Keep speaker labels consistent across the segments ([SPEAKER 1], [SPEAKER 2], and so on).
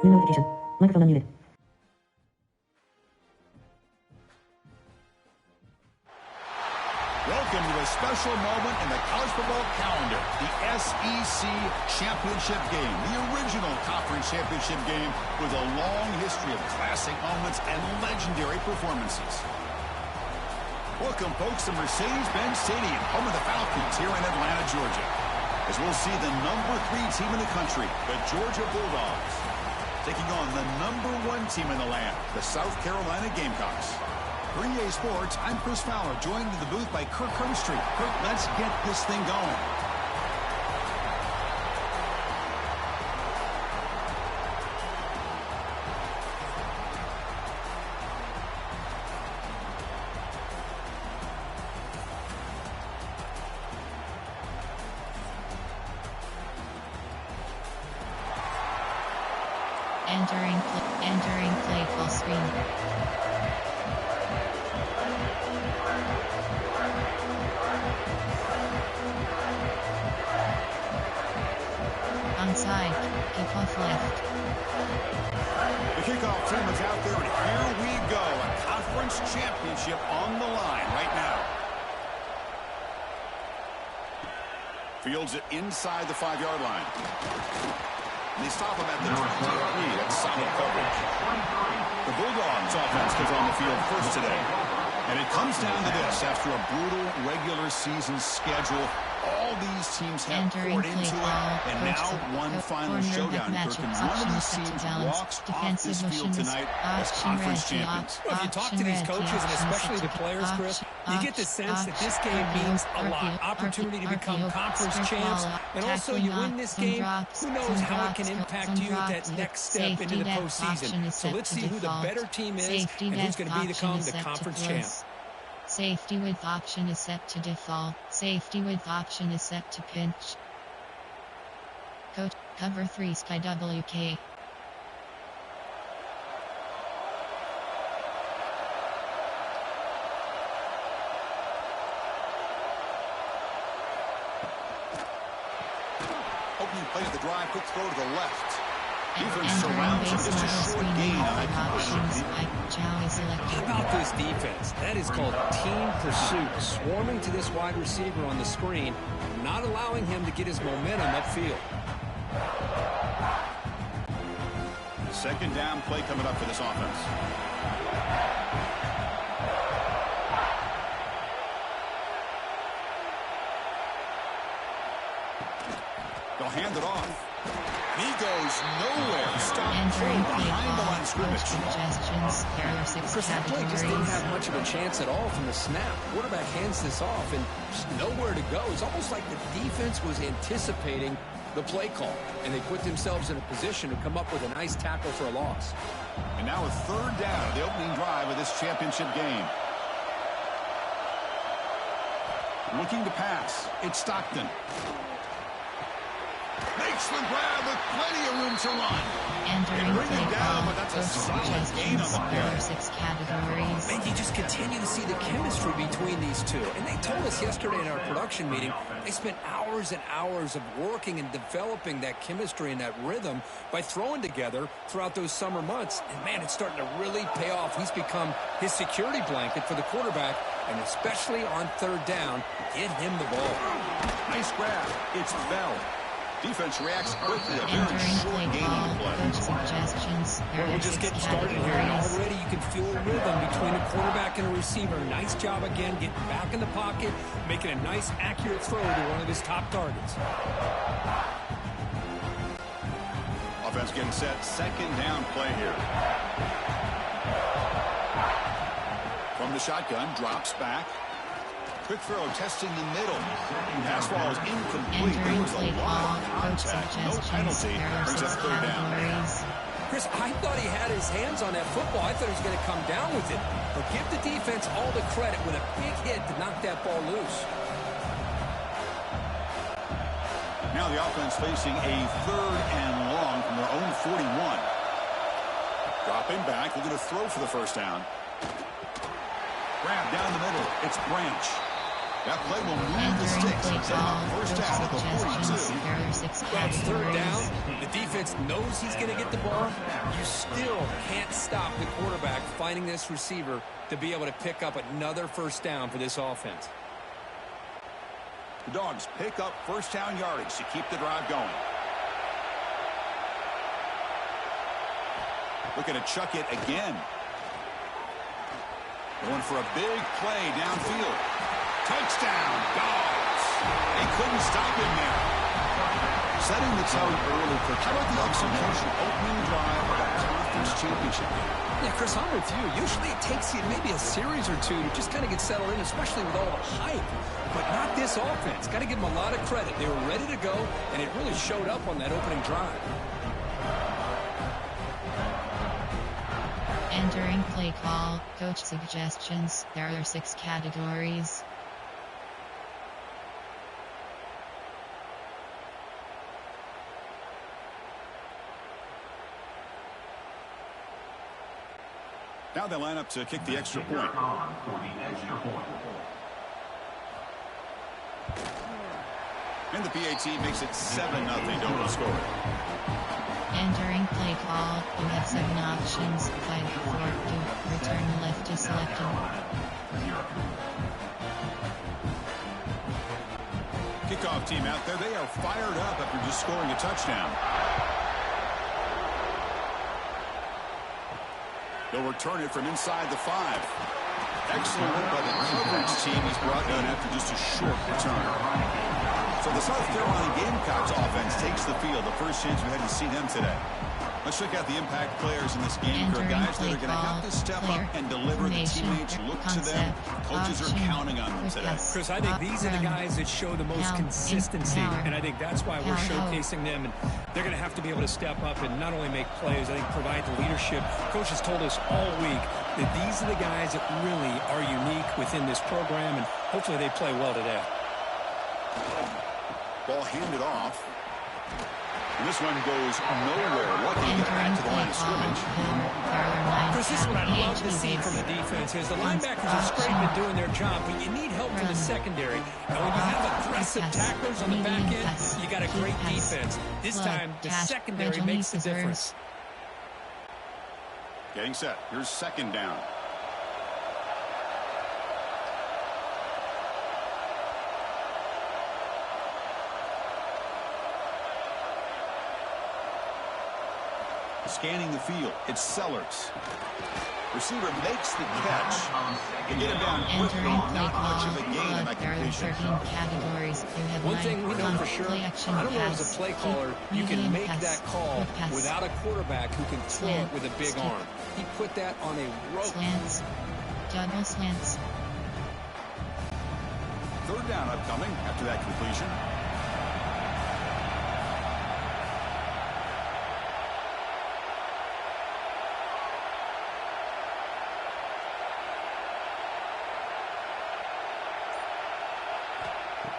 [SPEAKER 1] New notification. Microphone unmuted.
[SPEAKER 2] Welcome to a special moment in the college football calendar, the SEC Championship Game, the original conference championship game with a long history of classic moments and legendary performances. Welcome, folks, to Mercedes-Benz Stadium, home of the Falcons here in Atlanta, Georgia, as we'll see the number 3 team in the country, the Georgia Bulldogs, taking on the number 1 team in the land, the South Carolina Gamecocks. For EA Sports, I'm Chris Fowler, joined in the booth by Kirk Hermstreet. Kirk, let's get this thing going.
[SPEAKER 3] Entering play full screen. Onside, kickoff left.
[SPEAKER 2] The kickoff team is out there, and here we go. A conference championship on the line right now. Fields it inside the 5-yard line. And they stop him at the 23. That's solid coverage. The Bulldogs offense goes on the field first today. And it comes down to this. After a brutal regular season schedule, all these teams have poured into it. And now one final showdown. Kirk, and one of these teams walks off this field tonight as conference champions.
[SPEAKER 4] Well, if you talk to these coaches, and especially the players, Chris, you get the sense that this game means a lot. Opportunity to become conference champs. And also, you win this game, who knows how it can impact you at that next step into the postseason. So let's see who the better team is and who's going to become the conference champ.
[SPEAKER 3] Safety with option is set to default. Safety with option is set to pinch. Coach, cover 3 Sky WK.
[SPEAKER 2] Opening play of the drive, quick throw to the left. Defense surrounds him, just a short gain on that completion.
[SPEAKER 4] How about this defense? That is called team pursuit. Swarming to this wide receiver on the screen, not allowing him to get his momentum upfield.
[SPEAKER 2] Second down play coming up for this offense. They'll hand it off. He goes nowhere. Stopped behind the line of scrimmage.
[SPEAKER 4] Chris, that play just didn't have much of a chance at all from the snap. Quarterback hands this off and just nowhere to go. It's almost like the defense was anticipating the play call, and they put themselves in a position to come up with a nice tackle for a loss.
[SPEAKER 2] And now a third down, the opening drive of this championship game. Looking to pass. It's Stockton. Makes the grab with plenty of room to run.
[SPEAKER 3] Entering
[SPEAKER 2] bring
[SPEAKER 3] play
[SPEAKER 2] it down,
[SPEAKER 3] call.
[SPEAKER 2] but that's a solid gain on the
[SPEAKER 3] There are
[SPEAKER 2] play.
[SPEAKER 3] 6 categories.
[SPEAKER 4] And you just continue to see the chemistry between these two. And they told us yesterday in our production meeting, they spent hours and hours of working and developing that chemistry and that rhythm by throwing together throughout those summer months. And, man, it's starting to really pay off. He's become his security blanket for the quarterback, and especially on third down, get him the ball.
[SPEAKER 2] Nice grab. It's Bell. Defense reacts quickly. A very
[SPEAKER 3] Entering
[SPEAKER 2] short
[SPEAKER 3] play
[SPEAKER 2] gain on
[SPEAKER 3] call.
[SPEAKER 2] the play.
[SPEAKER 3] Coach suggestions. There
[SPEAKER 4] Well,
[SPEAKER 3] are
[SPEAKER 4] we're just
[SPEAKER 3] 6
[SPEAKER 4] getting started here, and
[SPEAKER 3] categories.
[SPEAKER 4] already you can feel a rhythm between a quarterback and a receiver. Nice job again, getting back in the pocket, making a nice, accurate throw to one of his top targets.
[SPEAKER 2] Offense getting set. Second down play here. From the shotgun, drops back. Quick throw, testing the middle. Pass ball is incomplete. There was a lot of contact. No penalty. Brings up third down.
[SPEAKER 4] Chris, I thought he had his hands on that football. I thought he was going to come down with it. But give the defense all the credit with a big hit to knock that ball loose.
[SPEAKER 2] Now the offense facing a third and long from their own 41. Dropping back, looking to throw for the first down. Grab down the middle. It's Branch. That play will move the sticks. First down at the 42.
[SPEAKER 4] Well, it's third down. The defense offense knows he's going to get the ball, you still can't stop the quarterback finding this receiver to be able to pick up another first down for this offense.
[SPEAKER 2] The Dogs pick up first down yardage to keep the drive going. Looking to chuck it again. Going for a big play downfield. Touchdown, Dogs. They couldn't stop him there. Setting the tone early for how about the execution opening drive of a conference championship game?
[SPEAKER 4] Yeah, Chris, I'm with you. Usually it takes you maybe a series or two to just kind of get settled in, especially with all the hype. But not this offense. Got to give them a lot of credit. They were ready to go, and it really showed up on that opening drive.
[SPEAKER 3] Entering play call, coach suggestions. There are 6 categories.
[SPEAKER 2] Now they line up to kick the extra point. And the PAT makes it 7-0 total score.
[SPEAKER 3] Entering play call, you have 7 options. 5, 4, 2, return left to selected.
[SPEAKER 2] Kickoff team out there, they are fired up after just scoring a touchdown. They'll return it from inside the 5. Excellent work by the coverage team. He's brought down after just a short return. So the South Carolina Gamecocks offense takes the field. The first chance we had to see them today. Let's check out the impact players in this game. There are guys that are going to have to step up and deliver. The teammates look to them. Coaches are counting on them today.
[SPEAKER 4] Chris, I think these are the guys that show the most consistency, and I think that's why we're showcasing them. And they're going to have to be able to step up and not only make plays, I think provide the leadership. Coach has told us all week that these are the guys that really are unique within this program, and hopefully they play well today.
[SPEAKER 2] Ball handed off. And this one goes nowhere. Lucky to get back to the line of scrimmage.
[SPEAKER 4] Chris, this is what I love to see from the defense is the linebackers are straight and doing their job, but you need help from the secondary. And when you have aggressive tacklers on the back end, you got a great defense. This time, the secondary makes the difference.
[SPEAKER 2] Getting set. Here's second down. Scanning the field, it's Sellers. Receiver makes the catch. They get him down quickly. Not much of a gain in that completion.
[SPEAKER 4] One thing we know for sure, I don't know as a play caller, you can make that call without a quarterback who can throw it with a big arm. He put that on a rope.
[SPEAKER 3] Slants. Double slants.
[SPEAKER 2] Third down upcoming after that completion.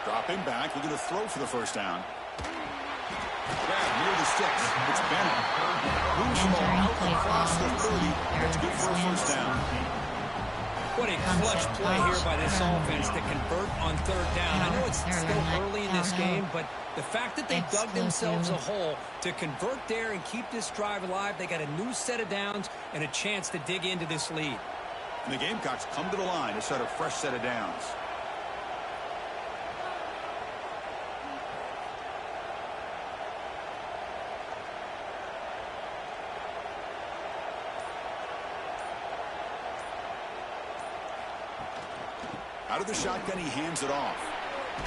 [SPEAKER 2] Dropping back, looking to throw for the first down. Grab near the sticks. It's Bennett. Moves the ball out across the 30. That's good for a first down.
[SPEAKER 4] What a clutch play here by this offense to convert on third down. I know it's still early in this game, but the fact that they dug themselves a hole to convert there and keep this drive alive, they got a new set of downs and a chance to dig into this lead.
[SPEAKER 2] And the Gamecocks come to the line to start a fresh set of downs. Out of the shotgun, he hands it off.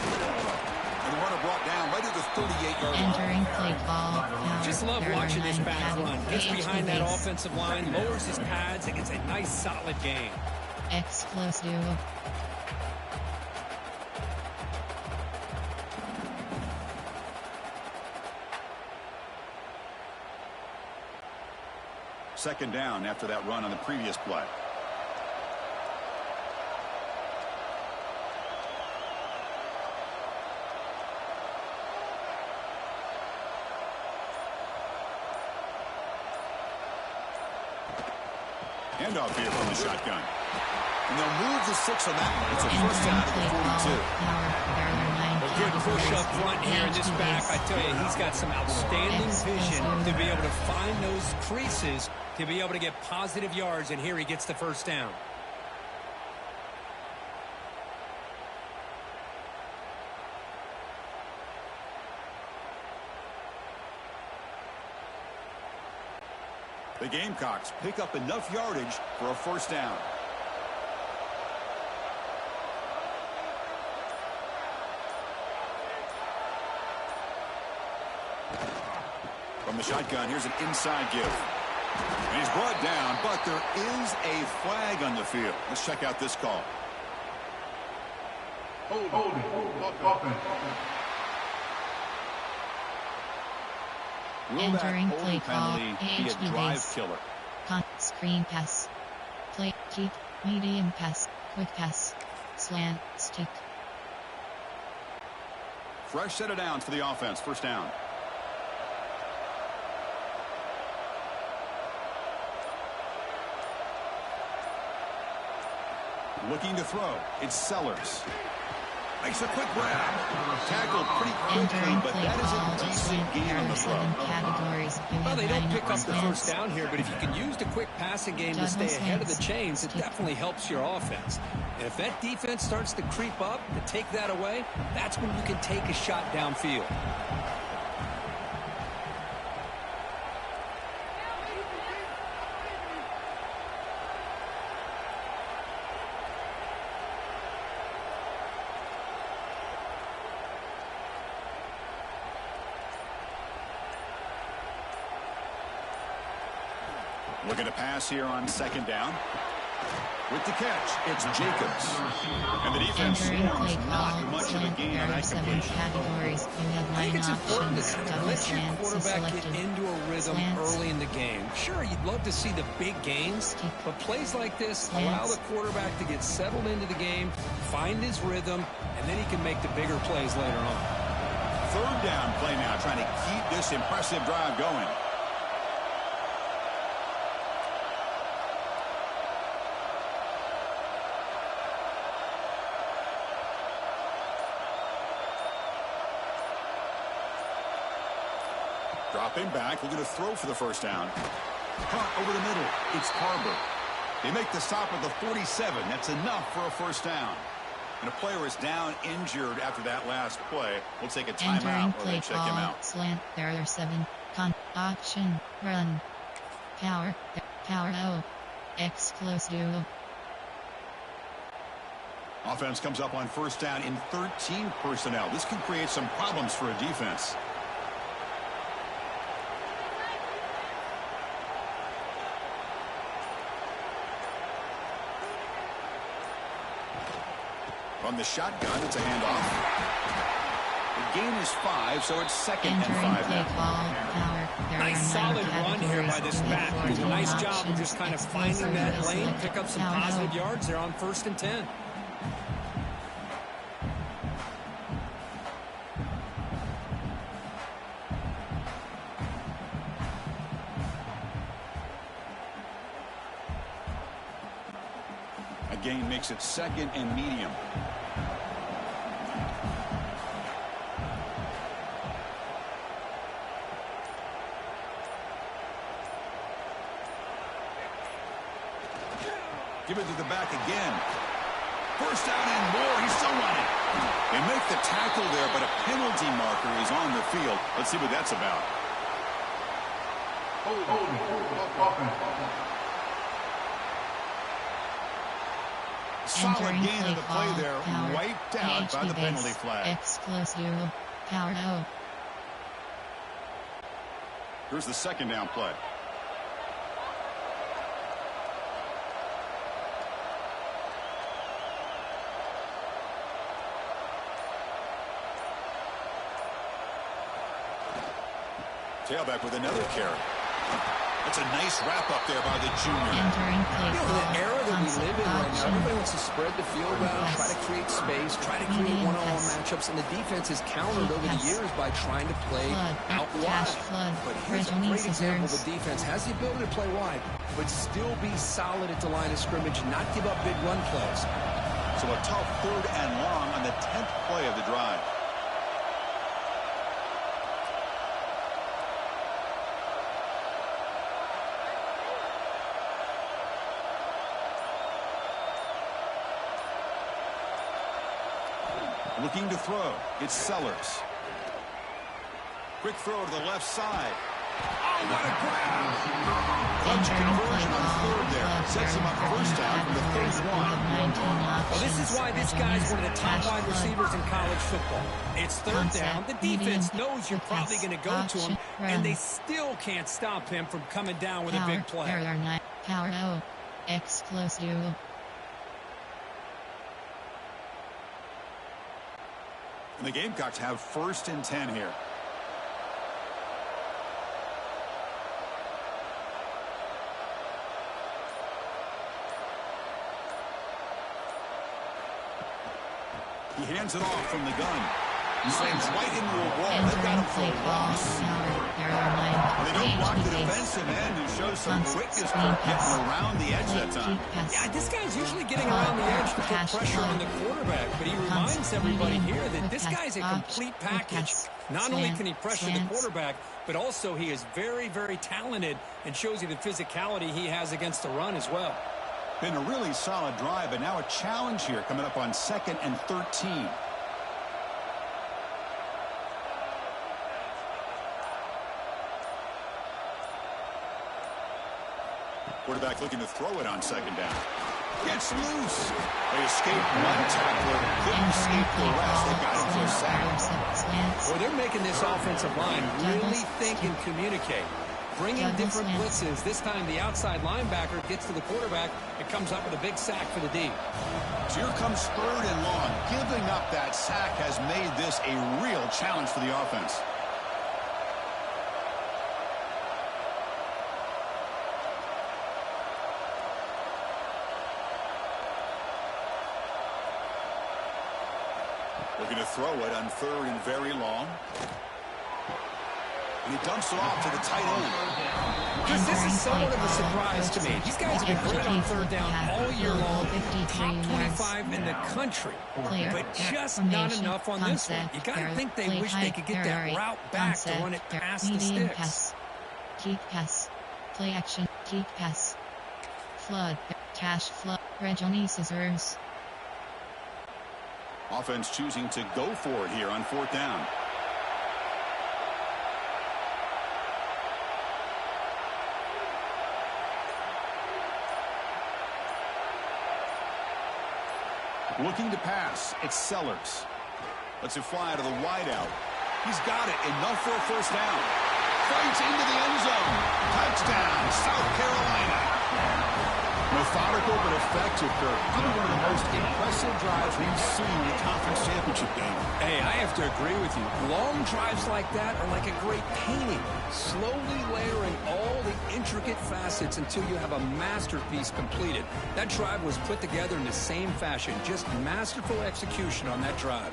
[SPEAKER 2] And the runner brought down right at the 38-yard line.
[SPEAKER 3] Entering play call.
[SPEAKER 4] Just love watching this back run. Gets behind that offensive line, lowers his pads, and gets a nice, solid gain.
[SPEAKER 3] Explosive.
[SPEAKER 2] Second down after that run on the previous play. Handoff here from the shotgun. And they'll move the 6 on that one. It's a first down at the 42.
[SPEAKER 4] A good push up front here in this back. I tell you, he's got some outstanding vision to be able to find those creases to be able to get positive yards, and here he gets the first down.
[SPEAKER 2] The Gamecocks pick up enough yardage for a first down. From the shotgun, here's an inside give. And he's brought down, but there is a flag on the field. Let's check out this call.
[SPEAKER 3] Entering play call,
[SPEAKER 2] be a drive killer.
[SPEAKER 3] Screen pass. Play, keep, medium pass, quick pass, slant, stick.
[SPEAKER 2] Fresh set of downs for the offense. First down. Looking to throw. It's Sellers. Makes a quick grab. Tackled pretty quickly, but that is a decent gain on the throw.
[SPEAKER 4] Well, they don't pick up the first down here, but if you can use the quick passing game to stay ahead of the chains, it definitely helps your offense. And if that defense starts to creep up and take that away, that's when you can take a shot downfield.
[SPEAKER 2] Looking to pass here on second down. With the catch, it's Jacobs. And the defense swarms not much of a gain on that completion.
[SPEAKER 4] I think it's important to kind of let your quarterback get into a rhythm early in the game. Sure, you'd love to see the big gains, but plays like this allow the quarterback to get settled into the game, find his rhythm, and then he can make the bigger plays later on.
[SPEAKER 2] Third down play now, trying to keep this impressive drive going. Dropping back, looking to throw for the first down. Punt over the middle. It's Harbor. They make the stop at the 47. That's enough for a first down. And a player is down injured after that last play. We'll take a timeout or check him out.
[SPEAKER 3] Slant, barrier 7. Option, run. Power O. Exclusive.
[SPEAKER 2] Offense comes up on first down in 13 personnel. This can create some problems for a defense. From the shotgun, it's a handoff. The gain is 5, so it's second and 5 now.
[SPEAKER 4] Nice solid run here by this back. Nice job of just kind of finding that lane, pick up some positive yards there on first and 10.
[SPEAKER 2] A gain makes it second and medium. Give it to the back again. First down and more. He's still running. They make the tackle there, but a penalty marker is on the field. Let's see what that's about. Solid gain of the play there. Wiped out by the penalty flag.
[SPEAKER 3] Exclusive. Power O.
[SPEAKER 2] Here's the second down play. Tailback with another carry. That's a nice wrap up there by the junior.
[SPEAKER 3] Entering play
[SPEAKER 4] in the era that we live in right now, everybody wants to spread the field out, try to create space, try to create one-on-one matchups, and the defense has countered over the years by trying to play out wide. But here's a great example. The defense has the ability to play wide, but still be solid at the line of scrimmage, not give up big run plays.
[SPEAKER 2] So a tough third and long on the 10th play of the drive. Looking to throw. It's Sellers. Quick throw to the left side. Oh, what a grab! Clutch conversion on third there. Sets him up first down for the first one.
[SPEAKER 4] Well, this is why this guy's one of the top wide receivers in college football. It's third down. The defense knows you're probably going to go to him, and they still can't stop him from coming down with a big play.
[SPEAKER 3] Power O. Exclusive.
[SPEAKER 2] And the Gamecocks have 1st and 10 here. He hands it off from the gun. He slams right into a wall. They've got him for a loss. They don't block the defensive end and show some quickness getting around the edge that time.
[SPEAKER 4] Yeah, this guy's usually getting around the edge to put pressure on the quarterback, but he reminds everybody here that this guy's a complete package. Not only can he pressure the quarterback, but also he is very, very talented and shows you the physicality he has against the run as well.
[SPEAKER 2] Been a really solid drive, but now a challenge here coming up on 2nd and 13. Quarterback looking to throw it on 2nd down. Gets loose. They escape one tackler. Couldn't escape the rest. They got him for a sack.
[SPEAKER 4] Well, they're making this offensive line really think and communicate. Bringing different blitzes. This time the outside linebacker gets to the quarterback and comes up with a big sack for the D.
[SPEAKER 2] So here comes 3rd and long. Giving up that sack has made this a real challenge for the offense. Looking to throw it on 3rd and very long. And he dumps it off to the tight end.
[SPEAKER 4] Chris, this is somewhat of a surprise to me. These guys have been great on 3rd down all year long. Top 25 in the country. But just not enough on this one. You got to think they wish they could get that route back to run it past the sticks.
[SPEAKER 3] Keep pass. Play action. Keep pass. Flood. Cash flood. Reggie Scissors.
[SPEAKER 2] Offense choosing to go for it here on 4th down. Looking to pass. It's Sellers. Lets it fly to the wideout. He's got it. Enough for a first down. Fights into the end zone. Touchdown, South Carolina. Methodical but effective, Kirk. Probably one of the most impressive drives we've seen in the conference championship game.
[SPEAKER 4] Hey, I have to agree with you. Long drives like that are like a great painting. Slowly layering all the intricate facets until you have a masterpiece completed. That drive was put together in the same fashion. Just masterful execution on that drive.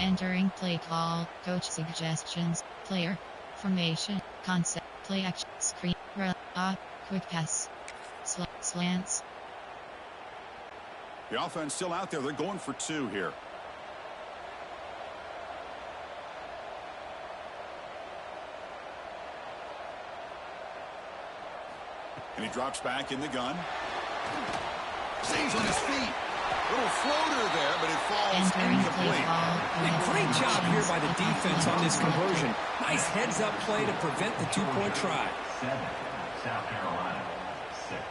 [SPEAKER 3] Entering play call, coach suggestions, player, formation, concept, play action, screen, quick pass, slants.
[SPEAKER 2] The offense still out there. They're going for 2 here. And he drops back in the gun. Stays on his feet. Little floater there, but it falls incomplete.
[SPEAKER 4] Great job here by the defense on this conversion. Nice heads-up play to prevent the 2-point try.
[SPEAKER 1] 7, South Carolina, 6.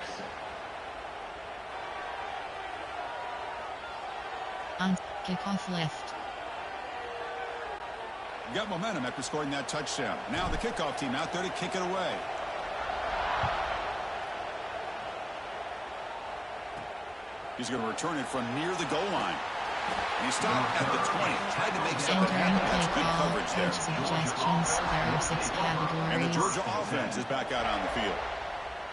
[SPEAKER 3] On kickoff left.
[SPEAKER 2] Got momentum after scoring that touchdown. Now the kickoff team out there to kick it away. He's going to return it from near the goal line. And he stopped at the 20. Tried to make something happen. That's good coverage there.
[SPEAKER 3] Suggestions. There are 6 categories.
[SPEAKER 2] And the Georgia offense is back out on the field.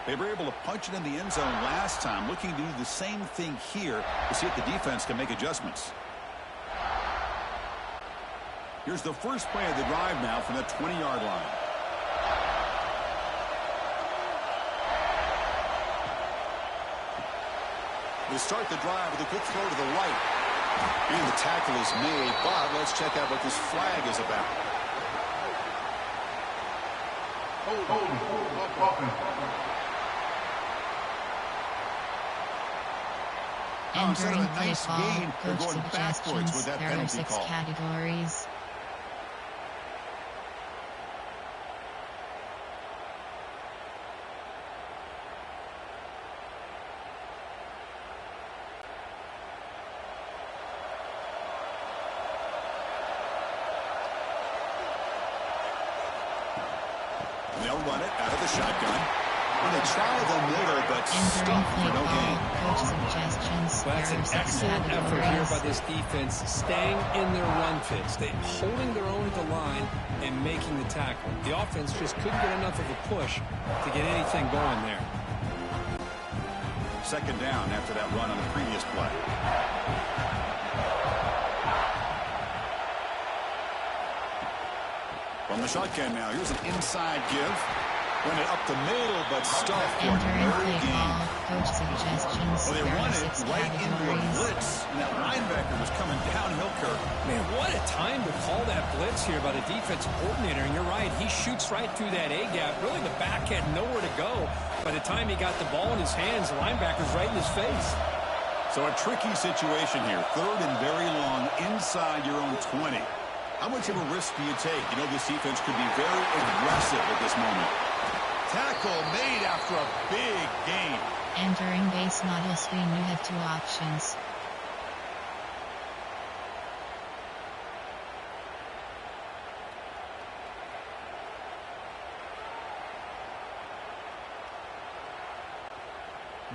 [SPEAKER 2] They were able to punch it in the end zone last time. Looking to do the same thing here to see if the defense can make adjustments. Here's the first play of the drive now from the 20-yard line. They start the drive with a quick throw to the right. And the tackle is made, but let's check out what this flag is about.
[SPEAKER 3] Entering
[SPEAKER 2] a
[SPEAKER 3] play
[SPEAKER 2] nice
[SPEAKER 3] ball,
[SPEAKER 2] gain, they're
[SPEAKER 3] coach
[SPEAKER 2] going backwards
[SPEAKER 3] suggestions.
[SPEAKER 2] with that
[SPEAKER 3] There are
[SPEAKER 2] penalty
[SPEAKER 3] 6
[SPEAKER 2] call.
[SPEAKER 3] categories.
[SPEAKER 2] They'll run it out of the shotgun. Well, they try them later, but
[SPEAKER 3] Entering
[SPEAKER 2] stuck
[SPEAKER 3] play
[SPEAKER 2] for no
[SPEAKER 3] ball,
[SPEAKER 2] gain.
[SPEAKER 3] coach suggestions.
[SPEAKER 4] Well, that's
[SPEAKER 3] There
[SPEAKER 4] an
[SPEAKER 3] are 6
[SPEAKER 4] excellent effort here
[SPEAKER 3] categories.
[SPEAKER 4] by this defense, staying in their run fits, holding their own at the line and making the tackle. The offense just couldn't get enough of a push to get anything going there.
[SPEAKER 2] Second down after that run on the previous play. From the shotgun now, here's an inside give. Run it up the middle, but stuffed for
[SPEAKER 3] Entering
[SPEAKER 2] no
[SPEAKER 3] play
[SPEAKER 2] gain.
[SPEAKER 3] ball, coach suggestions.
[SPEAKER 2] Well, they
[SPEAKER 3] There
[SPEAKER 2] run
[SPEAKER 3] are
[SPEAKER 2] it
[SPEAKER 3] 6
[SPEAKER 2] right into a
[SPEAKER 3] categories.
[SPEAKER 2] blitz, and that linebacker was coming downhill curve.
[SPEAKER 4] Man, what a time to call that blitz here by the defensive coordinator. And you're right, he shoots right through that A-gap. Really, the back had nowhere to go. By the time he got the ball in his hands, the linebacker's right in his face.
[SPEAKER 2] So a tricky situation here. Third and very long inside your own 20. How much of a risk do you take? You know, this defense could be very aggressive at this moment. Tackle made after a big gain.
[SPEAKER 3] Entering base model screen, you have 2 options.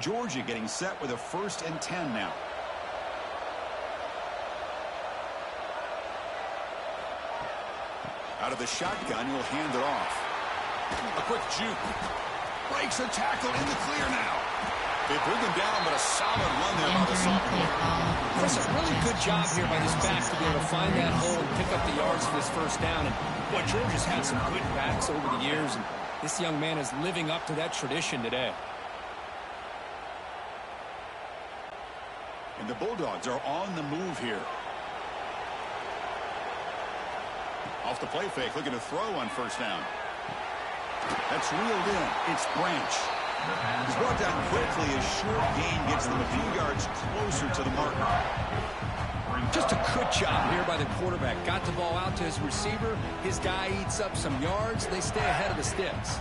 [SPEAKER 2] Georgia getting set with a 1st and 10 now. Out of the shotgun, he'll hand it off. A quick juke. Breaks a tackle in the clear now. They bring him down, but a solid run there by the
[SPEAKER 3] Entering play
[SPEAKER 2] sophomore.
[SPEAKER 3] ball,
[SPEAKER 4] That's
[SPEAKER 3] coach
[SPEAKER 4] a really good job
[SPEAKER 3] suggestions.
[SPEAKER 4] here by this
[SPEAKER 3] There are
[SPEAKER 4] back
[SPEAKER 3] 6
[SPEAKER 4] to be able to find that
[SPEAKER 3] categories.
[SPEAKER 4] hole and pick up the yards for this first down. And boy, Georgia's had some good backs over the years, and this young man is living up to that tradition today.
[SPEAKER 2] And the Bulldogs are on the move here. Off the play fake, looking to throw on 1st down. That's reeled in. It's Branch. He's brought down quickly as short gain gets them a few yards closer to the marker.
[SPEAKER 4] Just a good job here by the quarterback. Got the ball out to his receiver. His guy eats up some yards. They stay ahead of the sticks.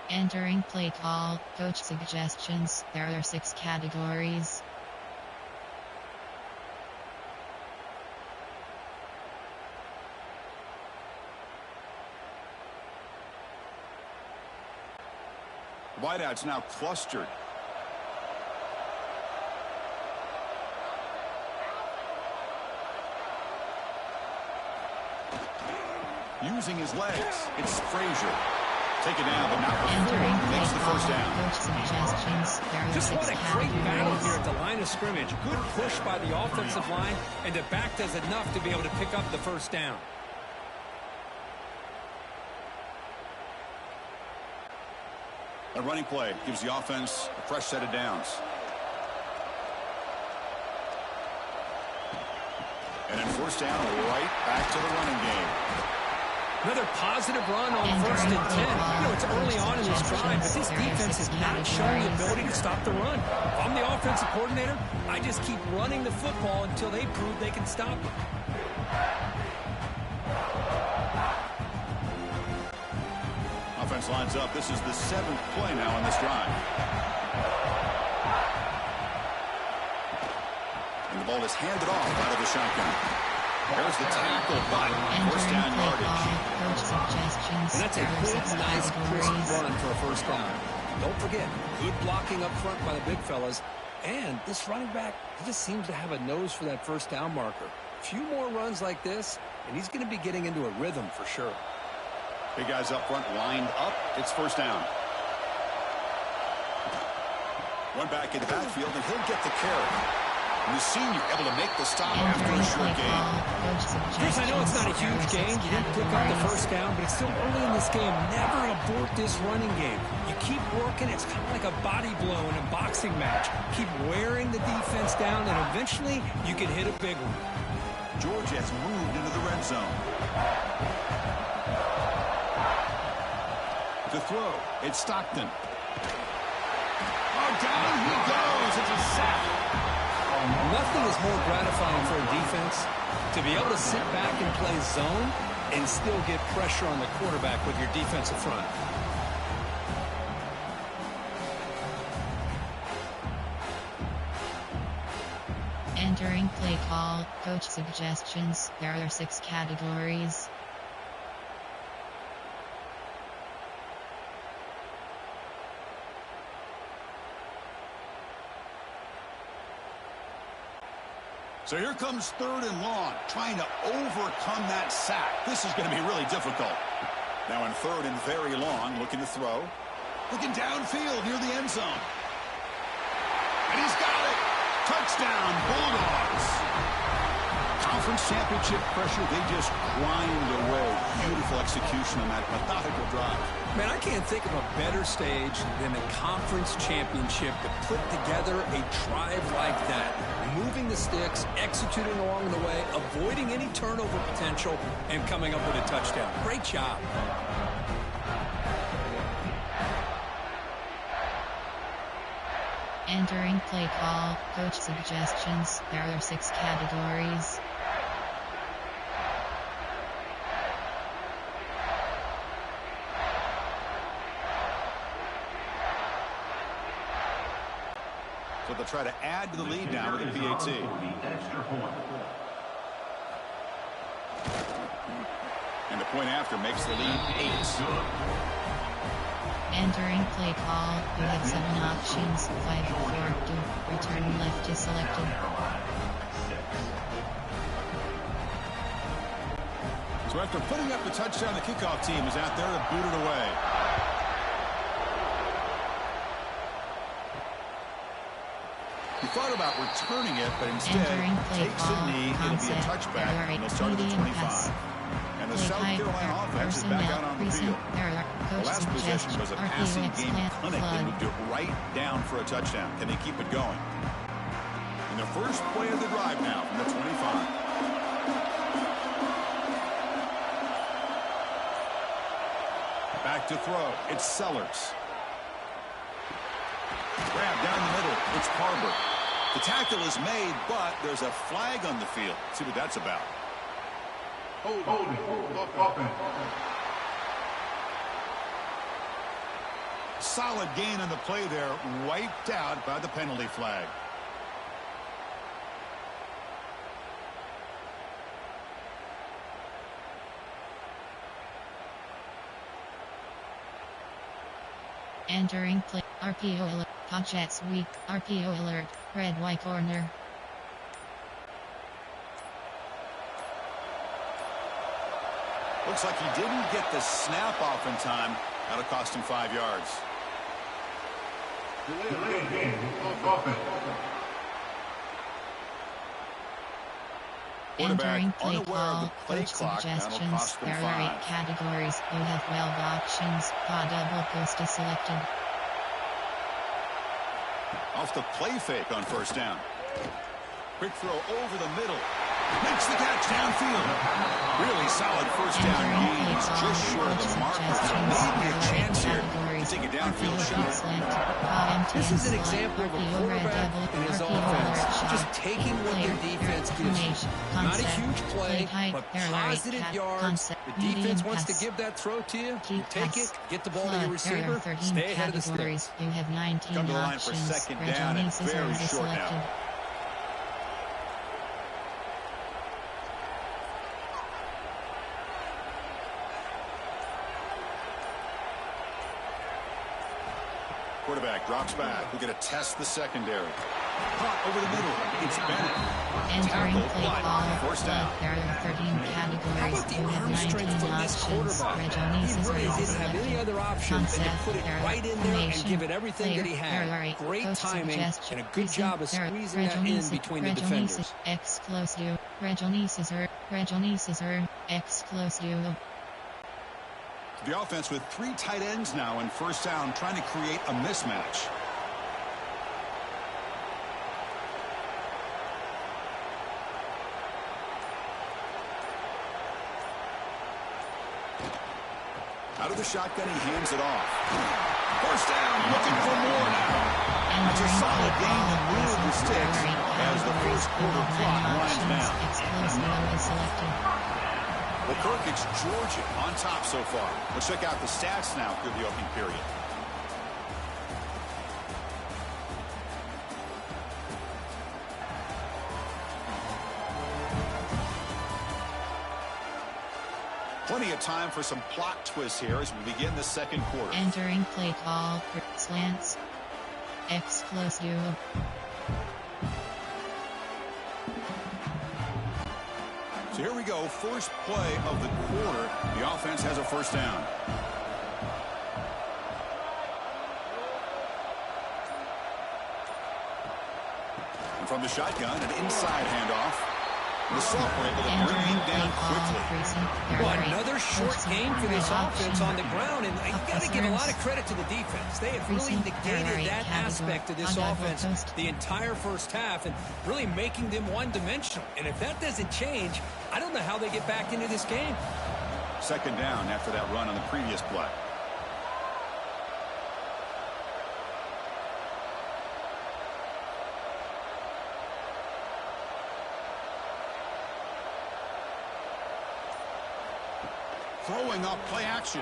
[SPEAKER 3] Entering play call, coach suggestions. There are 6 categories.
[SPEAKER 2] Wideouts now clustered. Using his legs, it's Frazier. Take it down, but not before
[SPEAKER 3] Entering
[SPEAKER 2] he
[SPEAKER 3] play
[SPEAKER 2] makes the
[SPEAKER 3] call,
[SPEAKER 2] 1st down.
[SPEAKER 3] coach suggestions. There are
[SPEAKER 4] Just
[SPEAKER 3] 6
[SPEAKER 4] what a great battle
[SPEAKER 3] categories.
[SPEAKER 4] here at the line of scrimmage. Good push by the offensive line, and the back does enough to be able to pick up the 1st down.
[SPEAKER 2] A running play gives the offense a fresh set of downs. And then 1st down, right back to the running game.
[SPEAKER 4] Another positive run on 1st and 10. You know, it's early on in this drive, but this defense has not shown the ability to stop the run. If I'm the offensive coordinator, I just keep running the football until they prove they can stop it.
[SPEAKER 2] Offense lines up. This is the 7th play now on this drive. And the ball is handed off out of the shotgun. There's the tackle by 1st down
[SPEAKER 3] Entering play
[SPEAKER 2] yardage.
[SPEAKER 3] call, coach suggestions.
[SPEAKER 4] And that's a
[SPEAKER 3] There are
[SPEAKER 4] good,
[SPEAKER 3] 6
[SPEAKER 4] nice, crisp
[SPEAKER 3] categories.
[SPEAKER 4] run for a 1st down. Don't forget, good blocking up front by the big fellas. And this running back, he just seems to have a nose for that 1st down marker. A few more runs like this, and he's going to be getting into a rhythm for sure.
[SPEAKER 2] Big guys up front lined up. It's 1st down. One back in the backfield, and he'll get the carry. And the senior able to make the stop after
[SPEAKER 3] Entering
[SPEAKER 2] a
[SPEAKER 3] play
[SPEAKER 2] short gain.
[SPEAKER 3] call, coach
[SPEAKER 4] Chris, I know it's not a huge
[SPEAKER 3] suggestions,
[SPEAKER 4] gain. You didn't pick up the first down, but it's still early in this game. Never abort this running game. You keep working. It's kind of like a body blow in a boxing match. Keep wearing the defense down, and eventually you can hit a big one.
[SPEAKER 2] Georgia has moved into the red zone. To throw, it's Stockton. Oh, down he goes. It's a sack.
[SPEAKER 4] Nothing is more gratifying for a defense to be able to sit back and play zone and still get pressure on the quarterback with your defensive front.
[SPEAKER 3] Entering play call, coach suggestions. There are 6 categories.
[SPEAKER 2] So here comes 3rd and long, trying to overcome that sack. This is going to be really difficult. Now in 3rd and very long, looking to throw. Looking downfield near the end zone. And he's got it. Touchdown, Bulldogs. Conference championship pressure, they just grind away. Beautiful execution on that methodical drive.
[SPEAKER 4] Man, I can't think of a better stage than a conference championship to put together a drive like that. Moving the sticks, executing along the way, avoiding any turnover potential, and coming up with a touchdown. Great job.
[SPEAKER 3] Entering play call, coach suggestions. There are 6 categories.
[SPEAKER 2] So they'll try to add to the lead now with a PAT. And the point after makes the lead 8.
[SPEAKER 3] Entering play call, you have 7 options. 5 forward to return left is selected.
[SPEAKER 2] So after putting up the touchdown, the kickoff team is out there to boot it away. He thought about returning it, but instead takes a knee. It'll be a touchback, and they'll start at the 25. And the South Carolina offense is back out on the field. The last possession was a passing game clinic. They moved it right down for a touchdown. Can they keep it going? And the first play of the drive now from the 25. Back to throw. It's Sellers. Grab down the middle. It's Barber. The tackle is made, but there's a flag on the field. Let's see what that's about. Solid gain on the play there, wiped out by the penalty flag.
[SPEAKER 3] Entering play, RPO alert, Jets weak, RPO alert, red Y corner.
[SPEAKER 2] Looks like he didn't get the snap off in time. That'll cost him 5 yards.
[SPEAKER 3] Entering play call, coach suggestions. There are 8 categories. You have 12 options. Double post is selected.
[SPEAKER 2] Off the play fake on first down. Quick throw over the middle. Makes the catch downfield. Really solid first down gain. He's just short of the mark. Maybe a chance here to take a downfield shot.
[SPEAKER 4] This is an example of a quarterback and his offense just taking what their defense gives you. Not a huge play, but positive yards. The defense wants to give that throw to you. You take it, get the ball to your receiver, stay ahead of the sticks.
[SPEAKER 3] You have 19
[SPEAKER 2] Come to the line for second down and very short now. Quarterback drops back. We're going to test the secondary. Caught over the middle. It's Bennett.
[SPEAKER 3] Entering play
[SPEAKER 2] Tackled,
[SPEAKER 3] call.
[SPEAKER 2] but first down.
[SPEAKER 3] There are 13
[SPEAKER 4] How
[SPEAKER 3] categories.
[SPEAKER 4] about the
[SPEAKER 3] You have
[SPEAKER 4] arm
[SPEAKER 3] 19
[SPEAKER 4] strength from this
[SPEAKER 3] options.
[SPEAKER 4] quarterback?
[SPEAKER 3] Rejonis
[SPEAKER 4] He
[SPEAKER 3] is
[SPEAKER 4] really
[SPEAKER 3] already
[SPEAKER 4] didn't have any
[SPEAKER 3] selected.
[SPEAKER 4] other option than to put it right in there and give it everything that he had. Great timing and a good job of squeezing that in between the defenders.
[SPEAKER 3] Exclusive. Rejonis exclusive.
[SPEAKER 2] The offense with 3 tight ends now in first down, trying to create a mismatch. Out of the shotgun, he hands it off. First down, looking for more now. That's a solid gain and move the sticks as the first quarter clock winds down.
[SPEAKER 3] Exclusive is selected.
[SPEAKER 2] Kirk, it's Georgia on top so far. Let's check out the stats now through the opening period. Plenty of time for some plot twists here as we begin the second quarter.
[SPEAKER 3] Entering play call. Slants. Exclusive.
[SPEAKER 2] So here we go, first play of the quarter. The offense has a first down. And from the shotgun, an inside handoff. The sophomore able to bring him down quickly.
[SPEAKER 4] Well, another short game for this offense on the ground, and you got to give a lot of credit to the defense. They have really negated that aspect of this offense the entire first half and really making them one-dimensional. And if that doesn't change, I don't know how they get back into this game.
[SPEAKER 2] Second down after that run on the previous play. Throwing up play action.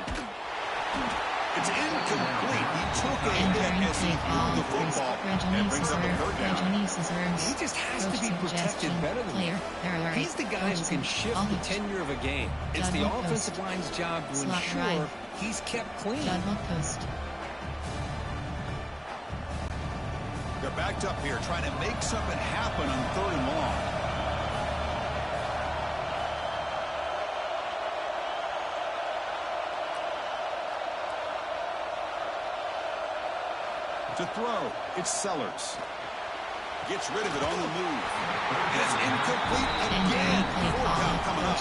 [SPEAKER 2] It's incomplete. He took a hit as he threw the football and brings up a third down.
[SPEAKER 4] He just has to be protected better than that. He's the guy who can shift the tenure of a game. It's the offensive line's job to ensure he's kept clean.
[SPEAKER 2] They're backed up here trying to make something happen on 3rd and long. To throw, it's Sellers. Gets rid of it on the move. And it's incomplete again. 4th down coming up.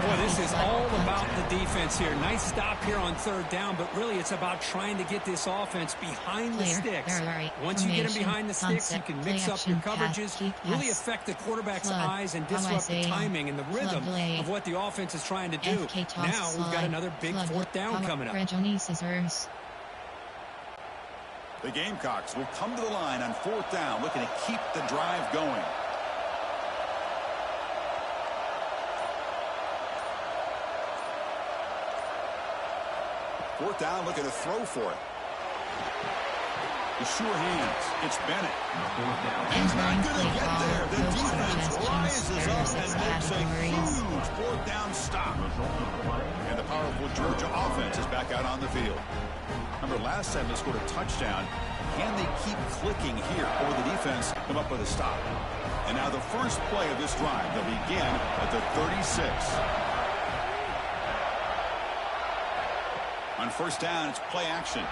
[SPEAKER 4] Boy, this is all about the defense here. Nice stop here on 3rd down, but really it's about trying to get this offense behind the sticks. Once you get them behind the sticks, you can mix up your coverages, really affect the quarterback's eyes and disrupt the timing and the rhythm of what the offense is trying to do. Now we've got another big 4th down coming up.
[SPEAKER 2] The Gamecocks will come to the line on 4th down, looking to keep the drive going. Fourth down, looking to throw for it. The sure hands. It's Bennett. He's not going to get there. The defense rises up and makes a huge 4th down stop. And the powerful Georgia offense is back out on the field. Remember, last time they scored a touchdown. Can they keep clicking here, or the defense come up with a stop? And now the first play of this drive, they'll begin at the 36. On 1st down, it's play action.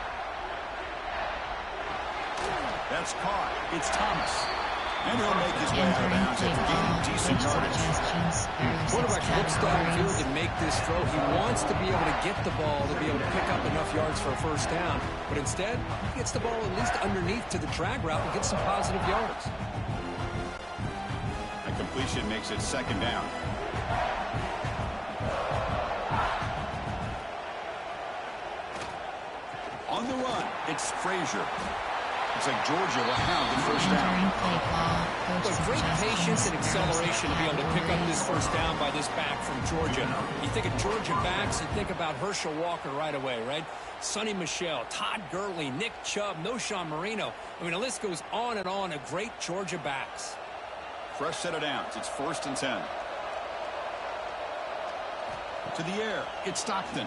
[SPEAKER 2] That's caught. It's Thomas. And he'll make his way out of bounds after gaining decent yardage.
[SPEAKER 4] Quarterback looks downfield to make this throw. He wants to be able to get the ball to be able to pick up enough yards for a 1st down. But instead, he gets the ball at least underneath to the drag route and gets some positive yards.
[SPEAKER 2] A completion makes it 2nd down. On the run, it's Frazier. Looks like Georgia will have the 1st down.
[SPEAKER 4] But great patience and acceleration to be able to pick up this 1st down by this back from Georgia. You think of Georgia backs, you think about Herschel Walker right away, right? Sonny Michel, Todd Gurley, Nick Chubb, Noshawn Marino. I mean, the list goes on and on of great Georgia backs.
[SPEAKER 2] Fresh set of downs. It's 1st and 10. To the air. It's Stockton.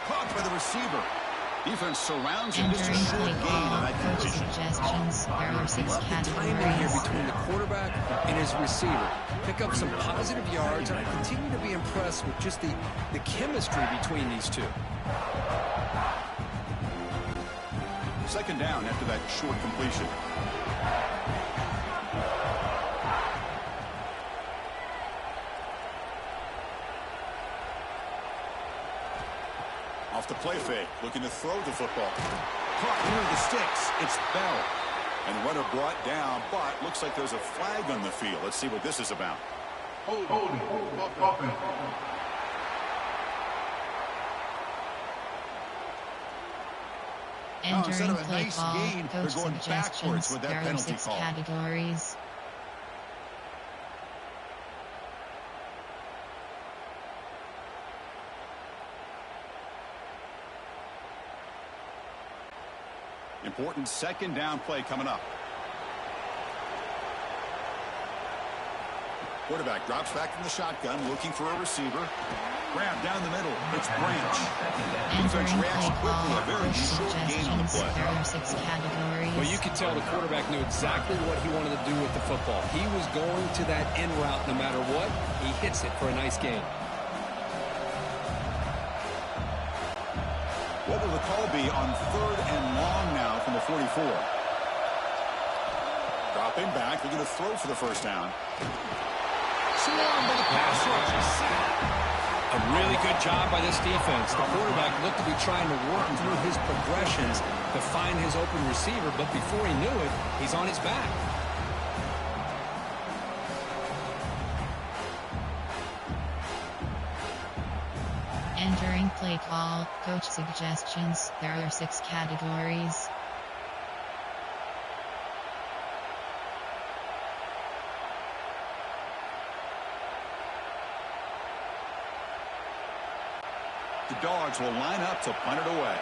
[SPEAKER 2] Caught by the receiver. Defense surrounds him. Just a
[SPEAKER 3] Entering
[SPEAKER 2] short
[SPEAKER 3] play
[SPEAKER 2] gain on
[SPEAKER 3] call.
[SPEAKER 2] that
[SPEAKER 3] Coach
[SPEAKER 2] completion.
[SPEAKER 3] suggestions. There are 6
[SPEAKER 4] Love the timing here
[SPEAKER 3] categories.
[SPEAKER 4] between the quarterback and his receiver. Pick up some positive yards, and I continue to be impressed with just the chemistry between these two.
[SPEAKER 2] Second down after that short completion. Off the play fake, looking to throw the football. Caught near the sticks. It's Bell. And runner brought down, but looks like there's a flag on the field. Let's see what this is about.
[SPEAKER 1] Holding. Open.
[SPEAKER 3] Entering
[SPEAKER 2] instead of a
[SPEAKER 3] play
[SPEAKER 2] nice
[SPEAKER 3] call.
[SPEAKER 2] gain, they're
[SPEAKER 3] Coach
[SPEAKER 2] going backwards
[SPEAKER 3] suggestions.
[SPEAKER 2] with that
[SPEAKER 3] There are
[SPEAKER 2] penalty
[SPEAKER 3] 6
[SPEAKER 2] call.
[SPEAKER 3] categories.
[SPEAKER 2] Important second down play coming up. Quarterback drops back from the shotgun, looking for a receiver. Grab down the middle. It's Branch. Defense
[SPEAKER 3] Entering
[SPEAKER 2] reacts
[SPEAKER 3] play
[SPEAKER 2] quickly.
[SPEAKER 3] call.
[SPEAKER 2] A very
[SPEAKER 3] Coach
[SPEAKER 2] short gain on the
[SPEAKER 3] suggestions.
[SPEAKER 2] play.
[SPEAKER 3] There are 6 categories.
[SPEAKER 4] Well, you could tell the quarterback knew exactly what he wanted to do with the football. He was going to that in route no matter what. He hits it for a nice gain.
[SPEAKER 2] What will the call be on 3rd and long now from the 44? Dropping back. They're going to throw for the first down. Swarmed by the pass rush.
[SPEAKER 4] A really good job by this defense. The quarterback looked to be trying to work through his progressions to find his open receiver, but before he knew it, he's on his back.
[SPEAKER 3] Entering play call. Coach suggestions. There are 6 categories.
[SPEAKER 2] The Dogs will line up to punt it away.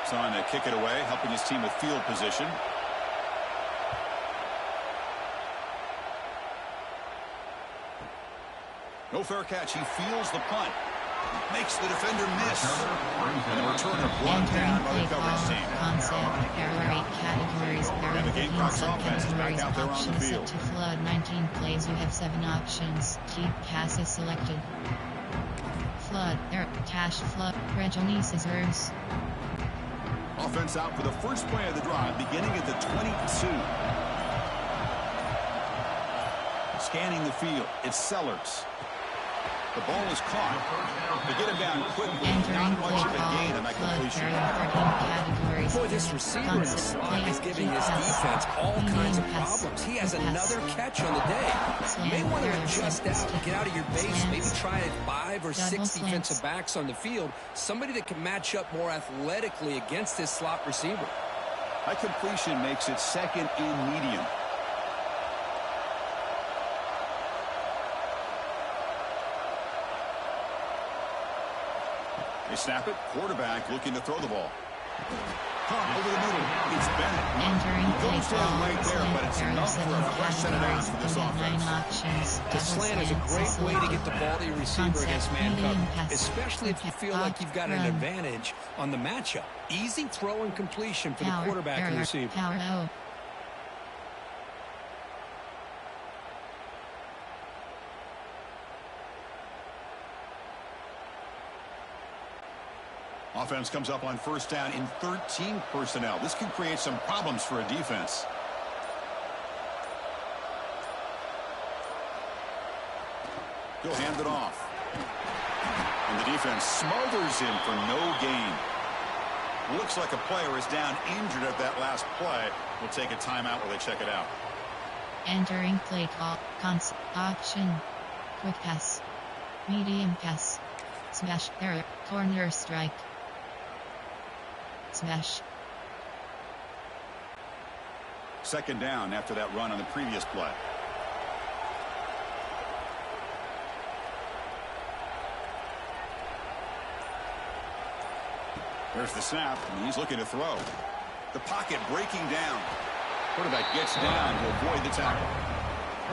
[SPEAKER 2] Trying to kick it away, helping his team with field position. No fair catch. He feels the punt. Makes the defender miss. And the returner brought down by
[SPEAKER 3] Entering
[SPEAKER 2] the
[SPEAKER 3] play
[SPEAKER 2] coverage
[SPEAKER 3] call.
[SPEAKER 2] team.
[SPEAKER 3] Concept. There are 8 categories. There
[SPEAKER 2] And
[SPEAKER 3] are
[SPEAKER 2] the
[SPEAKER 3] 15
[SPEAKER 2] Gamecocks offense is back
[SPEAKER 3] subcategories.
[SPEAKER 2] out there on
[SPEAKER 3] Option
[SPEAKER 2] the
[SPEAKER 3] is set
[SPEAKER 2] field.
[SPEAKER 3] to flood. 19 plays. You have 7 options. Keep pass is selected. Flood. There. Cash flood. Reggie scissors.
[SPEAKER 2] Offense out for the first play of the drive, beginning at the 22. Scanning the field. It's Sellers. The ball is caught. They get him down quickly.
[SPEAKER 3] Entering
[SPEAKER 2] Not much
[SPEAKER 3] play
[SPEAKER 2] of a
[SPEAKER 3] call.
[SPEAKER 2] gain on that
[SPEAKER 3] Flood.
[SPEAKER 2] completion.
[SPEAKER 3] There are 13 categories.
[SPEAKER 4] Boy, this receiver in the
[SPEAKER 3] Concept.
[SPEAKER 4] slot is
[SPEAKER 3] Play.
[SPEAKER 4] giving
[SPEAKER 3] Keep
[SPEAKER 4] his
[SPEAKER 3] pass.
[SPEAKER 4] defense all
[SPEAKER 3] Medium
[SPEAKER 4] kinds of
[SPEAKER 3] pass.
[SPEAKER 4] problems. He has
[SPEAKER 3] Pass.
[SPEAKER 4] another catch on the day. You may want to
[SPEAKER 3] Slant.
[SPEAKER 4] adjust out, get out of your base,
[SPEAKER 3] Slants.
[SPEAKER 4] maybe try 5 or 6
[SPEAKER 3] Double slants.
[SPEAKER 4] defensive backs on the field. Somebody that can match up more athletically against this slot receiver.
[SPEAKER 2] That completion makes it second in medium. They snap it. Quarterback looking to throw the ball. Caught over the middle. It's Bennett.
[SPEAKER 3] Entering
[SPEAKER 2] He
[SPEAKER 3] play
[SPEAKER 2] goes down
[SPEAKER 3] call.
[SPEAKER 2] right there, but it's
[SPEAKER 3] There are
[SPEAKER 2] enough for
[SPEAKER 3] 7
[SPEAKER 2] a fresh set of downs
[SPEAKER 3] categories.
[SPEAKER 2] for this
[SPEAKER 3] You have 9
[SPEAKER 2] offense.
[SPEAKER 3] options.
[SPEAKER 4] The
[SPEAKER 3] Double
[SPEAKER 4] slant is a
[SPEAKER 3] slants
[SPEAKER 4] great way to
[SPEAKER 3] selected.
[SPEAKER 4] get the ball to your receiver
[SPEAKER 3] Concept.
[SPEAKER 4] against man
[SPEAKER 3] Medium
[SPEAKER 4] coverage,
[SPEAKER 3] pass.
[SPEAKER 4] especially if you feel like you've got an
[SPEAKER 3] Run.
[SPEAKER 4] advantage on the matchup. Easy throw and completion for the
[SPEAKER 3] Power.
[SPEAKER 4] quarterback and
[SPEAKER 3] Error.
[SPEAKER 4] receiver.
[SPEAKER 3] Power O.
[SPEAKER 2] Offense comes up on first down in 13 personnel. This can create some problems for a defense. He'll hand it off. And the defense smothers him for no gain. Looks like a player is down injured at that last play. We'll take a timeout while they check it out.
[SPEAKER 3] Entering play call. Option. Quick pass. Medium pass. Smash. Error. Corner strike. Smash.
[SPEAKER 2] Second down after that run on the previous play. There's the snap, and he's looking to throw. The pocket breaking down. Quarterback gets down to avoid the tackle.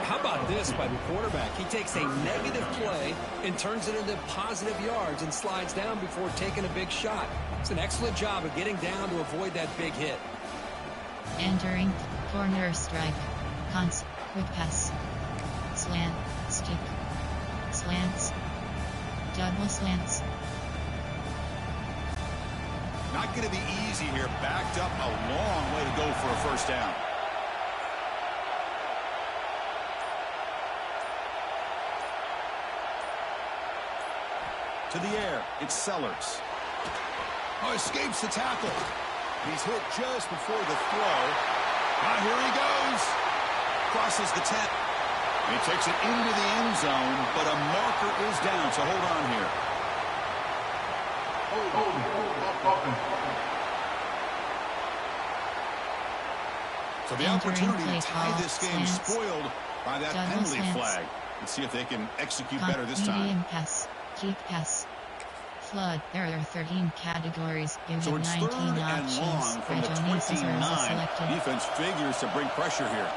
[SPEAKER 4] How about this by the quarterback? He takes a negative play and turns it into positive yards and slides down before taking a big shot. It's an excellent job of getting down to avoid that big hit.
[SPEAKER 3] Entering corner strike. Cons. Quick pass. Slant. Stick. Slants. Double slants.
[SPEAKER 2] Not going to be easy here. Backed up a long way to go for a first down. To the air, it's Sellers. Oh, escapes the tackle. He's hit just before the throw. Now here he goes. Crosses the 10. He takes it into the end zone, but a marker is down, so hold on here. So the opportunity to tie this game spoiled by that penalty flag. Let's see if they can execute better this time.
[SPEAKER 3] Medium pass. Keep pass. Flood. There are 13 categories. Given
[SPEAKER 2] So it's
[SPEAKER 3] 19
[SPEAKER 2] third and
[SPEAKER 3] options.
[SPEAKER 2] long from the
[SPEAKER 3] Johnny Scissors is
[SPEAKER 2] 29.
[SPEAKER 3] selected.
[SPEAKER 2] Defense figures to bring pressure here.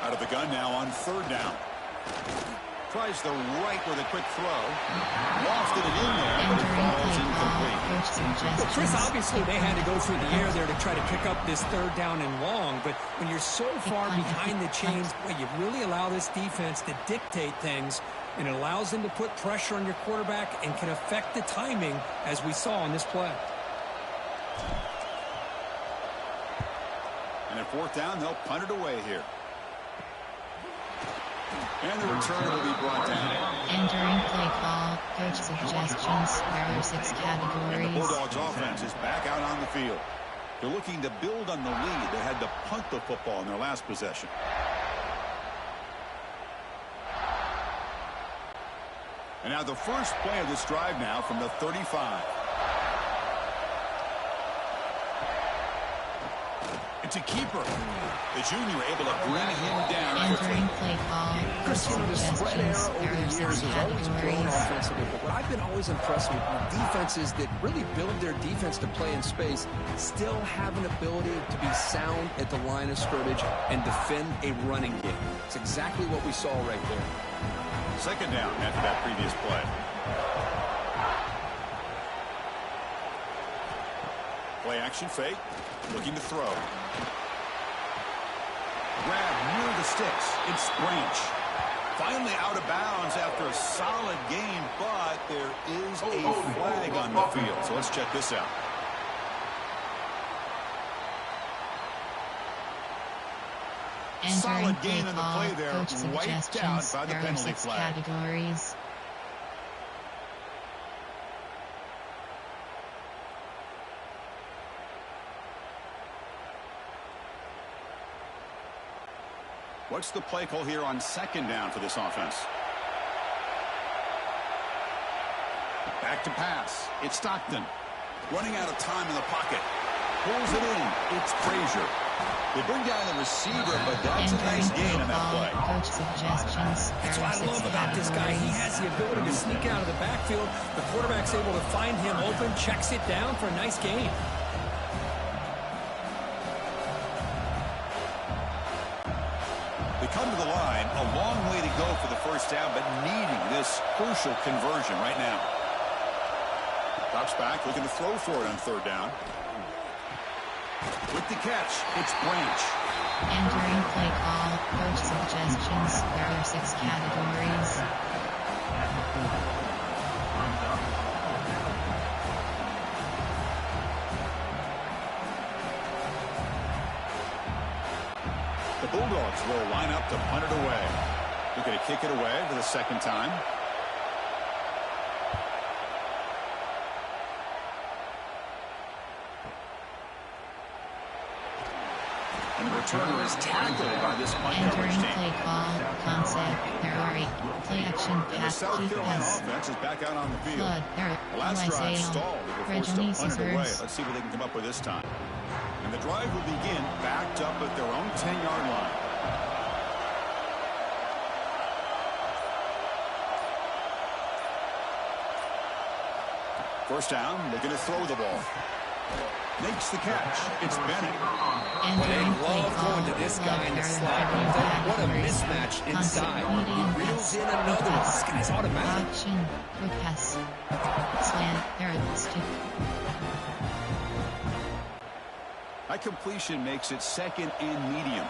[SPEAKER 2] Out of the gun now on third down. Tries the right with a quick throw. Lofted it in there, but it falls incomplete.
[SPEAKER 4] Well, Chris, obviously they had to go through the air there to try to pick up this third down and long, but when you're so far behind the chains, boy, you really allow this defense to dictate things, and it allows them to put pressure on your quarterback and can affect the timing, as we saw on this play.
[SPEAKER 2] And at fourth down, they'll punt it away here. And the return will be brought down.
[SPEAKER 3] Entering play call. Coach suggestions. There are 6 categories.
[SPEAKER 2] And the Bulldogs offense is back out on the field. They're looking to build on the lead. They had to punt the football in their last possession. And now the first play of this drive now from the 35. It's a keeper. The junior able to bring him down quickly.
[SPEAKER 3] Entering play call.
[SPEAKER 4] Chris, the spread era
[SPEAKER 3] Suggestions.
[SPEAKER 4] over
[SPEAKER 3] There
[SPEAKER 4] the
[SPEAKER 3] are 6
[SPEAKER 4] years has always grown
[SPEAKER 3] categories.
[SPEAKER 4] offensively, but what I've been always impressed with defenses that really build their defense to play in space still have an ability to be sound at the line of scrimmage and defend a running game. It's exactly what we saw right there.
[SPEAKER 2] Second down after that previous play. Play action fake. Looking to throw. Grab near the sticks. It's Branch. Finally out of bounds after a solid game, but there is a flag on the field. So let's check this out.
[SPEAKER 3] Entering
[SPEAKER 2] Solid
[SPEAKER 3] play
[SPEAKER 2] gain on the
[SPEAKER 3] call.
[SPEAKER 2] play there,
[SPEAKER 3] Coach
[SPEAKER 2] wiped out
[SPEAKER 3] suggestions.
[SPEAKER 2] by the
[SPEAKER 3] There are
[SPEAKER 2] penalty
[SPEAKER 3] 6
[SPEAKER 2] flag.
[SPEAKER 3] categories.
[SPEAKER 2] What's the play call here on second down for this offense? Back to pass. It's Stockton. Running out of time in the pocket. Pulls it in. It's Frazier. They bring down the receiver, but that's a nice gain on that play.
[SPEAKER 3] Coach suggestions.
[SPEAKER 4] That's
[SPEAKER 3] There
[SPEAKER 4] what
[SPEAKER 3] are
[SPEAKER 4] I
[SPEAKER 3] 6
[SPEAKER 4] love about this guy. He
[SPEAKER 3] categories.
[SPEAKER 4] has the ability to sneak out of the backfield. The quarterback's able to find him open, checks it down for a nice gain.
[SPEAKER 2] They come to the line, a long way to go for the first down, but needing this crucial conversion right now. Drops back, looking to throw for it on third down. With the catch, it's Branch.
[SPEAKER 3] Entering play call. Coach suggestions. There are 6 categories.
[SPEAKER 2] The Bulldogs will line up to punt it away. Looking to kick it away for the second time. And the returner is tackled by this punt coverage
[SPEAKER 3] Entering
[SPEAKER 2] team.
[SPEAKER 3] play call. Concept. There are 8. Play action
[SPEAKER 2] And the
[SPEAKER 3] pass.
[SPEAKER 2] South
[SPEAKER 3] Keep
[SPEAKER 2] Carolina
[SPEAKER 3] pass.
[SPEAKER 2] offense is back out on the field.
[SPEAKER 3] Flood. There
[SPEAKER 2] The last
[SPEAKER 3] USA
[SPEAKER 2] drive
[SPEAKER 3] on.
[SPEAKER 2] stalled. They were forced to
[SPEAKER 3] Johnny
[SPEAKER 2] punt it away.
[SPEAKER 3] Scissors.
[SPEAKER 2] Let's see what they can come up with this time. And the drive will begin backed up at their own 10-yard line. First down, looking to throw the ball. Makes the catch. It's Bennett.
[SPEAKER 3] And
[SPEAKER 4] They
[SPEAKER 3] during play
[SPEAKER 4] love
[SPEAKER 3] call,
[SPEAKER 4] going to this guy in the
[SPEAKER 3] Flag
[SPEAKER 4] slot.
[SPEAKER 3] Bearer
[SPEAKER 4] What a
[SPEAKER 3] categories.
[SPEAKER 4] mismatch inside.
[SPEAKER 3] Concept, medium
[SPEAKER 4] He reels
[SPEAKER 3] pass,
[SPEAKER 4] in another one.
[SPEAKER 3] pass,
[SPEAKER 4] This guy's automatic.
[SPEAKER 3] Option, quick pass, slant, error, stick.
[SPEAKER 2] That completion makes it second and medium.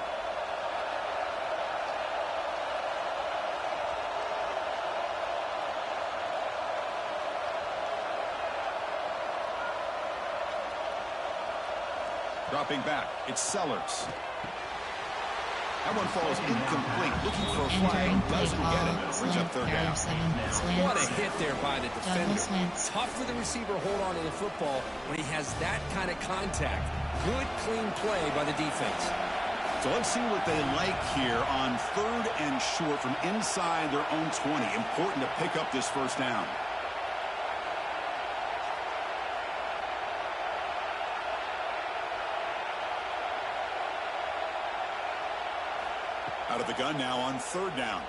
[SPEAKER 2] Dropping back, it's Sellers. That one falls incomplete. Looking for a flag,
[SPEAKER 3] Entering play
[SPEAKER 2] doesn't get it.
[SPEAKER 3] call,
[SPEAKER 2] Brings up
[SPEAKER 3] slant,
[SPEAKER 2] third
[SPEAKER 3] error,
[SPEAKER 2] down.
[SPEAKER 3] 7,
[SPEAKER 4] What a
[SPEAKER 3] slants,
[SPEAKER 4] hit there by the defender.
[SPEAKER 3] slants.
[SPEAKER 4] Tough for the receiver to hold on to the football when he has that kind of contact. Good, clean play by the defense.
[SPEAKER 2] So let's see what they like here on third and short from inside their own 20. Important to pick up this first down. Out of the gun now on third down.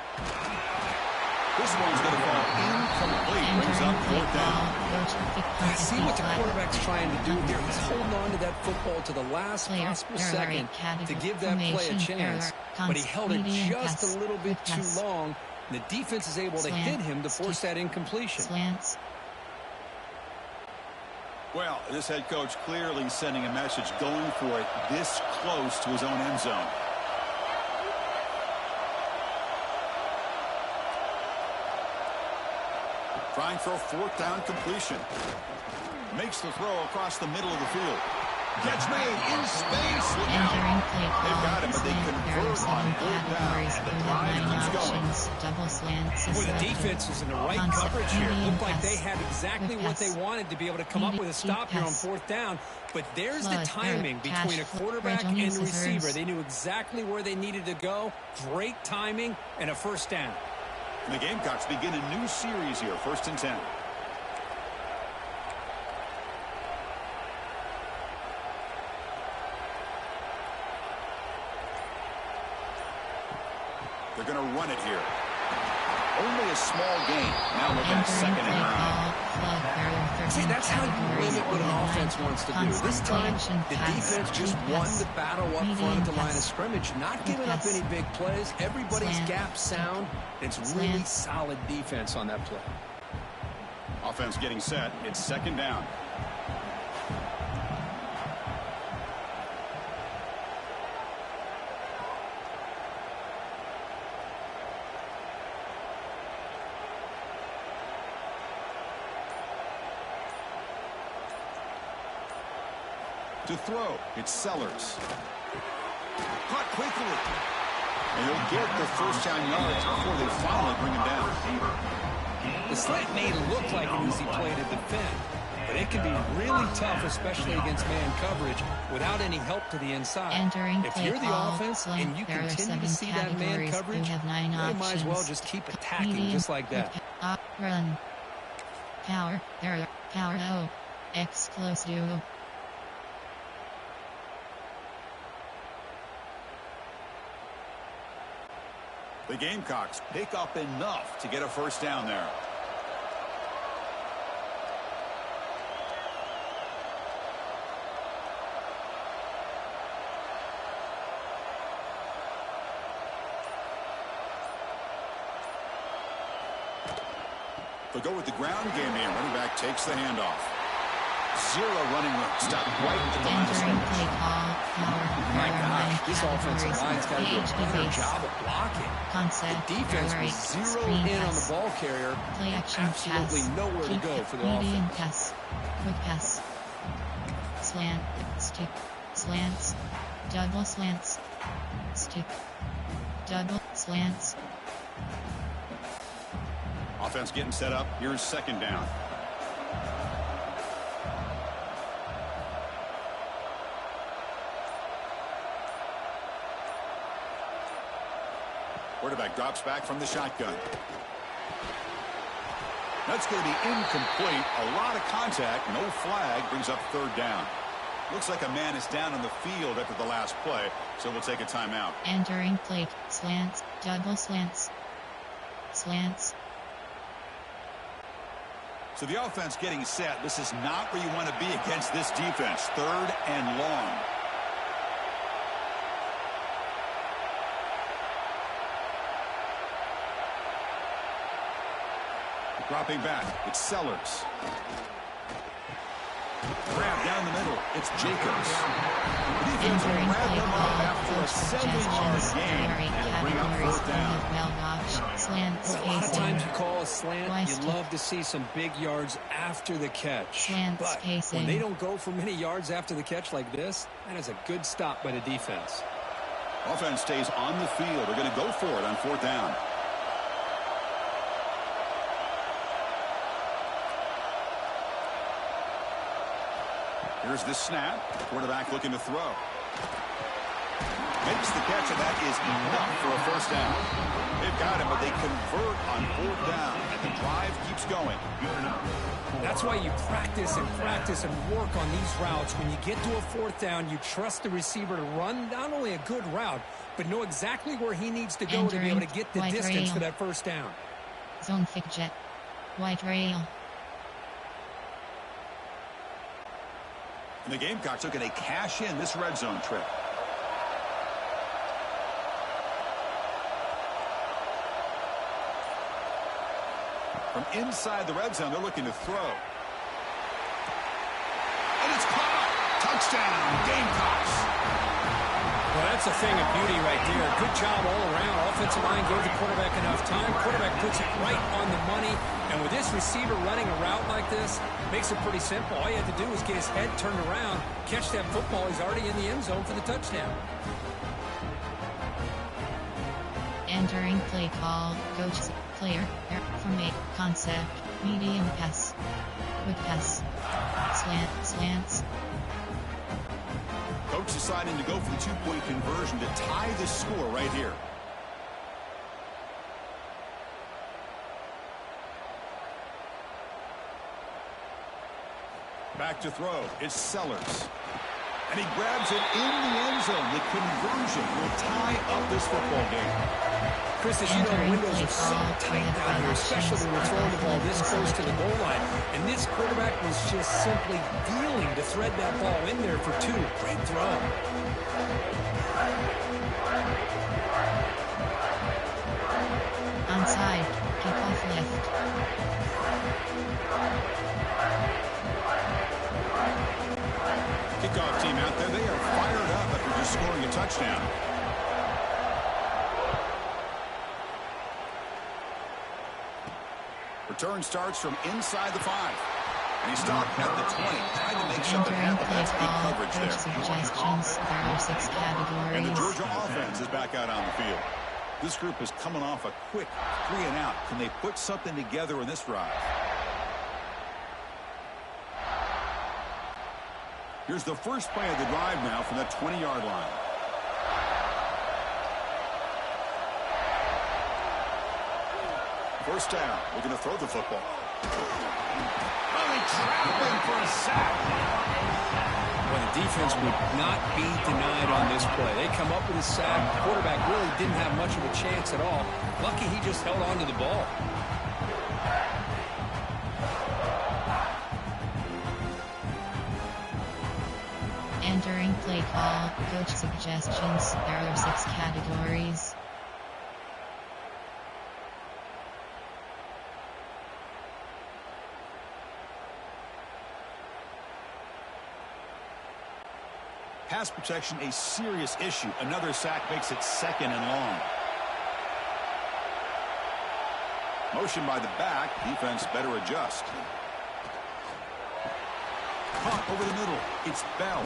[SPEAKER 2] This one's going to fall incomplete. Brings up fourth down.
[SPEAKER 4] See what the quarterback's trying to do here. He's holding on to that football to the last
[SPEAKER 3] Player,
[SPEAKER 4] possible
[SPEAKER 3] error,
[SPEAKER 4] second to give that play a
[SPEAKER 3] formation,
[SPEAKER 4] chance.
[SPEAKER 3] error,
[SPEAKER 4] But he held it
[SPEAKER 3] medium
[SPEAKER 4] just
[SPEAKER 3] pass,
[SPEAKER 4] a little bit too
[SPEAKER 3] pass.
[SPEAKER 4] long. The defense is able to
[SPEAKER 3] Slant,
[SPEAKER 4] hit him to force
[SPEAKER 3] stick,
[SPEAKER 4] that incompletion.
[SPEAKER 3] slants.
[SPEAKER 2] Well, this head coach clearly sending a message, going for it this close to his own end zone. Trying for a fourth down completion. Makes the throw across the middle of the field. Catch made in space. Look out.
[SPEAKER 3] Entering play
[SPEAKER 2] They've
[SPEAKER 3] call,
[SPEAKER 2] got it, but they
[SPEAKER 3] slant,
[SPEAKER 2] convert
[SPEAKER 3] error,
[SPEAKER 2] on
[SPEAKER 3] 7
[SPEAKER 2] fourth down.
[SPEAKER 3] categories.
[SPEAKER 2] And the
[SPEAKER 3] We
[SPEAKER 2] drive
[SPEAKER 3] have 9
[SPEAKER 2] keeps going.
[SPEAKER 3] options. Double slants.
[SPEAKER 4] Boy, the
[SPEAKER 3] selected.
[SPEAKER 4] defense is in the right
[SPEAKER 3] Concept,
[SPEAKER 4] coverage here.
[SPEAKER 3] medium
[SPEAKER 4] Looked like they
[SPEAKER 3] pass,
[SPEAKER 4] had exactly
[SPEAKER 3] quick
[SPEAKER 4] what they
[SPEAKER 3] pass.
[SPEAKER 4] wanted to be able to come up with a stop here on fourth down. But there's the
[SPEAKER 3] Flood,
[SPEAKER 4] timing
[SPEAKER 3] error,
[SPEAKER 4] between a
[SPEAKER 3] cash,
[SPEAKER 4] quarterback and
[SPEAKER 3] Jones
[SPEAKER 4] a receiver.
[SPEAKER 3] reverse.
[SPEAKER 4] They knew exactly where they needed to go. Great timing and a first down.
[SPEAKER 2] And the Gamecocks begin a new series here. 1st and 10. They're going to run it here. Only a small gain. Now with that
[SPEAKER 3] Entering
[SPEAKER 2] 2nd
[SPEAKER 3] play
[SPEAKER 2] and 9.
[SPEAKER 3] call, flood, error, 13
[SPEAKER 4] See, that's how you
[SPEAKER 3] categories.
[SPEAKER 4] limit what
[SPEAKER 3] We
[SPEAKER 4] an
[SPEAKER 3] have
[SPEAKER 4] offense
[SPEAKER 3] 9
[SPEAKER 4] wants to do.
[SPEAKER 3] constant
[SPEAKER 4] This time,
[SPEAKER 3] action
[SPEAKER 4] the
[SPEAKER 3] pass,
[SPEAKER 4] defense just
[SPEAKER 3] deep
[SPEAKER 4] won
[SPEAKER 3] pass,
[SPEAKER 4] the battle up front
[SPEAKER 3] medium
[SPEAKER 4] at the line of
[SPEAKER 3] pass,
[SPEAKER 4] scrimmage, not
[SPEAKER 3] quick
[SPEAKER 4] giving up
[SPEAKER 3] pass,
[SPEAKER 4] any big plays. Everybody's
[SPEAKER 3] slant,
[SPEAKER 4] gap sound. It's
[SPEAKER 3] slant.
[SPEAKER 4] really solid defense on that play.
[SPEAKER 2] Offense getting set. It's 2nd down. To throw, it's Sellers. Caught quickly. And they'll get the first down yards before they finally bring him down.
[SPEAKER 4] The slant may look like an easy play to defend, but it can be really tough, especially against man coverage, without any help to the inside.
[SPEAKER 3] Entering
[SPEAKER 4] If
[SPEAKER 3] play
[SPEAKER 4] you're the
[SPEAKER 3] call,
[SPEAKER 4] offense
[SPEAKER 3] slant,
[SPEAKER 4] and you
[SPEAKER 3] error,
[SPEAKER 4] continue
[SPEAKER 3] 7
[SPEAKER 4] to see that man
[SPEAKER 3] categories.
[SPEAKER 4] coverage,
[SPEAKER 3] We have 9
[SPEAKER 4] they
[SPEAKER 3] options.
[SPEAKER 4] might as well just keep attacking
[SPEAKER 3] Medium,
[SPEAKER 4] just like that.
[SPEAKER 3] Run. Power, error, power O. Exclusive.
[SPEAKER 2] The Gamecocks pick up enough to get a first down there. They'll go with the ground game here. Running back takes the handoff. 0 running room. Stop right at the line of
[SPEAKER 3] Entering
[SPEAKER 2] scrimmage.
[SPEAKER 3] play call, power,
[SPEAKER 4] My
[SPEAKER 3] error,
[SPEAKER 4] gosh,
[SPEAKER 3] 9
[SPEAKER 4] this offensive
[SPEAKER 3] categories.
[SPEAKER 4] line's got to do a
[SPEAKER 3] PhD
[SPEAKER 4] better
[SPEAKER 3] base.
[SPEAKER 4] job of blocking.
[SPEAKER 3] Concept,
[SPEAKER 4] The defense
[SPEAKER 3] error,
[SPEAKER 4] was zeroed
[SPEAKER 3] screen
[SPEAKER 4] in on the
[SPEAKER 3] pass.
[SPEAKER 4] ball carrier.
[SPEAKER 3] Play action
[SPEAKER 4] Absolutely
[SPEAKER 3] pass.
[SPEAKER 4] nowhere to
[SPEAKER 3] Deep
[SPEAKER 4] go for the
[SPEAKER 3] medium
[SPEAKER 4] offense.
[SPEAKER 3] pass. Quick pass. Slant. Stick. Slants. Double slants. Stick. Double slants.
[SPEAKER 2] Offense getting set up. Here's 2nd down. Quarterback drops back from the shotgun. That's going to be incomplete. A lot of contact. No flag. Brings up 3rd down. Looks like a man is down on the field after the last play, so we'll take a timeout.
[SPEAKER 3] Entering plate. Slants. Double slants. Slants.
[SPEAKER 2] So the offense getting set. This is not where you want to be against this defense. 3rd and long. Dropping back, it's Sellers. Grab down the middle, it's Jacobs. The defense will grab them up after a 7-yard gain and bring up 4th down.
[SPEAKER 3] Slants,
[SPEAKER 4] a lot of times you call a slant, you
[SPEAKER 3] West.
[SPEAKER 4] love to see some big yards after the catch.
[SPEAKER 3] Slants,
[SPEAKER 4] but when they don't go for many yards after the catch like this, that is a good stop by the defense.
[SPEAKER 2] Offense stays on the field. They're going to go for it on 4th down. Here's the snap. Quarterback looking to throw. Makes the catch, and that is enough for a 1st down. They've got him, but they convert on 4th down, and the drive keeps going.
[SPEAKER 4] That's why you practice and work on these routes. When you get to a 4th down, you trust the receiver to run not only a good route, but know exactly where he needs to go to be able to get the distance for that 1st down.
[SPEAKER 3] Zone thick jet. White rail.
[SPEAKER 2] And the Gamecocks are going to cash in this red zone trip. From inside the red zone, they're looking to throw. And it's caught. Touchdown, Gamecocks.
[SPEAKER 4] Well, that's a thing of beauty right there. Good job all around. Offensive line gave the quarterback enough time. Quarterback puts it right on the money. And with this receiver running a route like this, makes it pretty simple. All you have to do is get his head turned around, catch that football. He's already in the end zone for the touchdown.
[SPEAKER 3] Entering play call. Coach player. Formate. Concept. Medium pass. Quick pass. Slants.
[SPEAKER 2] Coach deciding to go for the 2-point conversion to tie the score right here. Back to throw. It's Sellers. And he grabs it in the end zone. The conversion will tie up this football game.
[SPEAKER 4] Chris, as you know, the windows are so tight down here, especially when we're throwing the ball this close to the goal line. And this quarterback was just simply dealing to thread that ball in there for 2. Great throw.
[SPEAKER 3] Onside. Kickoff left.
[SPEAKER 2] Kickoff team out there. They are fired up after just scoring a touchdown. Return starts from inside the 5. And he stopped at the 20. Trying to make something happen. That's good coverage there.
[SPEAKER 3] Suggestions. There are 6 categories.
[SPEAKER 2] And the Georgia offense is back out on the field. This group is coming off a quick 3 and out. Can they put something together in this drive? Here's the first play of the drive now from that 20-yard line. First down. We're going to throw the football. Only trapping for a sack.
[SPEAKER 4] Well, the defense would not be denied on this play. They come up with a sack. The quarterback really didn't have much of a chance at all. Lucky he just held on to the ball.
[SPEAKER 3] Entering play call. Coach suggestions. There are 6 categories.
[SPEAKER 2] Pass protection, a serious issue. Another sack makes it 2nd and long. Motion by the back. Defense better adjust. Caught over the middle. It's Bell.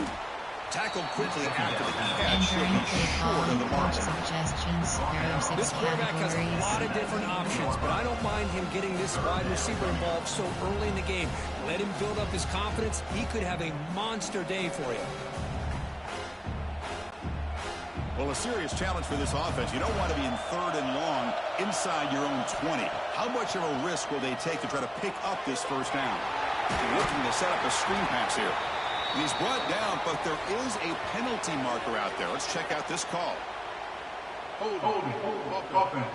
[SPEAKER 2] Tackled quickly after the catch. He'll be short of the mark.
[SPEAKER 3] Suggestions. There are 6
[SPEAKER 4] This quarterback has
[SPEAKER 3] categories.
[SPEAKER 4] a lot of different options, but I don't mind him getting this wide receiver involved so early in the game. Let him build up his confidence. He could have a monster day for you.
[SPEAKER 2] Well, a serious challenge for this offense. You don't want to be in 3rd and long inside your own 20. How much of a risk will they take to try to pick up this first down? They're looking to set up a screen pass here. And he's brought down, but there is a penalty marker out there. Let's check out this call.
[SPEAKER 1] Holding. Offense.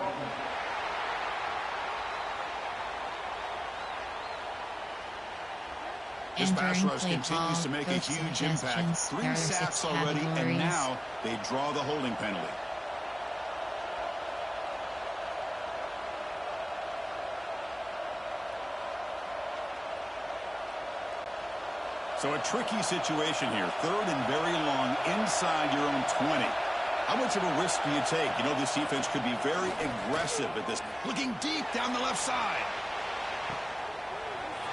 [SPEAKER 2] This pass
[SPEAKER 3] Entering
[SPEAKER 2] rush
[SPEAKER 3] play
[SPEAKER 2] continues
[SPEAKER 3] call,
[SPEAKER 2] to make a
[SPEAKER 3] coach
[SPEAKER 2] huge impact.
[SPEAKER 3] suggestions,
[SPEAKER 2] 3
[SPEAKER 3] there are
[SPEAKER 2] sacks
[SPEAKER 3] 6
[SPEAKER 2] already, and
[SPEAKER 3] categories.
[SPEAKER 2] now they draw the holding penalty. So a tricky situation here. 3rd and very long inside your own 20. How much of a risk do you take? You know, this defense could be very aggressive at this. Looking deep down the left side.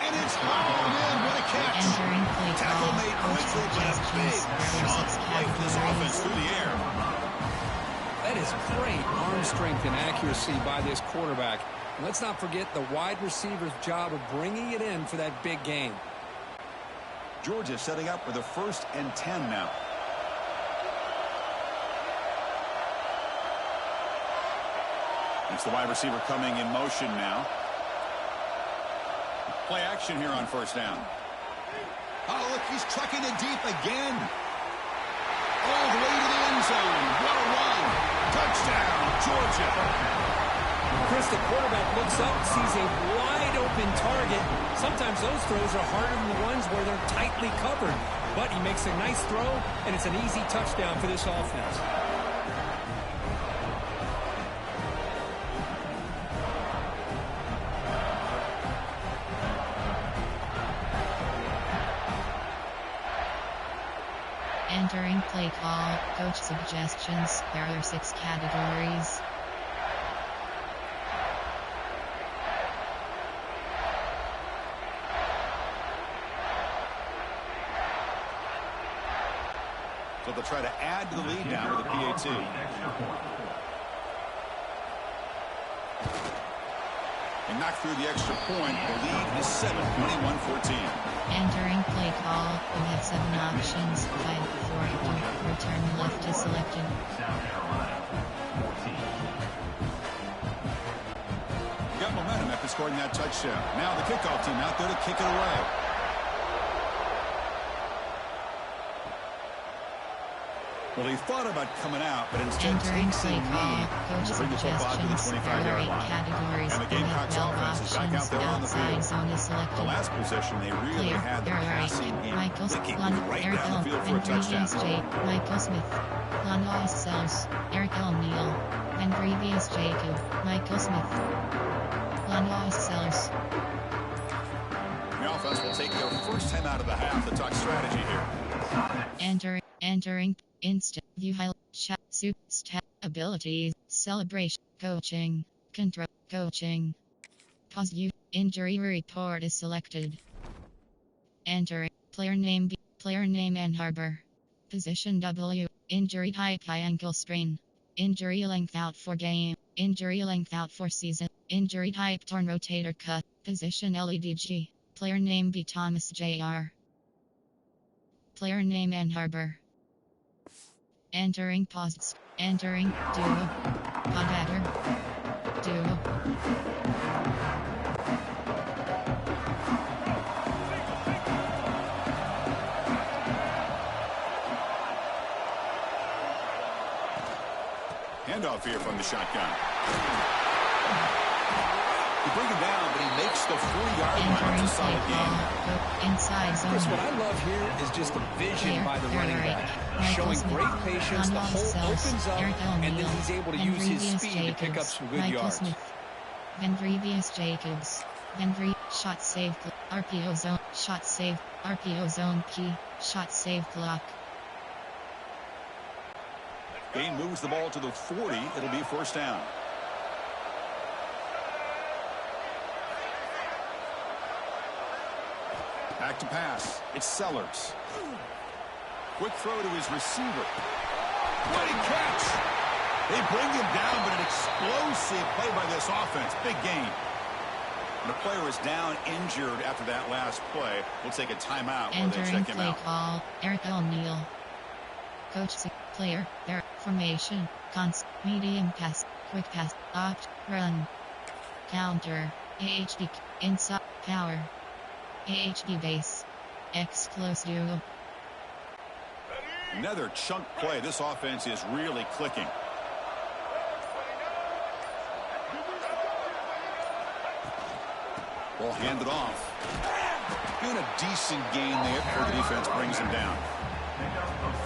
[SPEAKER 2] And it's hauled in. What a catch.
[SPEAKER 3] Entering play
[SPEAKER 2] Tackle
[SPEAKER 3] call,
[SPEAKER 2] made
[SPEAKER 3] coach
[SPEAKER 2] quickly, but a big
[SPEAKER 3] suggestions, there are
[SPEAKER 2] jump
[SPEAKER 3] 6
[SPEAKER 2] away from this offense
[SPEAKER 3] categories.
[SPEAKER 2] through the air.
[SPEAKER 4] That is great arm strength and accuracy by this quarterback. And let's not forget the wide receiver's job of bringing it in for that big game.
[SPEAKER 2] Georgia setting up for the 1st and 10 now. It's the wide receiver coming in motion now. Play action here on 1st down. Oh, look, he's trucking it deep again. All the way to the end zone. What a run. Touchdown, Georgia.
[SPEAKER 4] Chris, the quarterback looks up, sees a wide-open target. Sometimes those throws are harder than the ones where they're tightly covered. But he makes a nice throw, and it's an easy touchdown for this offense.
[SPEAKER 3] Entering play call, coach suggestions, there are 6 categories.
[SPEAKER 2] So they'll try to add to the lead now with a PAT. And knock through the extra point. The lead is 7, 21-14.
[SPEAKER 3] Entering play call, we have 7 options, 5, 4, 2, return left is selected.
[SPEAKER 2] Got momentum after scoring that touchdown. Now the kickoff team out there to kick it away. Well, he thought about coming out, but instead
[SPEAKER 3] Entering
[SPEAKER 2] takes a
[SPEAKER 3] play call,
[SPEAKER 2] knee
[SPEAKER 3] coach
[SPEAKER 2] to bring the football to the
[SPEAKER 3] suggestions, there
[SPEAKER 2] 25-yard
[SPEAKER 3] are 8
[SPEAKER 2] line.
[SPEAKER 3] categories,
[SPEAKER 2] And the
[SPEAKER 3] we have
[SPEAKER 2] Gamecocks
[SPEAKER 3] 12
[SPEAKER 2] offense is back out
[SPEAKER 3] options,
[SPEAKER 2] there on the
[SPEAKER 3] outside
[SPEAKER 2] field.
[SPEAKER 3] zone is
[SPEAKER 2] The
[SPEAKER 3] selected.
[SPEAKER 2] last possession, they really
[SPEAKER 3] Clear,
[SPEAKER 2] had the
[SPEAKER 3] there are 8,
[SPEAKER 2] passing game
[SPEAKER 3] Michael
[SPEAKER 2] clicking
[SPEAKER 3] Lon,
[SPEAKER 2] right
[SPEAKER 3] Eric
[SPEAKER 2] down the field for a
[SPEAKER 3] Henry
[SPEAKER 2] touchdown.
[SPEAKER 3] J, Michael Smith, Lanois Sells, Eric O'Neill, Henry Jacob, Michael Smith, Lanois Sellers.
[SPEAKER 2] The offense will take their first time out of the half to talk strategy here.
[SPEAKER 3] Entering, instant, view highlight, chat, soup, stat, abilities, celebration, coaching, control, coaching. Pause view, injury report is selected. Entering, player name Ann Harbor. Position W, injury type high ankle sprain. Injury length out for game, injury length out for season. Injury type torn rotator cuff. Position LEDG. Player name B. Thomas Jr. Player name Ann Harbor. Entering posts. Entering duo. Podbatter. Duo.
[SPEAKER 2] Handoff here from the shotgun. He brings him down, but he makes the 40-yard line.
[SPEAKER 3] Entering
[SPEAKER 2] It's a
[SPEAKER 3] play
[SPEAKER 2] solid game.
[SPEAKER 3] call. Inside zone.
[SPEAKER 4] Chris, what I love here is just the vision by the running back. Showing great patience, the hole opens up, and then he's able to use his speed to pick up some good yards.
[SPEAKER 3] Ventrivius Jacobs. Venri, shot save, RPO zone, shot save, RPO zone P, shot save clock.
[SPEAKER 2] Gain moves the ball to the 40. It'll be first down. Back to pass. It's Sellers. Quick throw to his receiver. What a catch! They bring him down, but an explosive play by this offense. Big gain. The player is down injured after that last play. We'll take a timeout while they
[SPEAKER 3] Entering
[SPEAKER 2] check him
[SPEAKER 3] play
[SPEAKER 2] out.
[SPEAKER 3] call, Eric O'Neill. Coach, player, there, formation, medium pass, quick pass, opt, run, counter, AHD, inside, power, AHD base, X close duo.
[SPEAKER 2] Another chunk play. This offense is really clicking. Ball handed off. Doing a decent gain there before the defense brings him down.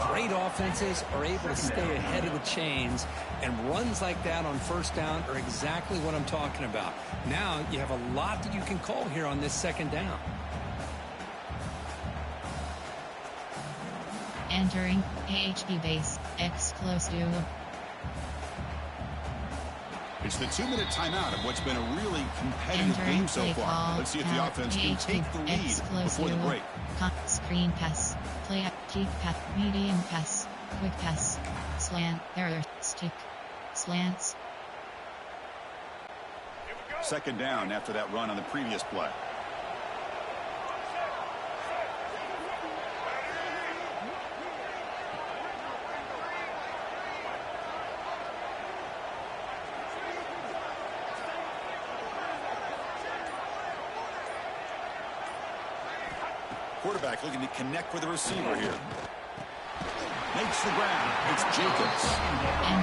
[SPEAKER 4] Great offenses are able to stay ahead of the chains, and runs like that on first down are exactly what I'm talking about. Now you have a lot that you can call here on this second down.
[SPEAKER 3] Entering AHP base, explosive.
[SPEAKER 2] It's the 2-minute timeout of what's been a really competitive game so far. Let's see if the offense can take the lead before the break.
[SPEAKER 3] Screen pass, play up, keep pass, medium pass, quick pass, slant, error, stick, slants.
[SPEAKER 2] Second down after that run on the previous play. Quarterback looking to connect with the receiver here. Makes the ground. It's Jacobs.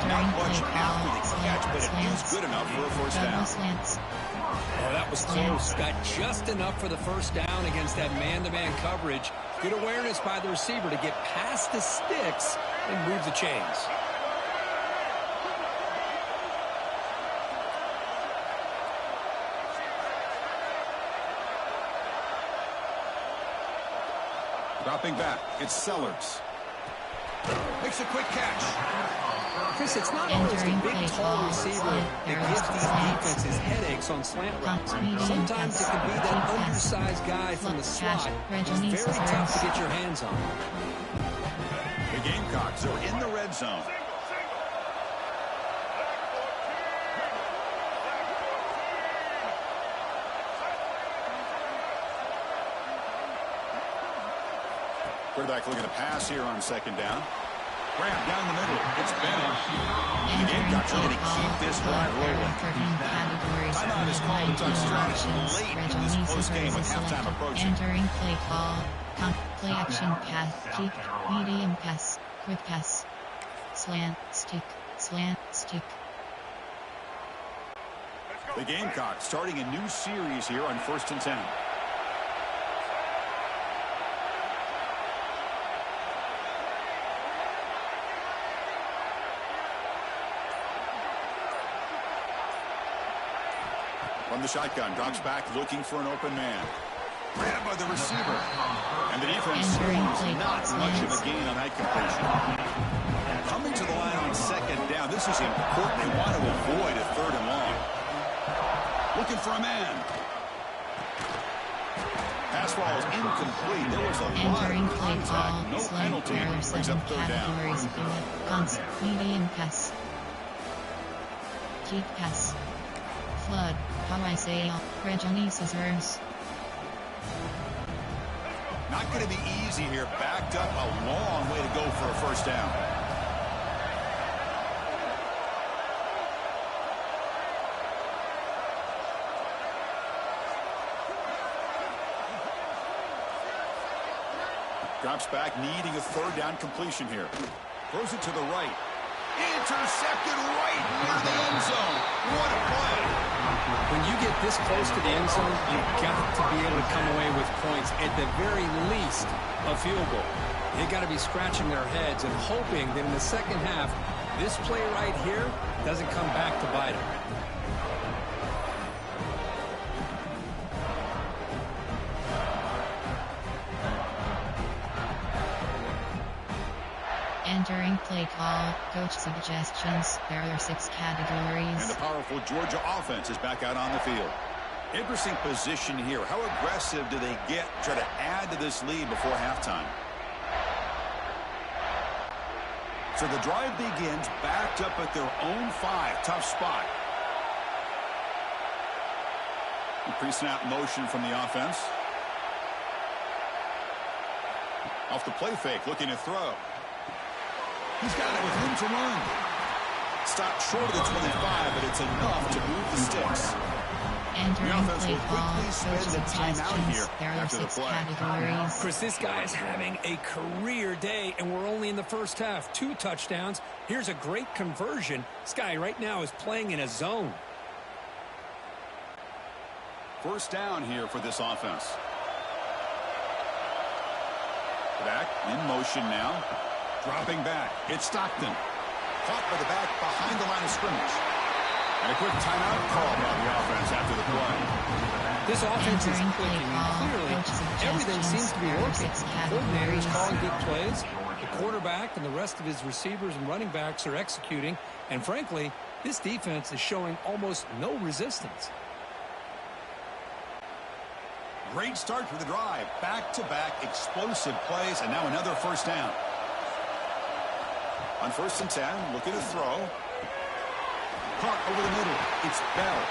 [SPEAKER 2] Not much after the catch, but it is good enough for a first down.
[SPEAKER 4] Oh, that was close. Got just enough for the first down against that man-to-man coverage. Good awareness by the receiver to get past the sticks and move the chains.
[SPEAKER 2] Dropping back, it's Sellers. Makes a quick catch.
[SPEAKER 4] Chris, it's not always the big, tall receiver that gives these defenses headaches on slant routes. Sometimes it can be that undersized guy from the slot who's very tough to get your hands on.
[SPEAKER 2] The Gamecocks are in the red zone. Quarterback looking to pass here on second down. Grab down the middle. It's Bennett. The Gamecocks are going to keep this drive rolling. Timeout is called. It's on strategy late in this close game with halftime approaching.
[SPEAKER 3] Entering play call. Play action pass. Keep. Medium pass. Quick pass. Slant. Stick. Slant. Stick.
[SPEAKER 2] The Gamecocks starting a new series here on 1st and 10. From the shotgun, drops back looking for an open man. Grabbed by the receiver. And the defense scores not much of a gain on that completion. Coming to the line on second down, this is important. They want to avoid a third and long. Looking for a man. Pass ball is incomplete. There was a lot of contact. No penalty. Brings up third down.
[SPEAKER 3] Medium pass. Keep pass. Flood. How I say, Reggie Scissors.
[SPEAKER 2] Not going to be easy here. Backed up a long way to go for a first down. Drops back, needing a third down completion here. Throws it to the right. Intercepted right near the end zone. What a play.
[SPEAKER 4] When you get this close to the end zone, you've got to be able to come away with points, at the very least, a field goal. They've got to be scratching their heads and hoping that in the second half, this play right here doesn't come back to bite them.
[SPEAKER 3] Entering play call, coach suggestions. There are 6 categories.
[SPEAKER 2] And the powerful Georgia offense is back out on the field. Interesting position here. How aggressive do they get to try to add to this lead before halftime? So the drive begins backed up at their own 5. Tough spot. Pre-snap motion from the offense. Off the play fake, looking to throw. He's got it with room to run. Stopped short of the 25, but it's enough to move the sticks.
[SPEAKER 3] Entering play call, coach suggestions. There are 6 categories.
[SPEAKER 4] Chris, this guy is having a career day, and we're only in the first half. 2 touchdowns. Here's a great conversion. This guy right now is playing in a zone.
[SPEAKER 2] First down here for this offense. quarterback in motion now. Dropping back. It's Stockton. Caught by the back behind the line of scrimmage. And a quick timeout call by the offense after the play.
[SPEAKER 4] This offense is clicking, and clearly everything seems to be working. Coordinators calling good plays. The quarterback and the rest of his receivers and running backs are executing. And frankly, this defense is showing almost no resistance.
[SPEAKER 2] Great start for the drive. Back-to-back explosive plays, and now another first down. On 1st and 10, looking to throw. Caught over the middle. It's Bell.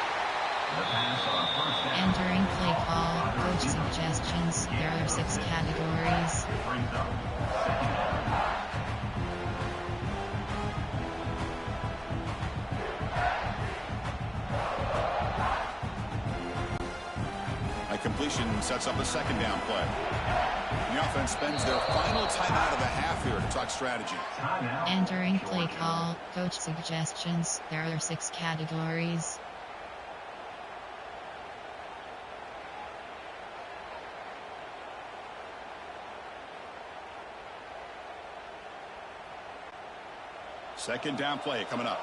[SPEAKER 3] Entering play call, coach suggestions. There are 6 categories.
[SPEAKER 2] A completion sets up a second down play. The offense spends their final timeout of the half here to talk strategy.
[SPEAKER 3] Entering play call, coach suggestions. There are 6 categories.
[SPEAKER 2] Second down play coming up.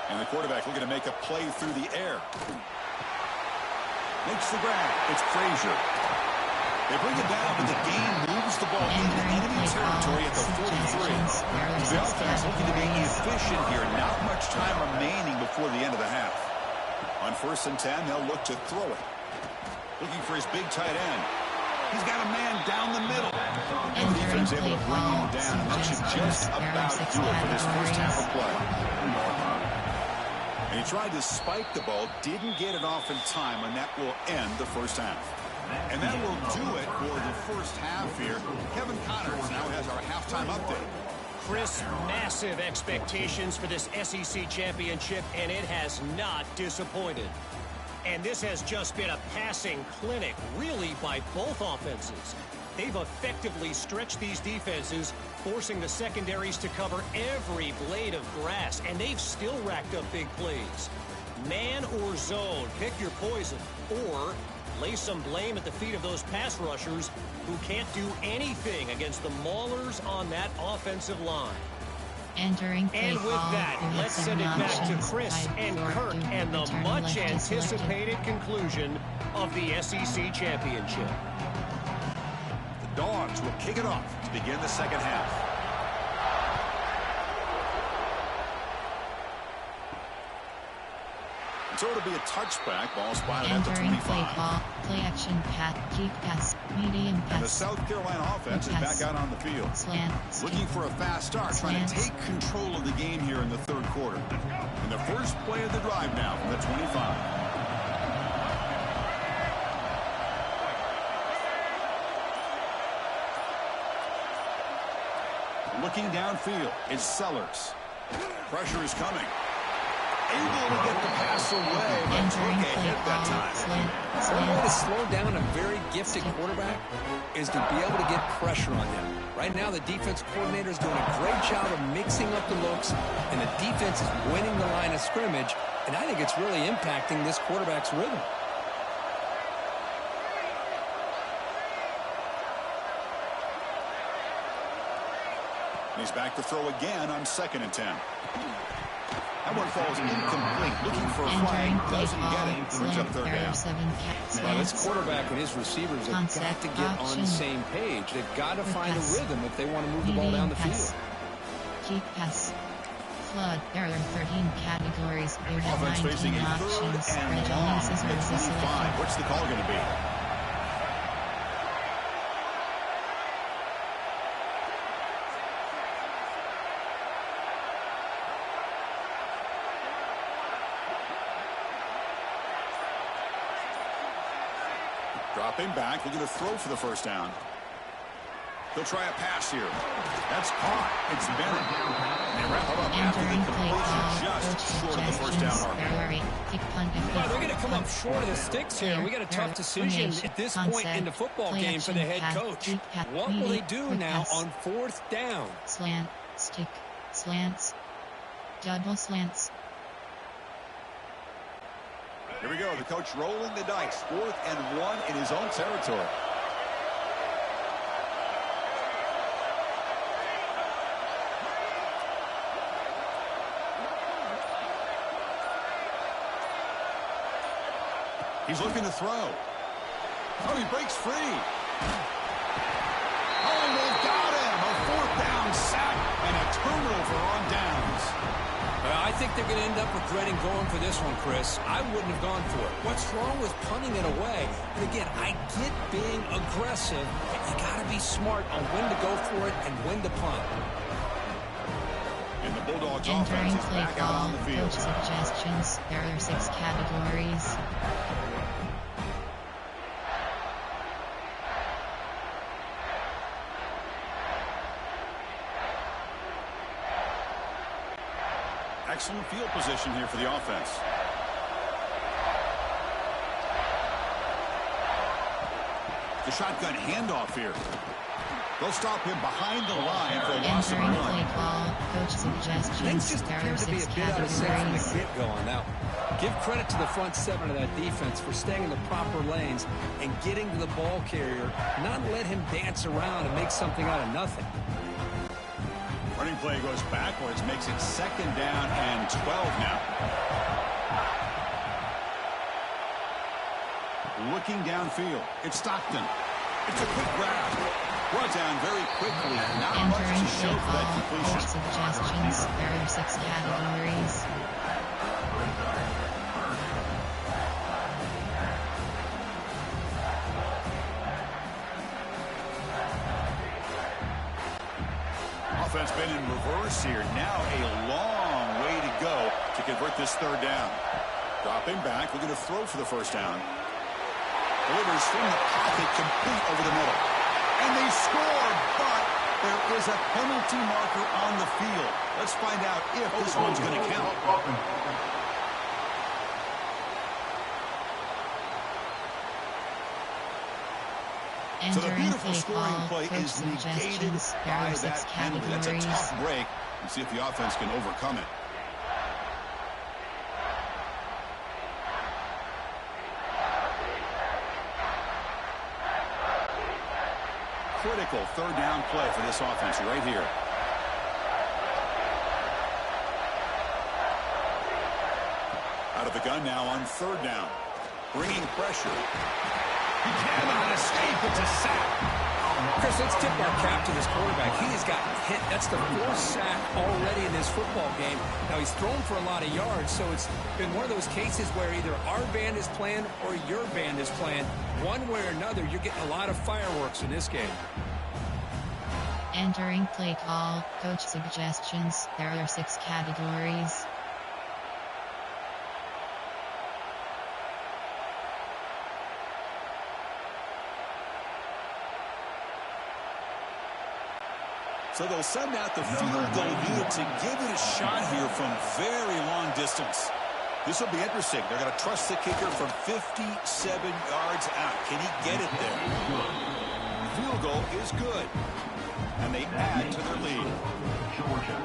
[SPEAKER 2] And the quarterback looking to make a play through the air. Makes the grab. It's Frazier. They bring it down, but the game moves the ball into enemy territory at the 43. The offense looking to be efficient here. Not much time remaining before the end of the half. On 1st and 10, they'll look to throw it. Looking for his big tight end. He's got a man down the middle. And the defense able to bring him down. And that should just about do it for this first half of play. And he tried to spike the ball, didn't get it off in time, and that will end the first half. And that will do it for the first half here. Kevin Connors now has our halftime update.
[SPEAKER 5] Chris, massive expectations for this SEC championship, and it has not disappointed. And this has just been a passing clinic, really, by both offenses. They've effectively stretched these defenses, forcing the secondaries to cover every blade of grass, and they've still racked up big plays. Man or zone, pick your poison, or lay some blame at the feet of those pass rushers who can't do anything against the maulers on that offensive line.
[SPEAKER 3] Entering play
[SPEAKER 5] and with
[SPEAKER 3] call,
[SPEAKER 5] that, let's send it back to Chris and Kirk and the much-anticipated conclusion of the SEC championship.
[SPEAKER 2] The Dogs will kick it off to begin the second half. So it'll be a touchback. Ball spotted at the 25.
[SPEAKER 3] Play call, play action, keep pass, medium pass.
[SPEAKER 2] And the South Carolina offense is back out on the field.
[SPEAKER 3] Slant.
[SPEAKER 2] Looking for a fast start, trying to take control of the game here in the third quarter. And the first play of the drive now from the 25. Looking downfield, it's Sellers. Pressure is coming. Able to get the pass away, but took a hit that time.
[SPEAKER 4] One way to slow down a very gifted quarterback is to be able to get pressure on him. Right now, the defense coordinator is doing a great job of mixing up the looks, and the defense is winning the line of scrimmage, and I think it's really impacting this quarterback's rhythm.
[SPEAKER 2] And he's back to throw again on 2nd and 10. That one falls incomplete. Looking for a flag. Doesn't get it. Brings up third down.
[SPEAKER 4] Now, this quarterback and his receivers have got to get on the same page. They've got to find a rhythm if they want to move the ball down the field.
[SPEAKER 3] Keep pass. Flood. There are 13 categories. There are 19 options.
[SPEAKER 2] And long at 25. What's the call going to be? Dropping back, looking to throw for the first down. He'll try a pass here. That's caught. It's Bennett. They wrap it up after the completion just short of the first down mark.
[SPEAKER 4] Well, they're going to come up short of the sticks here. We got a tough decision at this point in the football game for the head coach. What will they do now on 4th down?
[SPEAKER 3] Slant, stick, slants, double slants.
[SPEAKER 2] Here we go. The coach rolling the dice. 4th and 1 in his own territory. He's looking to throw. Oh, he breaks free. Oh, they've got him. A 4th down sack and a turnover on downs.
[SPEAKER 4] I think they're going to end up regretting going for this one, Chris. I wouldn't have gone for it. What's wrong with punting it away? And again, I get being aggressive, but you got to be smart on when to go for it and when to punt.
[SPEAKER 2] And the Bulldogs offense is back out on the field.
[SPEAKER 3] Coach suggestions. There are 6 categories.
[SPEAKER 2] Excellent field position here for the offense. The shotgun handoff here. They'll stop him behind the line for a loss of 1.
[SPEAKER 3] Play call. Coach suggestions.
[SPEAKER 4] Things just
[SPEAKER 3] There
[SPEAKER 4] appear
[SPEAKER 3] are
[SPEAKER 4] to be
[SPEAKER 3] 6
[SPEAKER 4] a bit out of sync from the
[SPEAKER 3] categories.
[SPEAKER 4] get-go on that one. Give credit to the front 7 of that defense for staying in the proper lanes and getting to the ball carrier, not let him dance around and make something out of nothing.
[SPEAKER 2] Running play goes backwards, makes it 2nd down and 12 now. Looking downfield. It's Stockton. It's a quick grab. Brought down very quickly. Not much
[SPEAKER 3] Entering
[SPEAKER 2] to show
[SPEAKER 3] play
[SPEAKER 2] for that
[SPEAKER 3] call.
[SPEAKER 2] completion.
[SPEAKER 3] Coach suggestions. There are 6 categories.
[SPEAKER 2] Offense been in reverse here. Now a long way to go to convert this 3rd down. Dropping back, looking to throw for the 1st down. Delivers from the pocket, complete over the middle. And they score, but there is a penalty marker on the field. Let's find out if this one's going to count. So the beautiful scoring play is negated by that penalty. That's a tough break. We'll see if the offense can overcome it. Critical 3rd down play for this offense right here. Out of the gun now on 3rd down. Bringing pressure. He cannot escape. It's a sack.
[SPEAKER 4] Chris, let's tip our cap to this quarterback. He has gotten hit. That's the 4th sack already in this football game. Now, he's thrown for a lot of yards, so it's been one of those cases where either our band is playing or your band is playing. One way or another, you're getting a lot of fireworks in this game.
[SPEAKER 3] Entering play call. Coach suggestions. There are 6 categories.
[SPEAKER 2] So they'll send out the field goal unit to give it a shot here from very long distance. This will be interesting. They're going to trust the kicker from 57 yards out. Can he get it there? The field goal is good. And they add to their lead.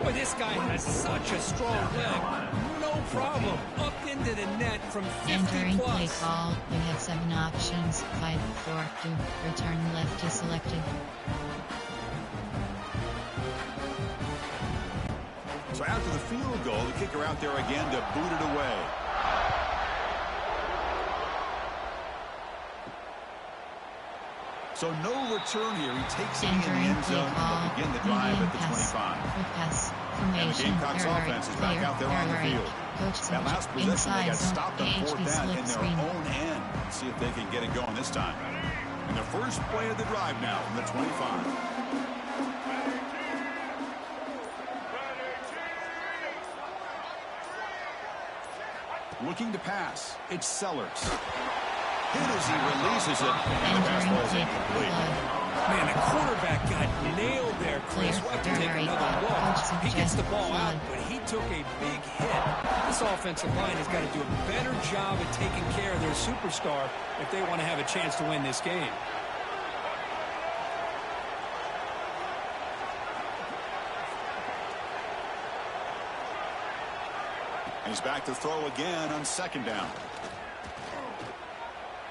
[SPEAKER 4] Boy, this guy has such a strong leg. No problem. Up into the net from 50
[SPEAKER 3] Entering play
[SPEAKER 4] plus.
[SPEAKER 3] call. You have 7 options. 5, 4, 2. Return left is selected.
[SPEAKER 2] So after the field goal, the kicker out there again to boot it away. So no return here. He takes it in the end zone and they'll begin the drive at the 25. And the Gamecocks offense is back out there on the field. That last possession, they got stopped on 4th down in their own end. Let's see if they can get it going this time. And the first play of the drive now from the 25. Looking to pass. It's Sellers. Hit as he releases it. And the pass ball is incomplete.
[SPEAKER 4] Man, the quarterback got nailed there, Chris. We'll have to take another look. He gets the ball out, but he took a big hit. This offensive line has got to do a better job at taking care of their superstar if they want to have a chance to win this game.
[SPEAKER 2] He's back to throw again on 2nd down.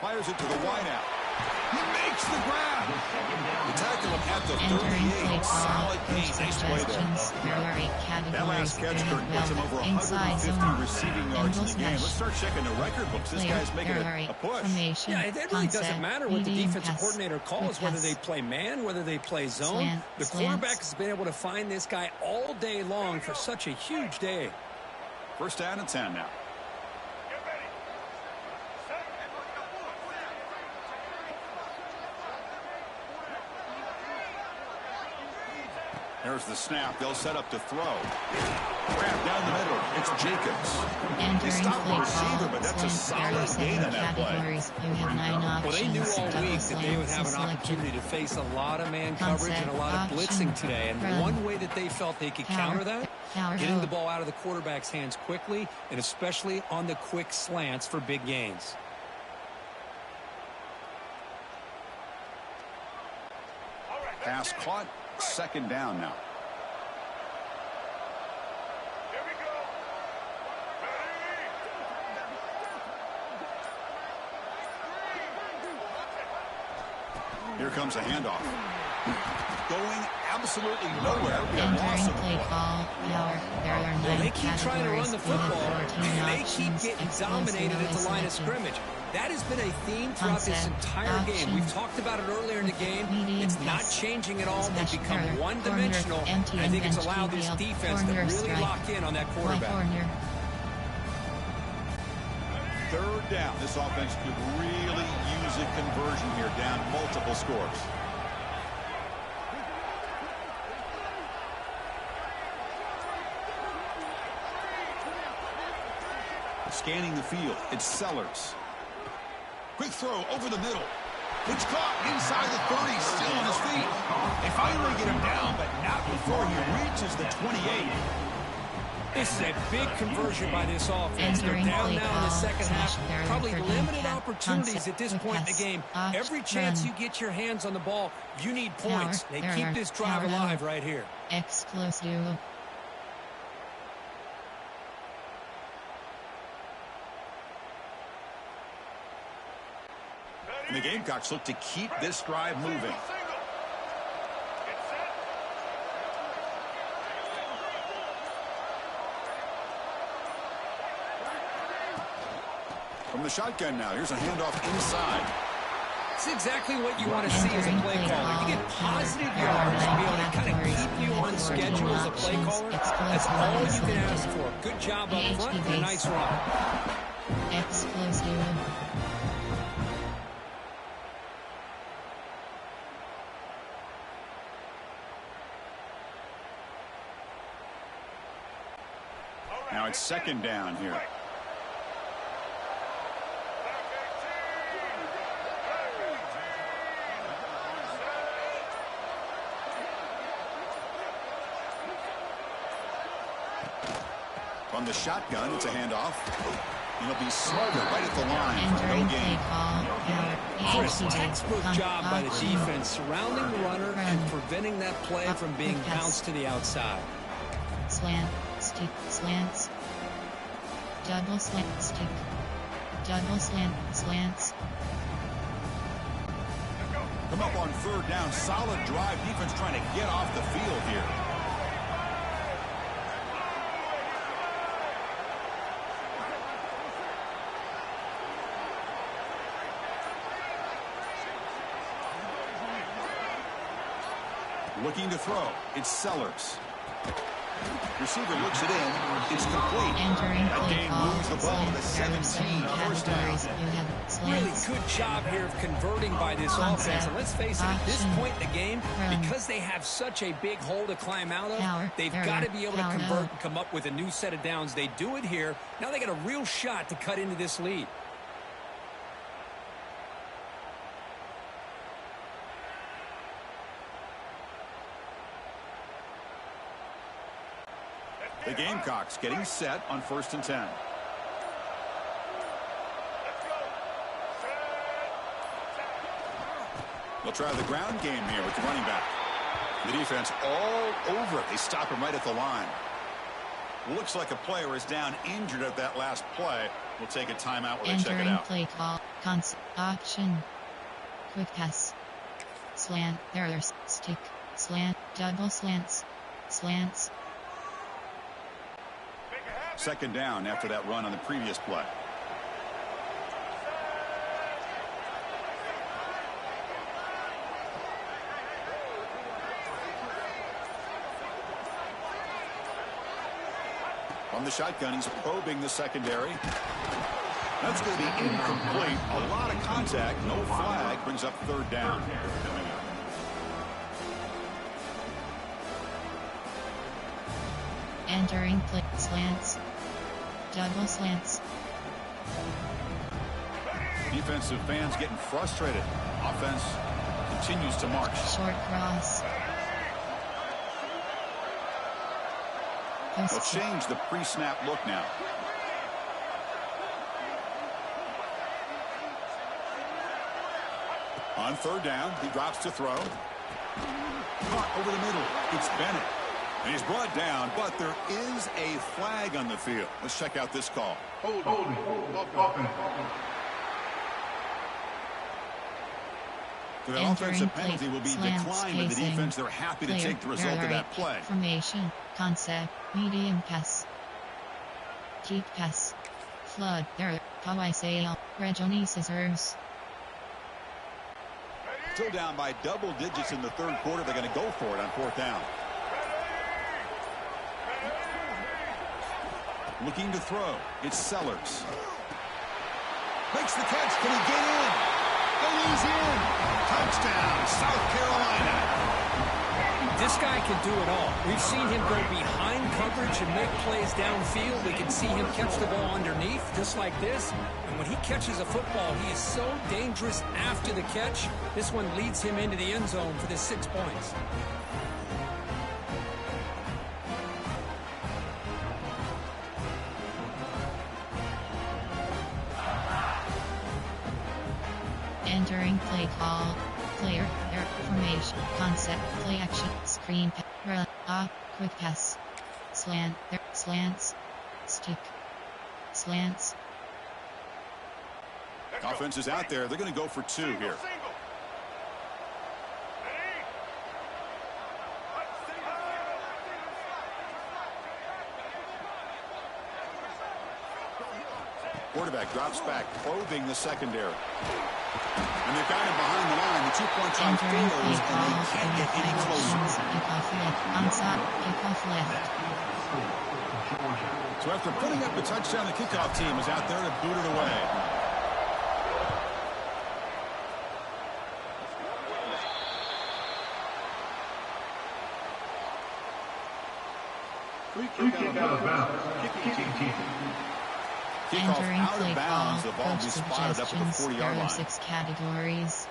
[SPEAKER 2] Fires it to the wideout. He makes the grab. The tackle him at the 38. Solid gain. Nice play there. That last catch, Kurt, puts him over 150 receiving yards in the game. Let's start checking the record books. This guy's making a push.
[SPEAKER 4] Yeah, it really doesn't matter what the defensive coordinator calls, whether they play man, whether they play zone. The quarterback has been able to find this guy all day long for such a huge day.
[SPEAKER 2] First down and 10 now. There's the snap. They'll set up to throw. Grab down the middle. It's Jacobs. He stopped the receiver, but that's a solid gain on that play.
[SPEAKER 4] Well, they knew all week that they would have an opportunity to face a lot of man coverage and a lot of blitzing today. And one way that they felt they could counter that, getting the ball out of the quarterback's hands quickly, and especially on the quick slants for big gains.
[SPEAKER 2] Pass caught. Second down now.
[SPEAKER 1] Here we go.
[SPEAKER 2] Here comes a handoff. Going absolutely nowhere.
[SPEAKER 3] Entering play call.
[SPEAKER 4] Well, they keep trying to run the football, and they keep getting dominated at the line of scrimmage. That has been a theme throughout this entire game. We've talked about it earlier in the game. It's not changing at all. They've become one-dimensional, and I think it's allowed this defense to really lock in on that quarterback.
[SPEAKER 2] Third down. This offense could really use a conversion here, down multiple scores. Scanning the field. It's Sellers. Quick throw over the middle. It's caught inside the 30, still on his feet. They finally get him down, but not before he reaches the 28.
[SPEAKER 4] This is a big conversion by this offense. They're down now in the second half. Probably limited opportunities at this point in the game. Every chance you get your hands on the ball, you need points. They keep this drive alive right here.
[SPEAKER 3] Exclusive.
[SPEAKER 2] And the Gamecocks look to keep this drive moving. From the shotgun now, here's a handoff inside.
[SPEAKER 4] It's exactly what you want to see as a play caller. You get positive yards to be able to kind of keep you on schedule as a play caller. That's all you can ask for. Good job up front and a nice run.
[SPEAKER 3] Exclusive.
[SPEAKER 2] Now it's second down here. From the shotgun, it's a handoff. It'll be Slugger right at the line for no gain.
[SPEAKER 4] Chris, textbook job by the defense, surrounding the runner and preventing that play from being bounced to the outside.
[SPEAKER 3] Slant, stick, slants. Double slant, stick. Double slant, slants.
[SPEAKER 2] Come up on third down. Solid drive. Defense trying to get off the field here. Looking to throw. It's Sellers. Receiver looks it in. It's complete. That game moves the ball to 17. First down.
[SPEAKER 4] Really good job here of converting by this offense. And let's face it, at this point in the game, because they have such a big hole to climb out of, they've got to be able to convert and come up with a new set of downs. They do it here. Now they got a real shot to cut into this lead.
[SPEAKER 2] The Gamecocks getting set on 1st and 10. They'll try the ground game here with the running back. The defense all over it. They stop him right at the line. Looks like a player is down injured at that last play. We'll take a timeout while they check it
[SPEAKER 3] Entering
[SPEAKER 2] out.
[SPEAKER 3] play call. Option. Quick pass. Slant. There's stick. Slant. Double slants. Slants.
[SPEAKER 2] Second down after that run on the previous play. From the shotgun, he's probing the secondary. That's going to be incomplete. A lot of contact. No flag. Brings up third down.
[SPEAKER 3] Entering play. Slants. Double slants.
[SPEAKER 2] Defensive fans getting frustrated. Offense continues to march.
[SPEAKER 3] Short cross.
[SPEAKER 2] They'll change the pre-snap look now. On third down, he drops to throw. Caught over the middle. It's Bennett. And he's brought down, but there is a flag on the field. Let's check out this call.
[SPEAKER 1] Holding.
[SPEAKER 2] So that offensive penalty will be declined by the defense. They're happy to take the result of that play.
[SPEAKER 3] Formation, concept, medium pass. Deep pass. Flood, there, Kawhi Sale, Reggie Scissors.
[SPEAKER 2] Still down by double digits in the third quarter. They're going to go for it on fourth down. Looking to throw. It's Sellers. Makes the catch. Can he get in? And he's in. Touchdown, South Carolina.
[SPEAKER 4] This guy can do it all. We've seen him go behind coverage and make plays downfield. We can see him catch the ball underneath, just like this. And when he catches a football, he is so dangerous after the catch. This one leads him into the end zone for the 6 points.
[SPEAKER 3] Entering play call. Player, air, formation, concept, play action, screen, quick pass. Slant, there, slants. Stick. Slants.
[SPEAKER 2] Offense is out there. They're going to go for two here. Quarterback drops back, probing the secondary. And they've got him behind the line. The 2-point try fails, and they can't get any closer.
[SPEAKER 3] Kickoff left.
[SPEAKER 2] So after putting up a touchdown, the kickoff team is out there to boot it away.
[SPEAKER 1] Free kick out of bounds. Kicking team.
[SPEAKER 2] Kickoff
[SPEAKER 3] Entering
[SPEAKER 2] out
[SPEAKER 3] play
[SPEAKER 2] of bounds.
[SPEAKER 3] call.
[SPEAKER 2] The ball will be
[SPEAKER 3] Coach
[SPEAKER 2] spotted up at the
[SPEAKER 3] suggestions.
[SPEAKER 2] 40-yard
[SPEAKER 3] There are
[SPEAKER 2] line.
[SPEAKER 3] 6 categories.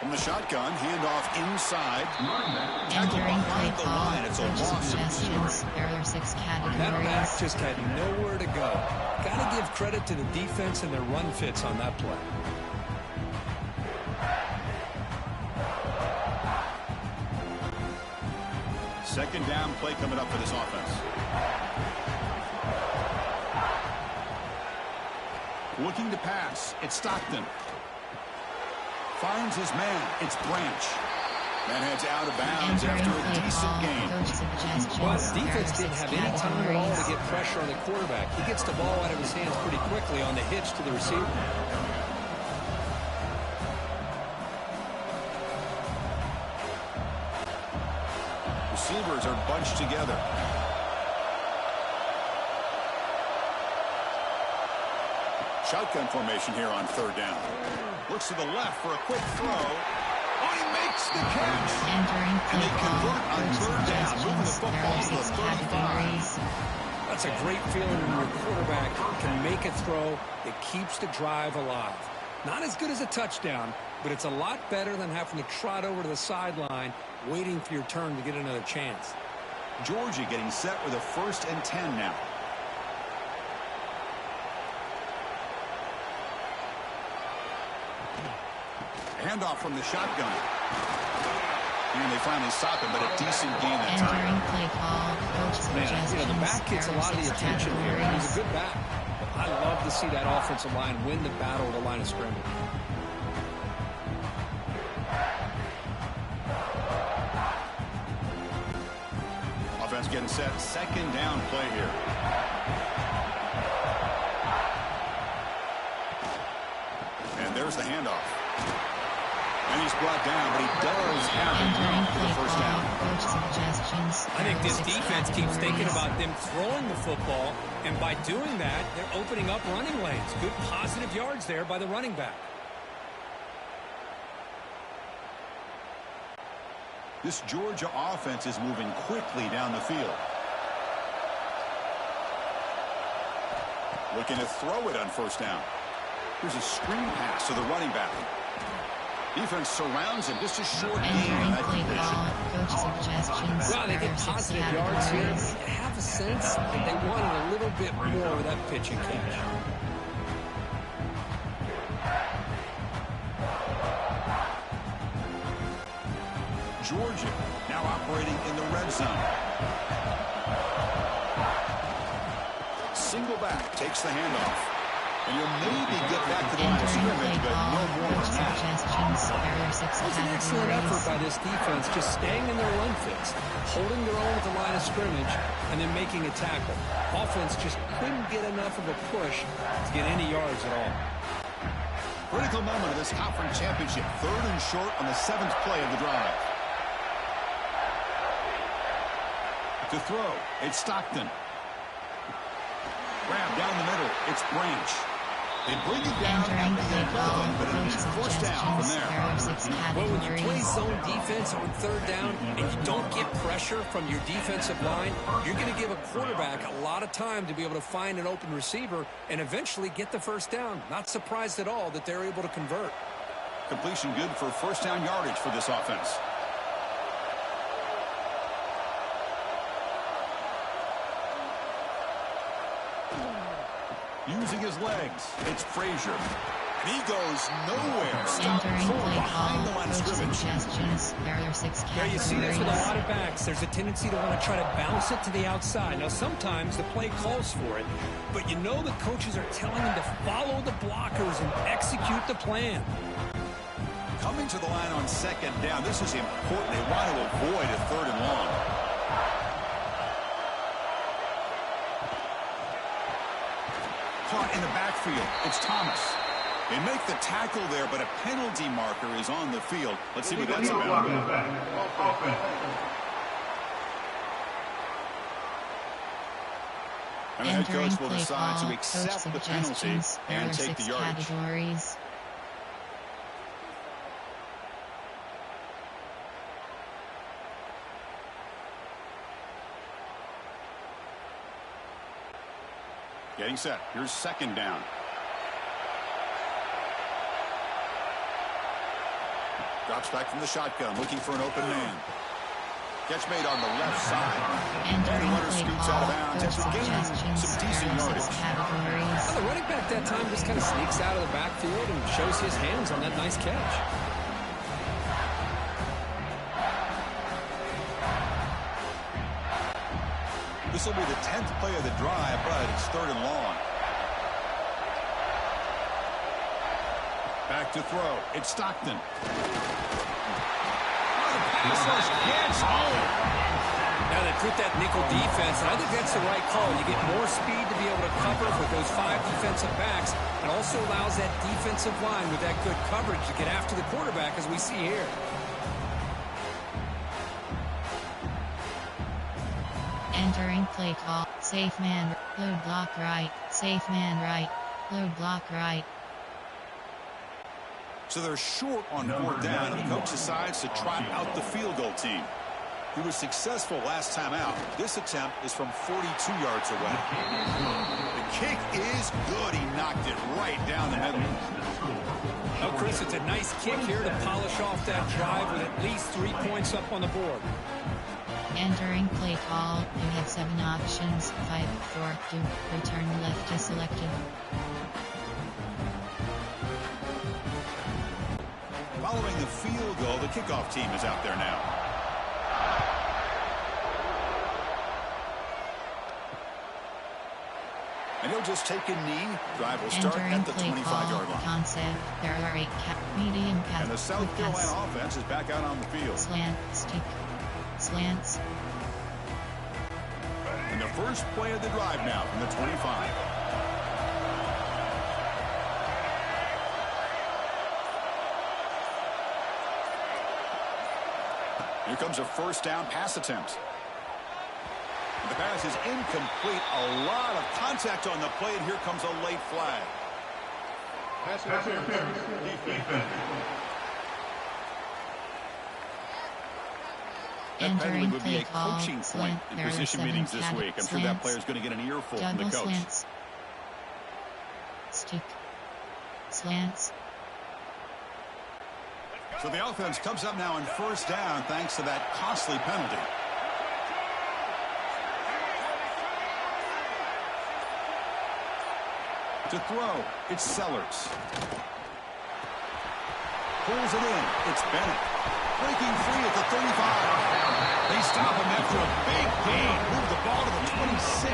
[SPEAKER 2] From the shotgun, handoff inside. Tackle
[SPEAKER 3] Entering play
[SPEAKER 2] behind the
[SPEAKER 3] call.
[SPEAKER 2] line. It's a
[SPEAKER 3] Coach
[SPEAKER 2] loss of 2.
[SPEAKER 3] suggestions. There are 6
[SPEAKER 4] That
[SPEAKER 3] categories.
[SPEAKER 4] back just had nowhere to go. Got to give credit to the defense and their run fits on that play.
[SPEAKER 2] Second down play coming up for this offense. Looking to pass. It's Stockton. Finds his man. It's Branch. That heads out of bounds
[SPEAKER 3] Entering
[SPEAKER 2] after a
[SPEAKER 3] play
[SPEAKER 2] decent
[SPEAKER 3] call.
[SPEAKER 2] game.
[SPEAKER 3] Coach suggestions.
[SPEAKER 4] Well,
[SPEAKER 3] There
[SPEAKER 4] defense
[SPEAKER 3] are
[SPEAKER 4] didn't
[SPEAKER 3] 6
[SPEAKER 4] have any time at all to
[SPEAKER 3] categories.
[SPEAKER 4] get pressure on the quarterback. He gets the ball out of his hands pretty quickly on the hitch to the receiver.
[SPEAKER 2] Receivers are bunched together. Shotgun formation here on third down. Looks to the left for a quick throw. Oh, he makes the catch.
[SPEAKER 3] Entering
[SPEAKER 2] And
[SPEAKER 3] play
[SPEAKER 2] they
[SPEAKER 3] call.
[SPEAKER 2] convert on
[SPEAKER 3] Coach
[SPEAKER 2] third down, moving the
[SPEAKER 3] suggestions. There
[SPEAKER 2] football
[SPEAKER 3] are
[SPEAKER 2] to the
[SPEAKER 3] 6
[SPEAKER 2] 35.
[SPEAKER 3] categories.
[SPEAKER 4] That's a great feeling when your quarterback can make a throw that keeps the drive alive. Not as good as a touchdown, but it's a lot better than having to trot over to the sideline waiting for your turn to get another chance.
[SPEAKER 2] Georgia getting set with a 1st and 10 now. Handoff from the shotgun. And they finally stop him, but a decent gain that time.
[SPEAKER 3] Entering play call, coach suggestions.
[SPEAKER 4] The back gets a lot of the attention here. He's a good back. But I love to see that offensive line win the battle at the line of scrimmage.
[SPEAKER 2] Offense getting set. 2nd down play here. And there's the handoff. And he's brought down, but he does have enough for the 1st down.
[SPEAKER 4] I think this defense keeps thinking about them throwing the football, and by doing that, they're opening up running lanes. Good positive yards there by the running back.
[SPEAKER 2] This Georgia offense is moving quickly down the field. Looking to throw it on 1st down. Here's a screen pass to the running back. Defense surrounds him. Just a short gain on that completion.
[SPEAKER 4] Well, they get positive yards here. I have a sense that they wanted a little bit more of that pitch and catch.
[SPEAKER 2] Georgia now operating in the red zone. Single back takes the handoff. And you'll maybe get back to the line of scrimmage, but no more than that.
[SPEAKER 4] It was an excellent effort by this defense, just staying in their run fix, holding their own at the line of scrimmage, and then making a tackle. Offense just couldn't get enough of a push to get any yards at all.
[SPEAKER 2] Critical moment of this conference championship. 3rd and short on the 7th play of the drive. To throw, it's Stockton. Grab down the middle, it's Branch. They bring it down at the 11, but it is 1st down from there.
[SPEAKER 4] Well, when you play zone defense on 3rd down and you don't get pressure from your defensive line, you're going to give a quarterback a lot of time to be able to find an open receiver and eventually get the 1st down. Not surprised at all that they're able to convert.
[SPEAKER 2] Completion good for 1st down yardage for this offense. Using his legs, it's Frazier. And he goes nowhere. Stop behind the line of scrimmage.
[SPEAKER 4] Yeah, you see this with a lot of backs. There's a tendency to want to try to bounce it to the outside. Now, sometimes the play calls for it, but you know the coaches are telling them to follow the blockers and execute the plan.
[SPEAKER 2] Coming to the line on 2nd down, this is important. They want to avoid a 3rd and long. Caught in the backfield, it's Thomas. They make the tackle there, but a penalty marker is on the field. Let's see what that's about. And the head coach will decide to accept the penalty and take the yardage.
[SPEAKER 3] Categories.
[SPEAKER 2] Getting set. Here's 2nd down. Drops back from the shotgun, looking for an open man. Catch made on the left side. And the runner scoots out of bounds. It's a gain, some decent yardage.
[SPEAKER 4] Well, the running back that time just kind of sneaks out of the backfield and shows his hands on that nice catch.
[SPEAKER 2] This will be the 10th play of the drive, but it's 3rd and long. Back to throw. It's Stockton. Pass gets home.
[SPEAKER 4] Now they put that nickel defense, and I think that's the right call. You get more speed to be able to cover with those 5 defensive backs, and also allows that defensive line with that good coverage to get after the quarterback, as we see here.
[SPEAKER 3] Entering play call. Safe man. Load block right. Safe man right. Load block right.
[SPEAKER 2] So they're short on 4th down, and the coach decides to trot out the field goal team. He was successful last time out. This attempt is from 42 yards away. The kick is good. He knocked it right down the middle.
[SPEAKER 4] Oh, Chris, it's a nice kick here to polish off that drive with at least 3 points up on the board.
[SPEAKER 3] Entering play call, you have 7 options. 5, 4, 2, return left is selected.
[SPEAKER 2] Following the field goal, the kickoff team is out there now. And he'll just take a knee. Drive will start at the 25-yard line.
[SPEAKER 3] Concept. There are 8 medium pass.
[SPEAKER 2] And the South Carolina offense is back out on the field.
[SPEAKER 3] Slant, stick, slants.
[SPEAKER 2] And the first play of the drive now from the 25. Here comes a first down pass attempt. The pass is incomplete. A lot of contact on the play, and here comes a late flag.
[SPEAKER 1] Pass interference. Defense.
[SPEAKER 2] That penalty would be a coaching point in position meetings this week. I'm sure that player is going to get an earful from the coach.
[SPEAKER 3] Slants. Stick. Slants.
[SPEAKER 2] So the offense comes up now on first down thanks to that costly penalty. To throw, it's Sellers. Pulls it in. It's Bennett. Breaking free at the 35. They stop him after a big gain. Move the ball to the 26.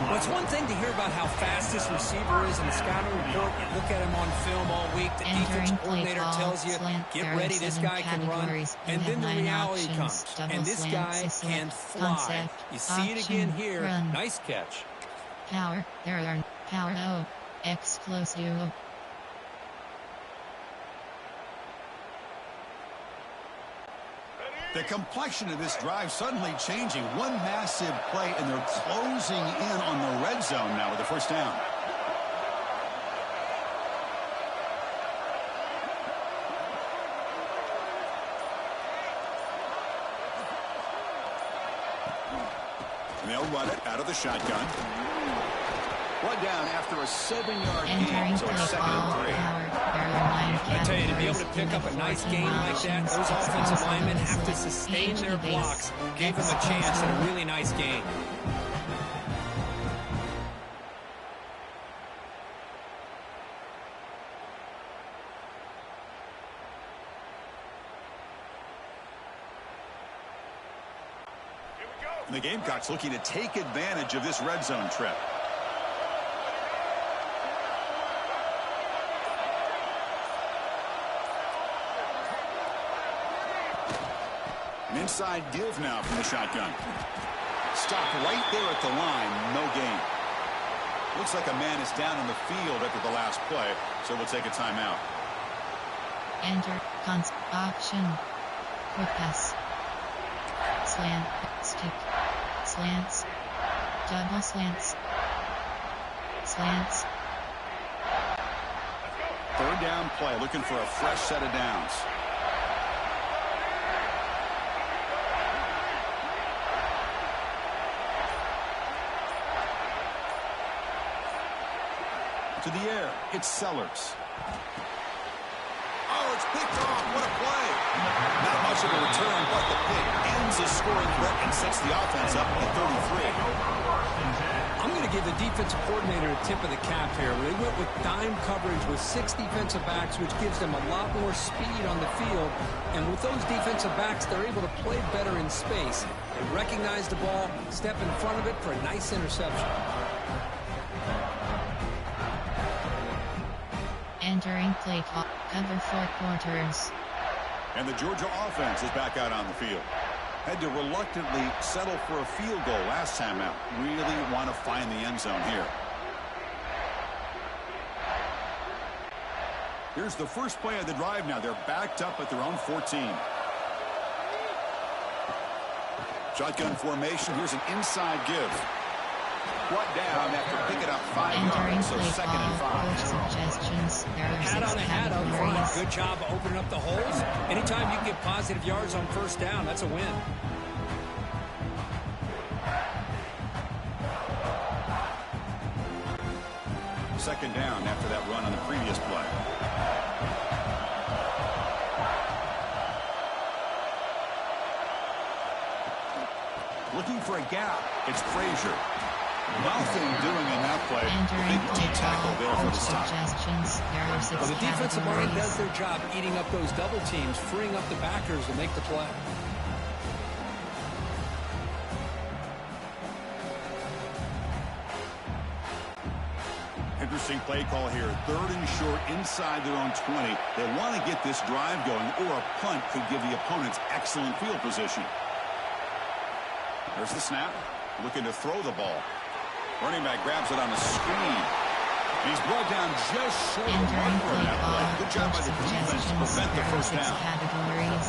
[SPEAKER 4] Well, it's one thing to hear about how fast this receiver is in the scouting report. You look at him on film all week. The defense coordinator tells you, get ready, this guy can run. And then the reality comes. And this guy can fly. You see it again here. Nice catch.
[SPEAKER 3] Power. There are power. Oh. Explosive.
[SPEAKER 2] The complexion of this drive suddenly changing. One massive play, and they're closing in on the red zone now with the first down. And they'll run it out of the shotgun. Run down after a 7-yard gain, so it's 2nd and 3.
[SPEAKER 4] I tell you, to be able to pick up a nice gain like that, those offensive linemen have to sustain their blocks. Gave them a chance at a really nice gain.
[SPEAKER 2] And the Gamecocks looking to take advantage of this red zone trip. An inside give now from the shotgun. Stopped right there at the line. No gain. Looks like a man is down in the field after the last play, so we'll take a timeout.
[SPEAKER 3] Enter. Option. Quick pass. Slant. Stick. Slants. Double slants. Slants.
[SPEAKER 2] Third down play. Looking for a fresh set of downs. To the air, it's Sellers. Oh, it's picked off. What a play. Not much of a return, but the pick ends a scoring threat and sets the offense up at 33.
[SPEAKER 4] I'm going to give the defensive coordinator a tip of the cap here. They went with dime coverage with 6 defensive backs, which gives them a lot more speed on the field. And with those defensive backs, they're able to play better in space. They recognize the ball, step in front of it for a nice interception.
[SPEAKER 3] Entering play clock. Cover 4 quarters.
[SPEAKER 2] And the Georgia offense is back out on the field. Had to reluctantly settle for a field goal last time out. Really want to find the end zone here. Here's the first play of the drive now. They're backed up at their own 14. Shotgun formation. Here's an inside give. brought down after picking up 5
[SPEAKER 3] Entering
[SPEAKER 2] yards, so
[SPEAKER 3] play
[SPEAKER 2] 2nd and
[SPEAKER 3] call.
[SPEAKER 2] 5.
[SPEAKER 3] Coach suggestions. There are
[SPEAKER 4] Hat
[SPEAKER 3] 6
[SPEAKER 4] on a hat up front.
[SPEAKER 3] categories.
[SPEAKER 4] Good job of opening up the holes. Anytime you can get positive yards on first down, that's a win.
[SPEAKER 2] Second down after that run on the previous play. Looking for a gap. It's Frazier. Nothing doing in that play.
[SPEAKER 3] Entering
[SPEAKER 2] Big
[SPEAKER 3] play
[SPEAKER 2] D tackle there for
[SPEAKER 3] call.
[SPEAKER 2] the
[SPEAKER 3] Coach
[SPEAKER 2] stop.
[SPEAKER 3] suggestions. There are 6
[SPEAKER 4] Well, the defensive line
[SPEAKER 3] categories.
[SPEAKER 4] does their job eating up those double teams, freeing up the backers to make the play.
[SPEAKER 2] Interesting play call here. 3rd and short inside their own 20. They want to get this drive going, or a punt could give the opponents excellent field position. There's the snap. Looking to throw the ball. Running back grabs it on the screen. He's brought down just short of
[SPEAKER 3] Entering
[SPEAKER 2] marker on
[SPEAKER 3] play
[SPEAKER 2] that play.
[SPEAKER 3] call.
[SPEAKER 2] Good job by
[SPEAKER 3] Coach
[SPEAKER 2] the defense to
[SPEAKER 3] suggestions.
[SPEAKER 2] prevent the
[SPEAKER 3] There are
[SPEAKER 2] first
[SPEAKER 3] 6
[SPEAKER 2] down.
[SPEAKER 3] categories.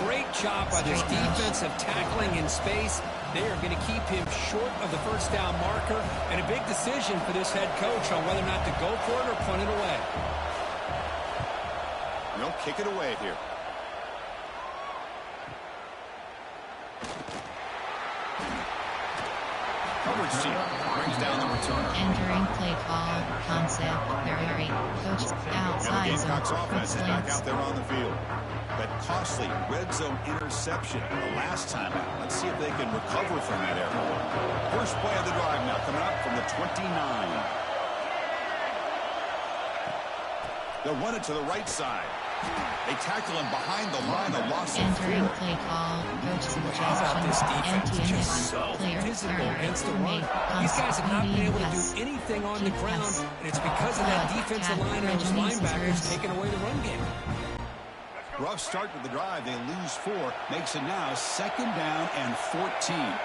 [SPEAKER 4] Great job by this
[SPEAKER 3] Straight rush.
[SPEAKER 4] defensive tackling in space. They are going to keep him short of the first down marker. And a big decision for this head coach on whether or not to go for it or punt it away.
[SPEAKER 2] They'll kick it away here. Coverage team brings down the returner.
[SPEAKER 3] Entering play call. Concept. Very coach
[SPEAKER 2] Now the
[SPEAKER 3] outside zone.
[SPEAKER 2] Gamecocks offense is back
[SPEAKER 3] Slants.
[SPEAKER 2] out there on the field. That costly red zone interception the last time out. Let's see if they can recover from that error. First play of the drive now coming up from the 29. They'll run it to the right side. They tackle him behind the line, a loss of
[SPEAKER 3] Entering
[SPEAKER 2] 4.
[SPEAKER 3] play call. Coach
[SPEAKER 4] This
[SPEAKER 3] suggestions.
[SPEAKER 4] defense is just so
[SPEAKER 3] Player
[SPEAKER 4] physical
[SPEAKER 3] error.
[SPEAKER 4] against the run.
[SPEAKER 3] Made.
[SPEAKER 4] These guys have not been able to
[SPEAKER 3] Pass.
[SPEAKER 4] do anything on the
[SPEAKER 3] Keep
[SPEAKER 4] ground,
[SPEAKER 3] pass.
[SPEAKER 4] and it's because of that defensive
[SPEAKER 3] Tap.
[SPEAKER 4] line and those
[SPEAKER 3] Rejoice
[SPEAKER 4] linebackers
[SPEAKER 3] reserves.
[SPEAKER 4] taking away the run game.
[SPEAKER 2] Rough start to the drive. They lose 4. Makes it now 2nd down and 14.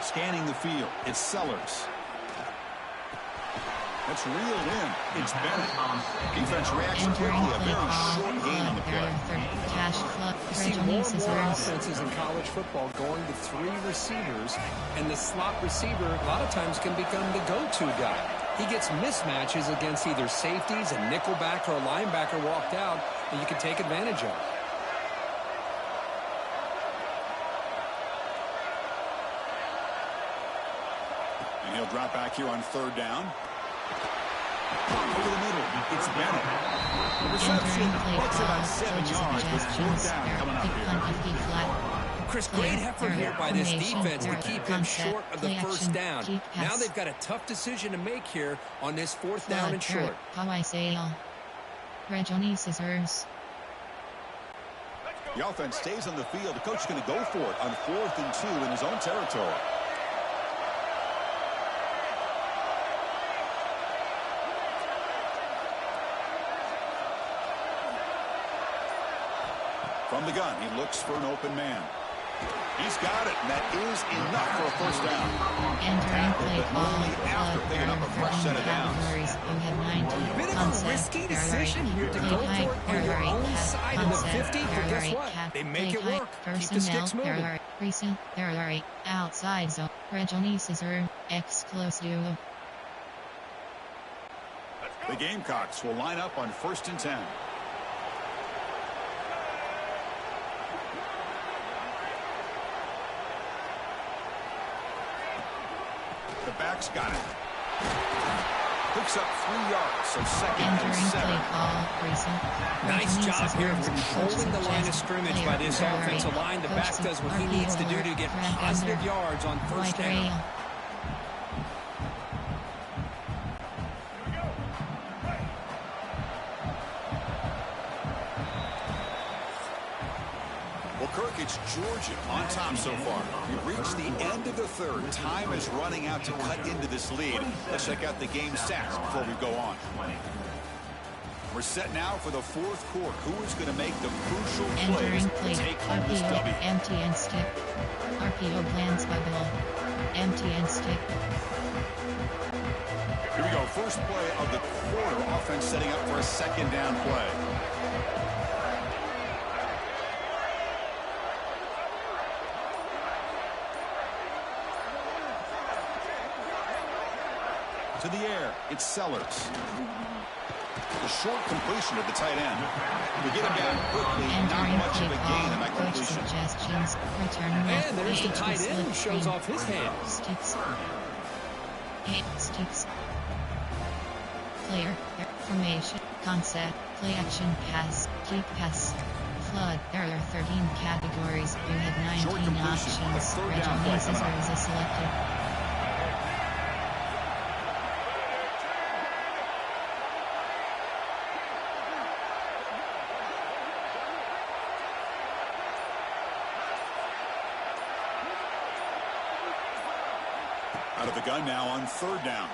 [SPEAKER 2] Scanning the field. It's Sellers. That's reeled in. It's Bennett. Defense reacts quickly.
[SPEAKER 3] Entering
[SPEAKER 2] A
[SPEAKER 3] play
[SPEAKER 2] very
[SPEAKER 3] call.
[SPEAKER 2] short gain on the play.
[SPEAKER 3] Cash club.
[SPEAKER 4] You see more and more
[SPEAKER 3] Rejoice
[SPEAKER 4] offenses in college football going to 3 receivers, and the slot receiver a lot of times can become the go-to guy. He gets mismatches against either safeties, a nickelback, or a linebacker walked out, and you can take advantage of.
[SPEAKER 2] And he'll drop back here on 3rd down. Over the middle. It's Bennett. The reception puts it on 7 yards with 4th down coming up here.
[SPEAKER 4] Chris, great effort here by this defense to keep him short of the first down. Now they've got a tough decision to make here on this 4th down and short.
[SPEAKER 3] Rejoice scissors.
[SPEAKER 2] The offense stays on the field. The coach is going to go for it on 4th and 2 in his own territory. From the gun, he looks for an open man. He's got it, and that is enough for a first down.
[SPEAKER 3] Entering play
[SPEAKER 2] But
[SPEAKER 3] call.
[SPEAKER 2] only after picking up a fresh set of downs.
[SPEAKER 4] Bit of a risky decision here to go for it on your own side of the 50, but guess what? They make it work. Keep the sticks moving.
[SPEAKER 3] Recent, outside zone. Rejoice scissor. Exclusive.
[SPEAKER 2] The Gamecocks will line up on 1st and 10. The back's got it. Picks up 3 yards, so 2nd and
[SPEAKER 3] Entering
[SPEAKER 2] 7.
[SPEAKER 3] play call. Recent.
[SPEAKER 4] Nice job here of controlling the line of scrimmage by this offensive line. The back does what he needs to do to get positive yards on first down.
[SPEAKER 2] Well, Kirk, it's Georgia on top so far. We've reached the end of the 3rd. Time is running out to cut into this lead. Let's check out the game stats before we go on. We're set now for the 4th quarter. Who is going to make the crucial plays
[SPEAKER 3] Entering
[SPEAKER 2] to
[SPEAKER 3] play.
[SPEAKER 2] take home this
[SPEAKER 3] RPO.
[SPEAKER 2] W?
[SPEAKER 3] Empty and stick. RPO plans bubble. Empty and stick.
[SPEAKER 2] Here we go. First play of the quarter. Offense setting up for a 2nd down play. To the air, it's Sellers. The short completion of the tight end. We get him down quickly, not much of a gain on that completion.
[SPEAKER 4] And there's the tight end who shows off his hands.
[SPEAKER 3] Sticks. Player, formation, concept, play action, pass, keep pass. Flood. There are 13 categories. You have 19 options. Regional scissors is selected.
[SPEAKER 2] Out of the gun now on third down.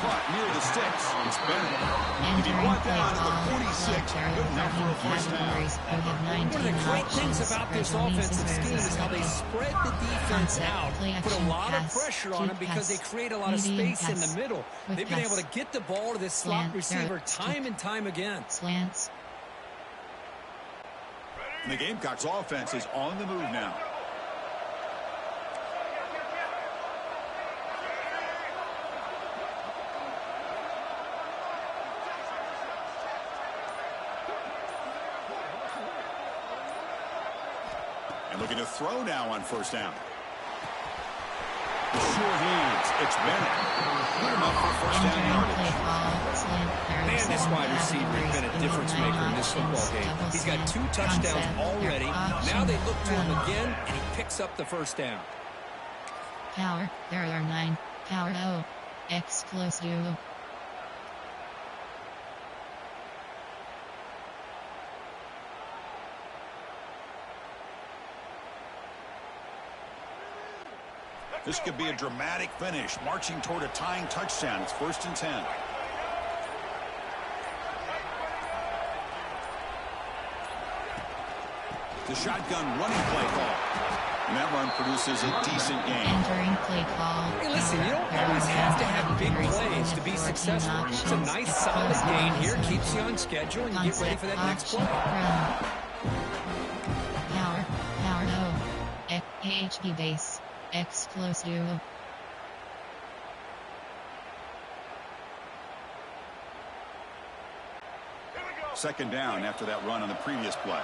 [SPEAKER 2] Caught near the sticks. It's Bennett. If he brought down to the 46, good enough for a first down.
[SPEAKER 4] One of the great things about this offensive scheme is how they spread the defense out, put a lot of pressure on them because they create a lot of space in the middle. They've been able to get the ball to this slot receiver time and time again.
[SPEAKER 3] Slants.
[SPEAKER 2] And the Gamecocks offense is on the move now. And looking to throw now on first down. Short hands. It's Bennett. Put him up for first down yardage.
[SPEAKER 4] Man, this wide receiver has been a difference maker in this football game. He's got 2 touchdowns already. Now they look to him again, and he picks up the first down.
[SPEAKER 3] Power. There are 9. Power O. Exclusive.
[SPEAKER 2] This could be a dramatic finish, marching toward a tying touchdown. It's 1st and 10. The shotgun running play call. And that run produces a decent gain.
[SPEAKER 3] Entering play call.
[SPEAKER 4] Hey, listen, you don't always have to have big plays to be successful. It's a nice, solid gain here. Keeps you on schedule, and you get ready for that next play.
[SPEAKER 3] Power O. HP base. Exclusive.
[SPEAKER 2] Second down after that run on the previous play.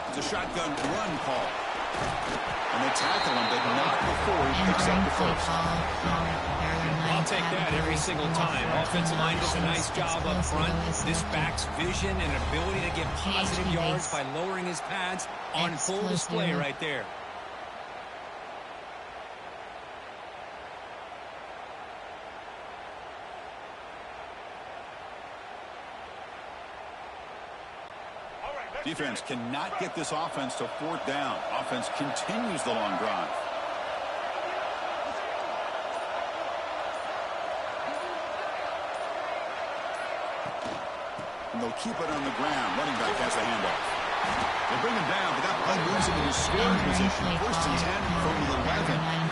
[SPEAKER 2] It's a shotgun run call. And they tackle him, but not before he picks up the first.
[SPEAKER 4] I'll take that every single time. Offensive line does a nice job up front. This back's vision and ability to get positive yards by lowering his pads on full display right there.
[SPEAKER 2] Defense cannot get this offense to 4th down. Offense continues the long drive. And they'll keep it on the ground. Running back has the handoff. They bring him down, but that play moves him into scoring position. 1st and 10 from the 11.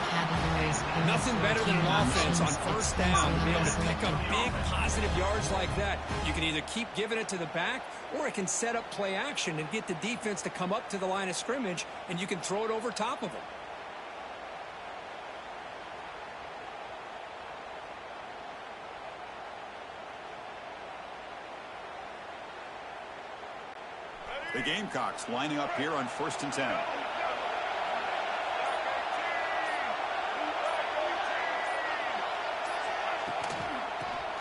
[SPEAKER 4] Nothing better than an offense on first down to be able to pick up big positive yards like that. You can either keep giving it to the back, or it can set up play action and get the defense to come up to the line of scrimmage, and you can throw it over top of them.
[SPEAKER 2] The Gamecocks lining up here on 1st and 10.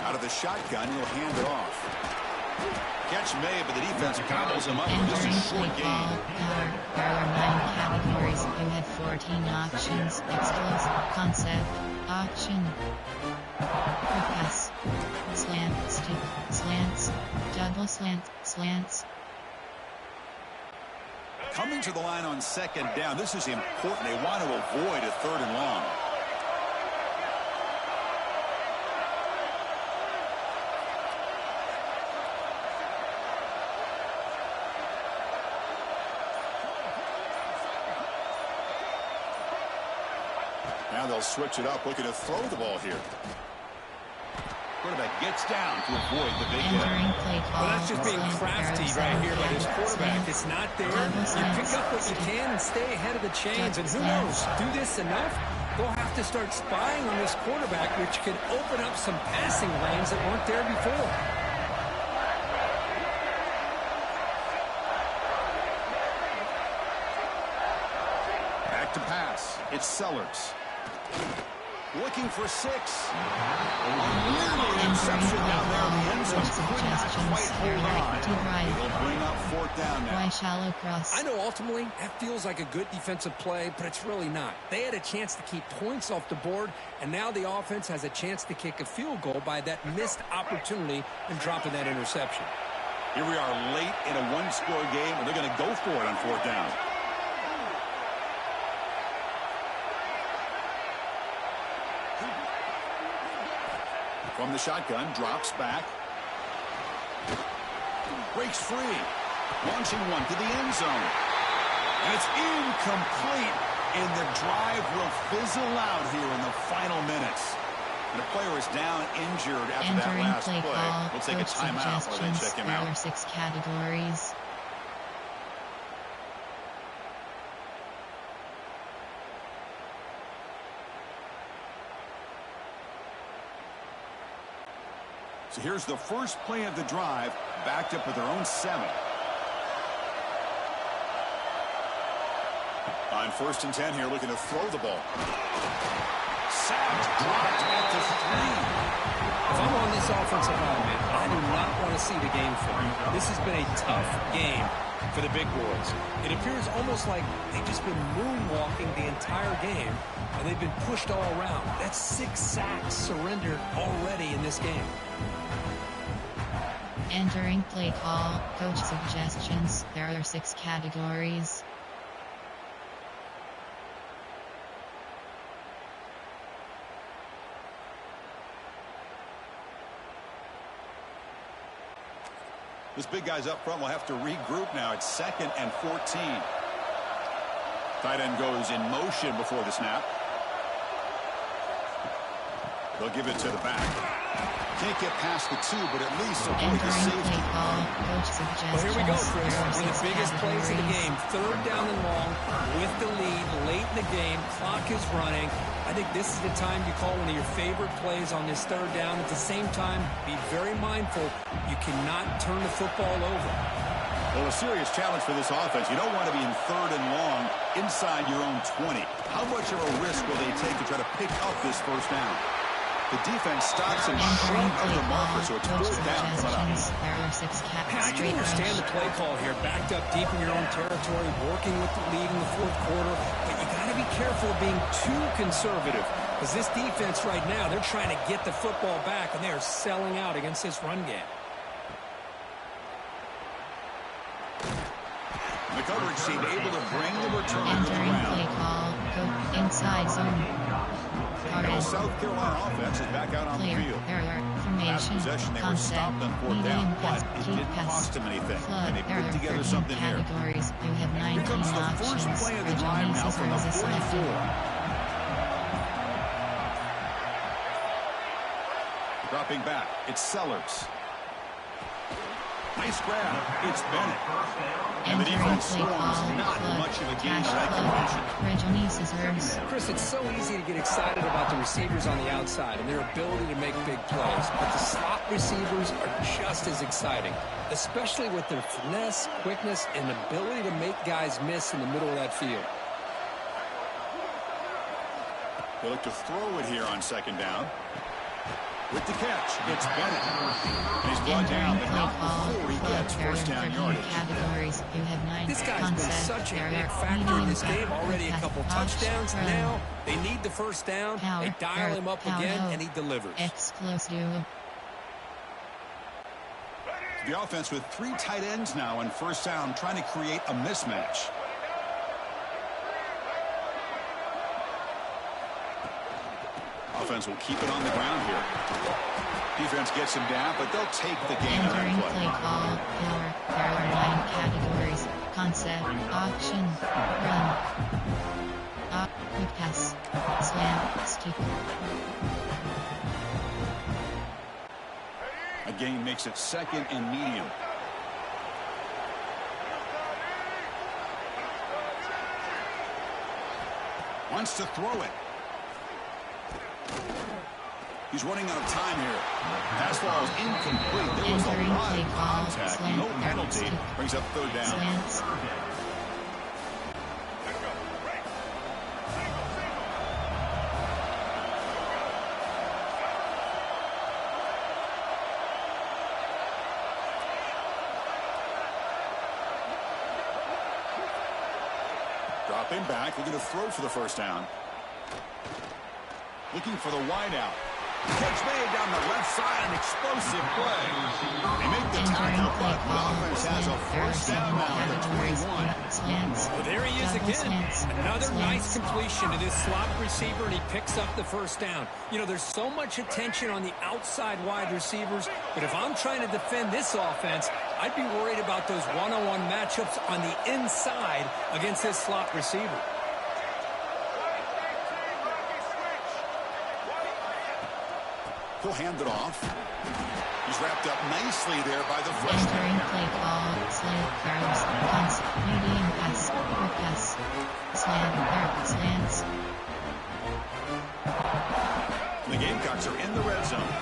[SPEAKER 2] Out of the shotgun, he'll hand it off. Catch made, but the defense gobbles him up for just a short gain.
[SPEAKER 3] There are 9 categories. You had 14 options. Explosive, concept, option, pass, slant, stick, slants, double slant, slants.
[SPEAKER 2] Coming to the line on 2nd down. This is important. They want to avoid a 3rd and long. Now they'll switch it up, looking to throw the ball here. Quarterback gets down to avoid the big hit.
[SPEAKER 3] Entering play call.
[SPEAKER 4] Well, that's just being crafty right here by this quarterback. It's not there. You pick up what you can and stay ahead of the chains. And who knows, do this enough, they'll have to start spying on this quarterback, which could open up some passing lanes that weren't there before.
[SPEAKER 2] Back to pass. It's Sellers. Looking for 6. Nearly an interception down there in the end zone. Could not quite hold on. It'll bring up 4th down now.
[SPEAKER 3] Why shallow cross?
[SPEAKER 4] I know ultimately that feels like a good defensive play, but it's really not. They had a chance to keep points off the board, and now the offense has a chance to kick a field goal by that missed opportunity and dropping that interception.
[SPEAKER 2] Here we are late in a one-score game, and they're going to go for it on 4th down. From the shotgun, drops back. Breaks free. Launching one to the end zone. And it's incomplete. And the drive will fizzle out here in the final minutes. And the player is down injured after that last play. We'll take a timeout while they check him out.
[SPEAKER 3] There are 6 categories.
[SPEAKER 2] So here's the first play of the drive, backed up with their own 7. On 1st and 10 here, looking to throw the ball. Sacked, dropped at the 3.
[SPEAKER 4] If I'm on this offensive line, man, I do not want to see the game film. This has been a tough game for the big boys. It appears almost like they've just been moonwalking the entire game, and they've been pushed all around. That's 6 sacks surrendered already in this game.
[SPEAKER 3] Entering play call, coach suggestions. There are 6 categories.
[SPEAKER 2] This big guy's up front will have to regroup now. It's 2nd and 14. Tight end goes in motion before the snap. They'll give it to the back. Can't get past the 2, but at least avoid the safety.
[SPEAKER 4] Well, here we go, Chris. One of the biggest plays of the game. 3rd down and long with the lead late in the game. Clock is running. I think this is the time you call one of your favorite plays on this 3rd down. At the same time, be very mindful. You cannot turn the football over.
[SPEAKER 2] Well, a serious challenge for this offense. You don't want to be in 3rd and long inside your own 20. How much of a risk will they take to try to pick up this 1st down? The defense stops in front of the marker, so it's 4th down coming up.
[SPEAKER 4] I can understand the play call here. Backed up deep in your own territory, working with the lead in the 4th quarter. But you got to be careful of being too conservative. Because this defense right now, they're trying to get the football back, and they are selling out against this run game.
[SPEAKER 2] The coverage team able to bring the return to the ground.
[SPEAKER 3] Play call, go inside zone.
[SPEAKER 2] The South Carolina offense is back out on the field. Last possession, they were stopped on 4th down, but it didn't cost them anything. And they put together something here. Here comes the first play of the drive now from the 44. Dropping back, it's Sellers. Nice grab. It's Bennett. And the defense swarms not much of a gain of that conversion.
[SPEAKER 4] Chris, it's so easy to get excited about the receivers on the outside and their ability to make big plays. But the slot receivers are just as exciting, especially with their finesse, quickness, and ability to make guys miss in the middle of that field.
[SPEAKER 2] They look to throw it here on 2nd down. With the catch, it's Bennett. And he's brought down, but not before he gets 1st down yardage.
[SPEAKER 4] This guy's been such a big factor in this game. Already a couple touchdowns. Now they need the 1st down. They dial him up again, and he delivers.
[SPEAKER 2] The offense with 3 tight ends now on 1st down, trying to create a mismatch. Offense will keep it on the ground here. Defense gets him down, but they'll take the game on that play.
[SPEAKER 3] Play call, power, there are 9 categories: concept, option, run, quick pass, slam, stick.
[SPEAKER 2] gain makes it 2nd and medium. Wants to throw it. He's running out of time here. Pass ball is incomplete. There was a lot of contact. No penalty. Brings up 3rd down. Dropping back, looking to throw for the 1st down. Looking for the wide out. Catch made down the left side, an explosive play. They make the tackle, but the offense has a 1st down now at the 21.
[SPEAKER 4] Well, there he is again. Another nice completion to this slot receiver, and he picks up the 1st down. You know, there's so much attention on the outside wide receivers, but if I'm trying to defend this offense, I'd be worried about those one-on-one matchups on the inside against this slot receiver.
[SPEAKER 2] He'll hand it off. He's wrapped up nicely there by the freshman.
[SPEAKER 3] Entering play call, slant, curves, punts, medium pass, quick pass, slant, slants.
[SPEAKER 2] The Gamecocks are in the red zone.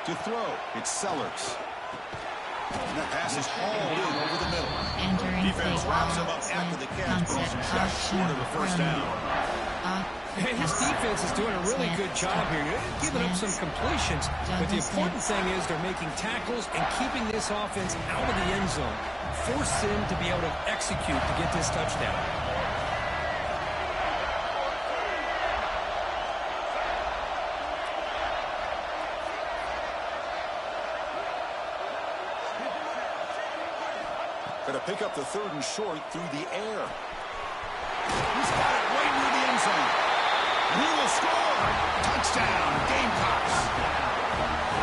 [SPEAKER 2] To throw, it's Sellers. And that pass is hauled in over the middle. Defense wraps him up after the catch, but he's just short of a 1st down.
[SPEAKER 4] And his defense is doing a really good job here. They're giving up some completions, but the important thing is they're making tackles and keeping this offense out of the end zone. Force him to be able to execute to get this touchdown.
[SPEAKER 2] Going to pick up the 3rd and short through the air. He's got it right near the end zone. And he will score. Touchdown, Gamecocks.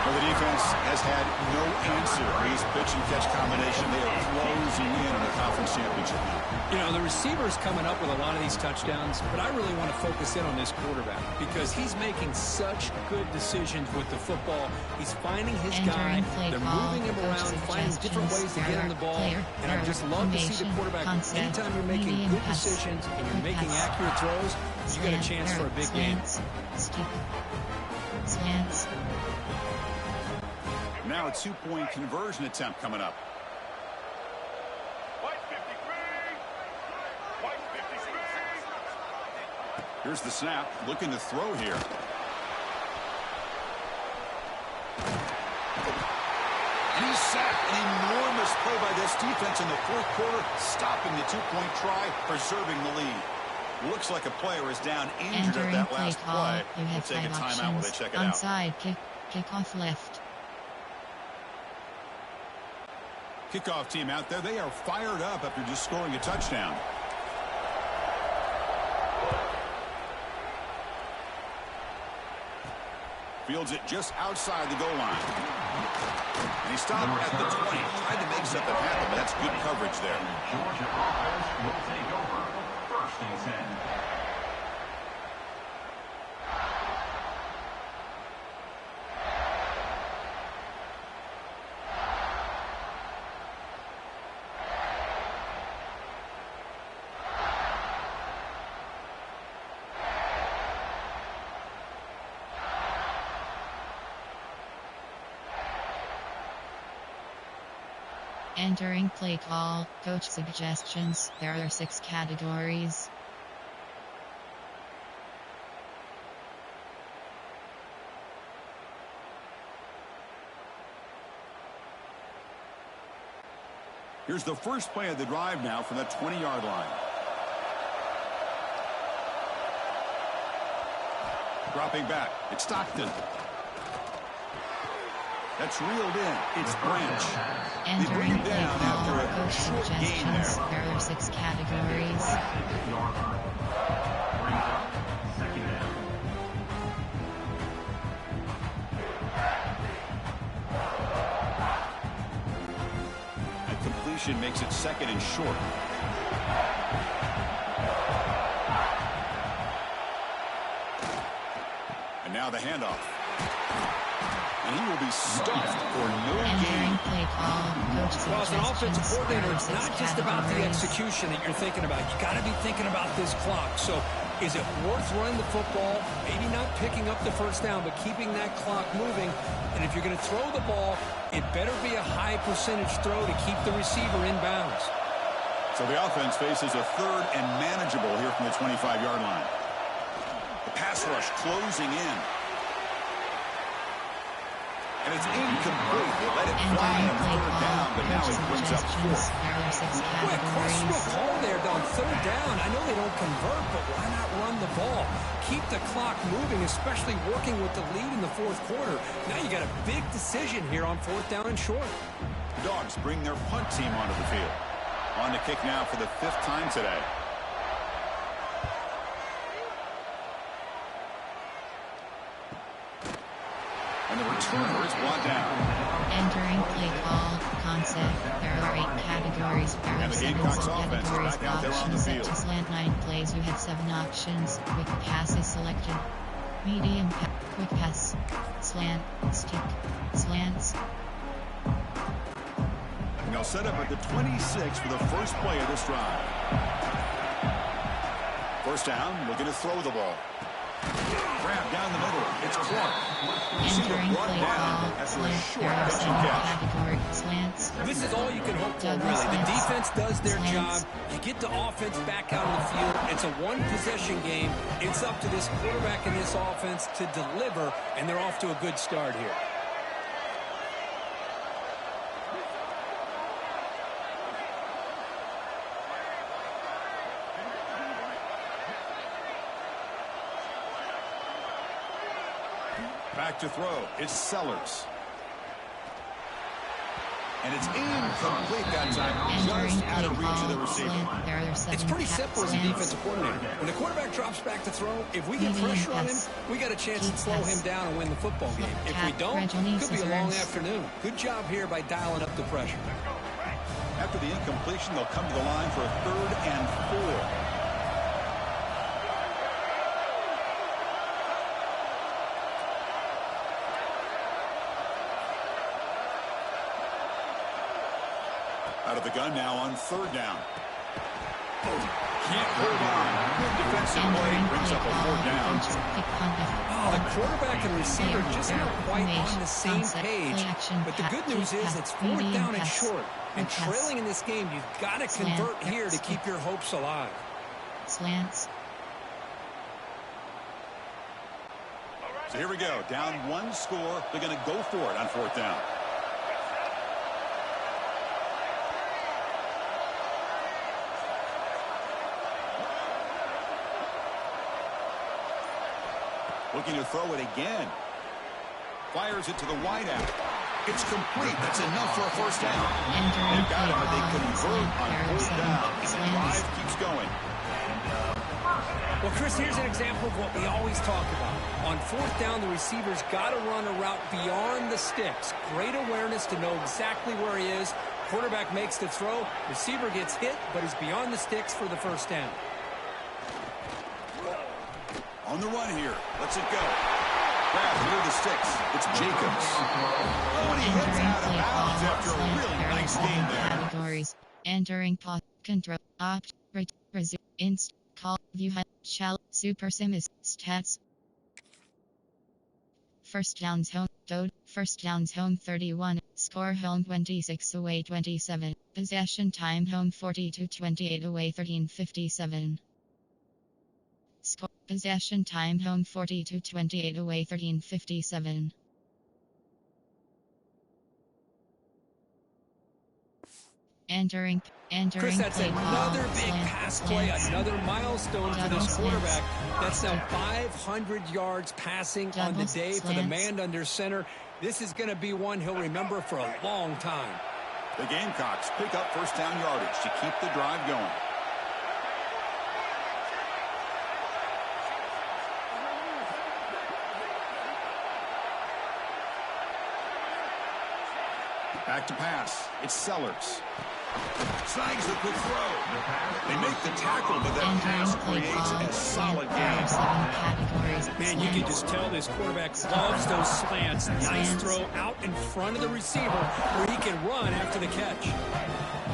[SPEAKER 2] Well, the defense has had no answer for this pitch-and-catch combination. They are closing in on the conference championship now.
[SPEAKER 4] You know, the receiver's coming up with a lot of these touchdowns, but I really want to focus in on this quarterback because he's making such good decisions with the football. He's finding his guy. They're moving him around, finding different ways to get him the ball. And I just love to see the quarterback. Anytime you're making good decisions and you're making accurate throws, you got a chance for a big game.
[SPEAKER 3] Slants.
[SPEAKER 2] Now a 2-point conversion attempt coming up. Here's the snap, looking to throw here. And he's sacked. An enormous play by this defense in the 4th quarter, stopping the 2-point try, preserving the lead. Looks like a player is down injured at that last play. We'll take a timeout while they check it out.
[SPEAKER 3] Onside, kickoff left.
[SPEAKER 2] Kickoff team out there. They are fired up after just scoring a touchdown. Fields it just outside the goal line. And he stopped at the 20. Tried to make something happen, but that's good coverage there.
[SPEAKER 1] Georgia offense will take over 1st and 10.
[SPEAKER 3] Entering play call, coach suggestions. There are 6 categories.
[SPEAKER 2] Here's the first play of the drive now from the 20-yard line. Dropping back, it's Stockton. That's reeled in. It's Branch. They bring him down after a short gain there.
[SPEAKER 3] There are 6 categories.
[SPEAKER 2] A complete incompletion makes it 2nd and short. And now the handoff. And he will be stuffed for no gain.
[SPEAKER 3] Play call. Coach
[SPEAKER 4] Well, as an offensive coordinator, it's not just about the
[SPEAKER 3] categories.
[SPEAKER 4] execution that you're thinking about. You got to be thinking about this clock. So is it worth running the football, maybe not picking up the first down, but keeping that clock moving? And if you're going to throw the ball, it better be a high percentage throw to keep the receiver in bounds.
[SPEAKER 2] So the offense faces a 3rd and manageable here from the 25-yard line. The pass rush closing in. And it's incomplete. They let it fly on 3rd down, but now he brings up 4th.
[SPEAKER 4] Boy, questionable call there on 3rd down. I know they don't convert, but why not run the ball? Keep the clock moving, especially working with the lead in the 4th quarter. Now you got a big decision here on 4th down and short.
[SPEAKER 2] The Dogs bring their punt team onto the field. On to kick now for the 5th time today. And the returner is brought down.
[SPEAKER 3] Entering play call concept. There are 8 categories. There
[SPEAKER 2] And
[SPEAKER 3] are
[SPEAKER 2] the
[SPEAKER 3] 7
[SPEAKER 2] Gamecocks offense is
[SPEAKER 3] categories.
[SPEAKER 2] back out there on the
[SPEAKER 3] Options set
[SPEAKER 2] field.
[SPEAKER 3] to slant 9 plays. You have 7 options. Quick pass is selected. Medium pass. Quick pass. Slant. Stick. Slants.
[SPEAKER 2] And they'll set up at the 26 for the first play of this drive. First down, looking to throw the ball. Grab down the middle. It's Clark. Receiver
[SPEAKER 3] Entering
[SPEAKER 2] brought
[SPEAKER 3] play
[SPEAKER 2] down
[SPEAKER 3] call.
[SPEAKER 2] after a
[SPEAKER 3] Slant.
[SPEAKER 2] short
[SPEAKER 3] There are
[SPEAKER 2] pitch
[SPEAKER 3] 7
[SPEAKER 2] and catch.
[SPEAKER 3] category. Slants.
[SPEAKER 4] This is all you can hope for,
[SPEAKER 3] Double
[SPEAKER 4] really. The
[SPEAKER 3] slants.
[SPEAKER 4] defense does their
[SPEAKER 3] Slants.
[SPEAKER 4] job. You get the offense back out on the field. It's a one-possession game. It's up to this quarterback and this offense to deliver, and they're off to a good start here.
[SPEAKER 2] Back to throw. It's Sellers. And it's incomplete that time.
[SPEAKER 3] Entering
[SPEAKER 2] Just out
[SPEAKER 3] play
[SPEAKER 2] of reach of the
[SPEAKER 3] call.
[SPEAKER 2] receiver.
[SPEAKER 3] Slant. There are 7
[SPEAKER 4] It's pretty simple as a
[SPEAKER 3] slants.
[SPEAKER 4] defensive coordinator. When the quarterback drops back to throw, if we get
[SPEAKER 3] Medium
[SPEAKER 4] pressure on him,
[SPEAKER 3] pass.
[SPEAKER 4] we got a chance to
[SPEAKER 3] Deep
[SPEAKER 4] slow
[SPEAKER 3] pass.
[SPEAKER 4] him down and win the football game. If we
[SPEAKER 3] Cat.
[SPEAKER 4] don't, it
[SPEAKER 3] Reginald
[SPEAKER 4] could be a long
[SPEAKER 3] scissors.
[SPEAKER 4] afternoon. Good job here by dialing up the pressure.
[SPEAKER 2] After the incompletion, they'll come to the line for a 3rd and 4. Out of the gun now on 3rd down. Can't hold on. Good defensive play brings up a 4th down.
[SPEAKER 4] Oh, the quarterback and receiver just not quite on the same page. But the good news is it's 4th down and short. And trailing in this game, you've got to convert here to keep your hopes alive.
[SPEAKER 3] Slants.
[SPEAKER 2] So here we go. Down 1 score. They're going to go for it on 4th down. Looking to throw it again. Fires it to the wideout. It's complete. That's enough for a first down. They've got it, but they convert on 4th down. The drive keeps going.
[SPEAKER 4] Well, Chris, here's an example of what we always talk about. On 4th down, the receiver's got to run a route beyond the sticks. Great awareness to know exactly where he is. Quarterback makes the throw. Receiver gets hit, but is beyond the sticks for the first down.
[SPEAKER 2] On the run here. Lets it go. Grab near the sticks. It's Jacobs. Oh, and he heads out of bounds after a really nice game there.
[SPEAKER 3] Categories. Entering pot. Control. Opt. Resume. Inst. Call. View. Shall. Super Sims. Stats. First downs home. Dode. First downs home 31. Score home 26 away 27. Possession time home 42-28 away 13:57. Score. Possession time home 42-28 away 13:57. Entering
[SPEAKER 4] Chris, that's
[SPEAKER 3] play
[SPEAKER 4] another
[SPEAKER 3] call.
[SPEAKER 4] big pass play, another milestone for this quarterback. That's now 500 yards passing on the day for the man under center. This is going to be one he'll remember for a long time.
[SPEAKER 2] The Gamecocks pick up first down yardage to keep the drive going. Back to pass. It's Sellers. Snags the quick throw. They make the tackle, but that pass creates a solid gain.
[SPEAKER 4] Man, you can just tell this quarterback loves those slants. Nice throw out in front of the receiver where he can run after the catch.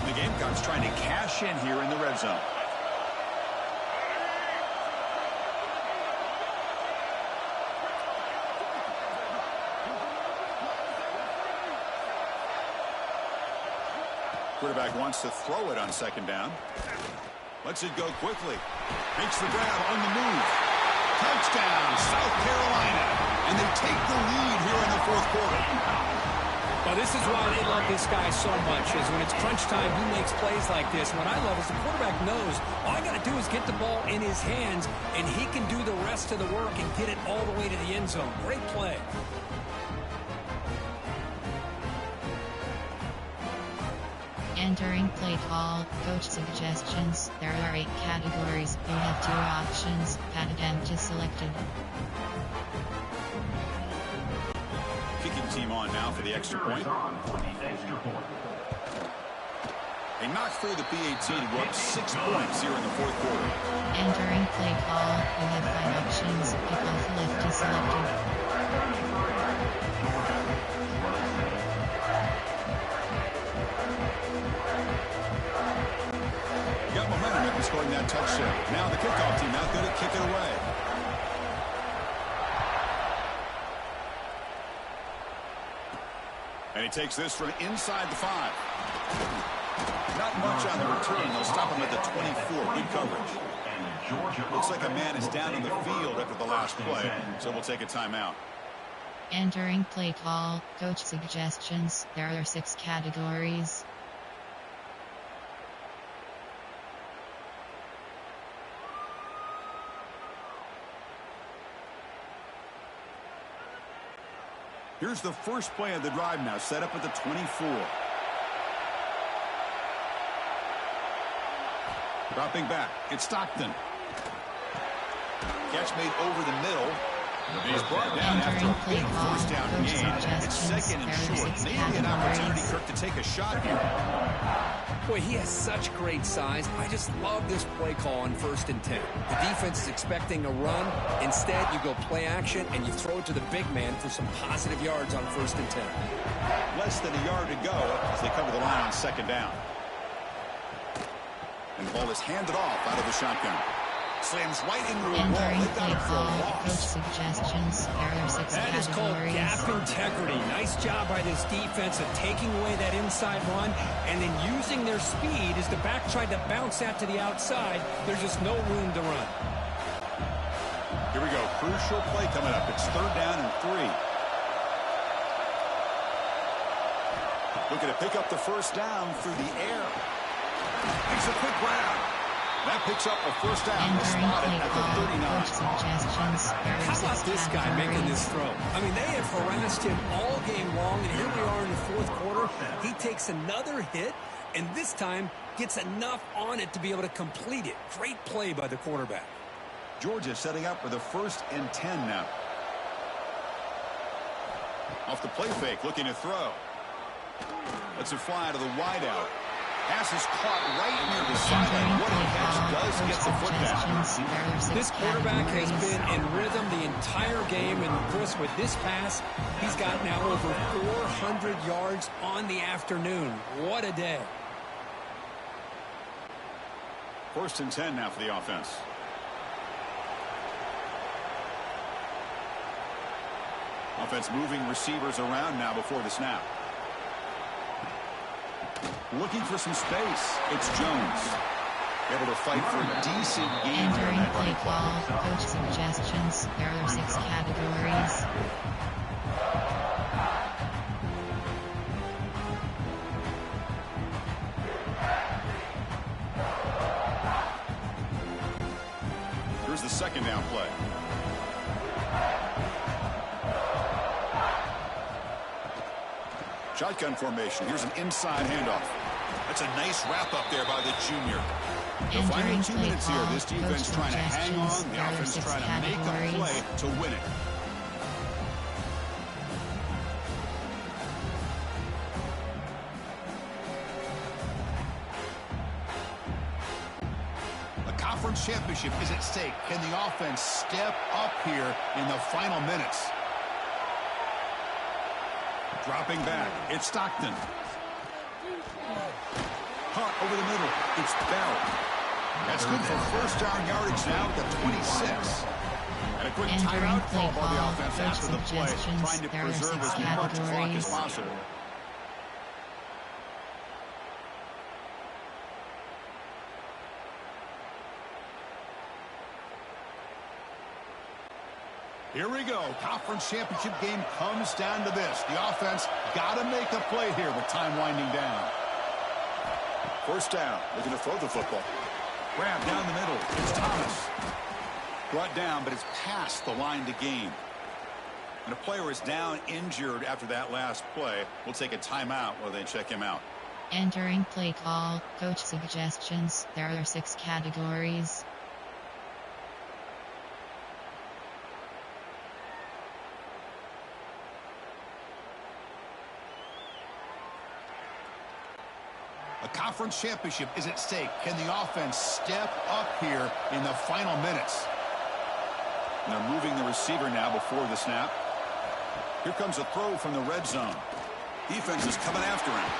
[SPEAKER 2] The Gamecocks trying to cash in here in the red zone. Quarterback wants to throw it on second down. Lets it go quickly. Makes the grab on the move. Touchdown, South Carolina. And they take the lead here in the fourth quarter.
[SPEAKER 4] Well, this is why they love this guy so much, is when it's crunch time, he makes plays like this. What I love is the quarterback knows all I got to do is get the ball in his hands, and he can do the rest of the work and get it all the way to the end zone. Great play.
[SPEAKER 3] Entering play call, coach suggestions. There are 8 categories. You have 2 options. Padded empty selected.
[SPEAKER 2] Kicking team on now for the extra point. They knock through the PAT to go up 6 points here in the fourth quarter.
[SPEAKER 3] Entering play call, you have 5 options. Kickoff lefty selected.
[SPEAKER 2] Got momentum after scoring that touchdown. Now the kickoff team out there to kick it away. And he takes this from inside the 5. Not much on the return. They'll stop him at the 24. Good coverage. Looks like a man is down in the field after the last play, so we'll take a timeout.
[SPEAKER 3] Entering play call, coach suggestions. There are 6 categories.
[SPEAKER 2] Here's the first play of the drive now, set up at the 24. Dropping back, it's Stockton. Catch made over the middle. And he's brought down after a big first down gain. It's second and short. Maybe an opportunity, Kirk, to take a shot here.
[SPEAKER 4] Boy, he has such great size. I just love this play call on 1st and 10. The defense is expecting a run. Instead, you go play action, and you throw it to the big man for some positive yards on 1st and 10.
[SPEAKER 2] Less than a yard to go as they cover the line on second down. And the ball is handed off out of the shotgun. Slams right into a wall.
[SPEAKER 3] Entering
[SPEAKER 2] They've got
[SPEAKER 3] play
[SPEAKER 2] it for a
[SPEAKER 3] call,
[SPEAKER 2] loss.
[SPEAKER 3] coach suggestions. There are 6
[SPEAKER 4] That is called
[SPEAKER 3] categories.
[SPEAKER 4] gap integrity. Nice job by this defense of taking away that inside run and then using their speed as the back tried to bounce that to the outside. There's just no room to run.
[SPEAKER 2] Here we go. Crucial play coming up. It's 3rd down and 3. Looking to pick up the first down through the air. Makes a quick grab. That picks up a first down. Spotted at the 39.
[SPEAKER 3] Suggestions.
[SPEAKER 4] How about this guy making this throw? I mean, they have harassed him all game long, and here we are in the fourth quarter. He takes another hit, and this time gets enough on it to be able to complete it. Great play by the quarterback.
[SPEAKER 2] Georgia setting up for the 1st and 10 now. Off the play fake, looking to throw. Lets it fly to the wideout. Pass is caught right near the sideline. What a catch does get the foot down.
[SPEAKER 4] This quarterback has been in rhythm the entire game, and Chris, with this pass, he's got now over 400 yards on the afternoon. What a day.
[SPEAKER 2] 1st and 10 now for the offense. Offense moving receivers around now before the snap. Looking for some space. It's Jones. Able to fight for a decent game.
[SPEAKER 3] Entering play call, coach suggestions. There are 6 categories.
[SPEAKER 2] Here's the 2nd down play. Shotgun formation. Here's an inside handoff. That's a nice wrap up there by the junior. The final 2 minutes here. This defense trying to hang on. The offense trying to make a play to win it. conference championship is at stake. Can the offense step up here in the final minutes? Dropping back, it's Stockton. Caught over the middle, it's Bell. That's good for first down yardage now at the 26. And a quick timeout call by the offense after the play, trying to preserve as much clock as possible. Here we go. Conference championship game comes down to this. The offense got to make a play here with time winding down. First down. Looking to throw the football. Grab down the middle. It's Thomas. Brought down, but it's past the line to gain. And a player is down injured after that last play. We'll take a timeout while they check him out.
[SPEAKER 3] Entering play call, coach suggestions. There are 6 categories.
[SPEAKER 2] A conference championship is at stake. Can the offense step up here in the final minutes? And they're moving the receiver now before the snap. Here comes a throw from the red zone. Defense is coming after him.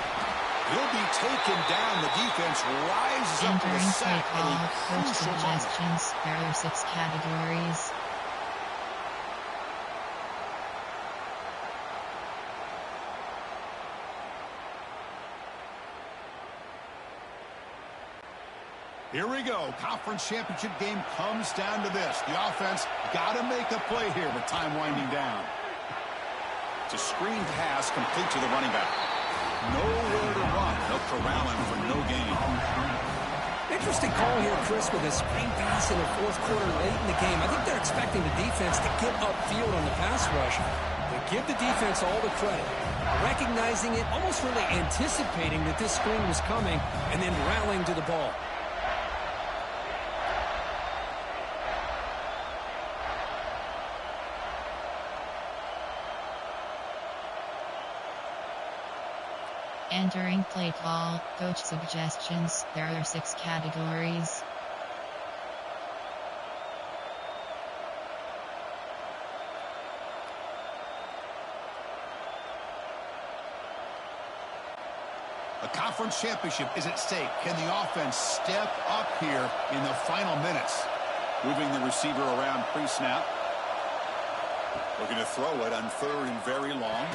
[SPEAKER 2] He'll be taken down. The defense rises up to the
[SPEAKER 3] Entering play
[SPEAKER 2] sack.
[SPEAKER 3] call, coach suggestions. There are 6 categories.
[SPEAKER 2] Here we go. Conference championship game comes down to this. The offense got to make a play here with time winding down. It's a screen pass complete to the running back. Nowhere to run. They'll corral him for no gain.
[SPEAKER 4] Interesting call here, Chris, with a screen pass in the fourth quarter late in the game. I think they're expecting the defense to get upfield on the pass rush. They give the defense all the credit, recognizing it, almost really anticipating that this screen was coming, and then rallying to the ball.
[SPEAKER 3] Entering play call, coach suggestions. There are 6 categories.
[SPEAKER 2] A conference championship is at stake. Can the offense step up here in the final minutes? Moving the receiver around pre-snap. Looking to throw it on 3rd and very long.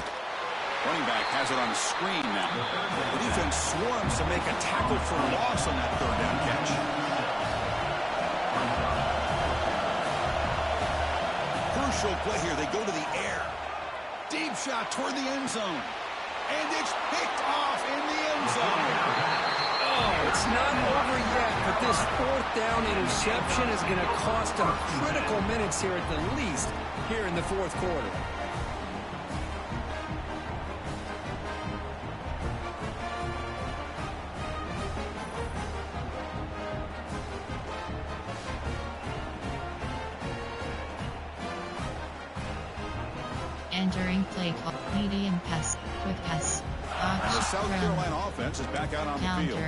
[SPEAKER 2] Running back has it on the screen now. The defense swarms to make a tackle for loss on that 3rd down catch. Crucial play here. They go to the air. Deep shot toward the end zone. And it's picked off in the end zone.
[SPEAKER 4] Oh, it's not over yet, but this 4th down interception is going to cost them critical minutes here at the least here in the 4th quarter.
[SPEAKER 3] Entering play call, medium pass, quick pass.
[SPEAKER 2] The South Carolina offense is back out on the field.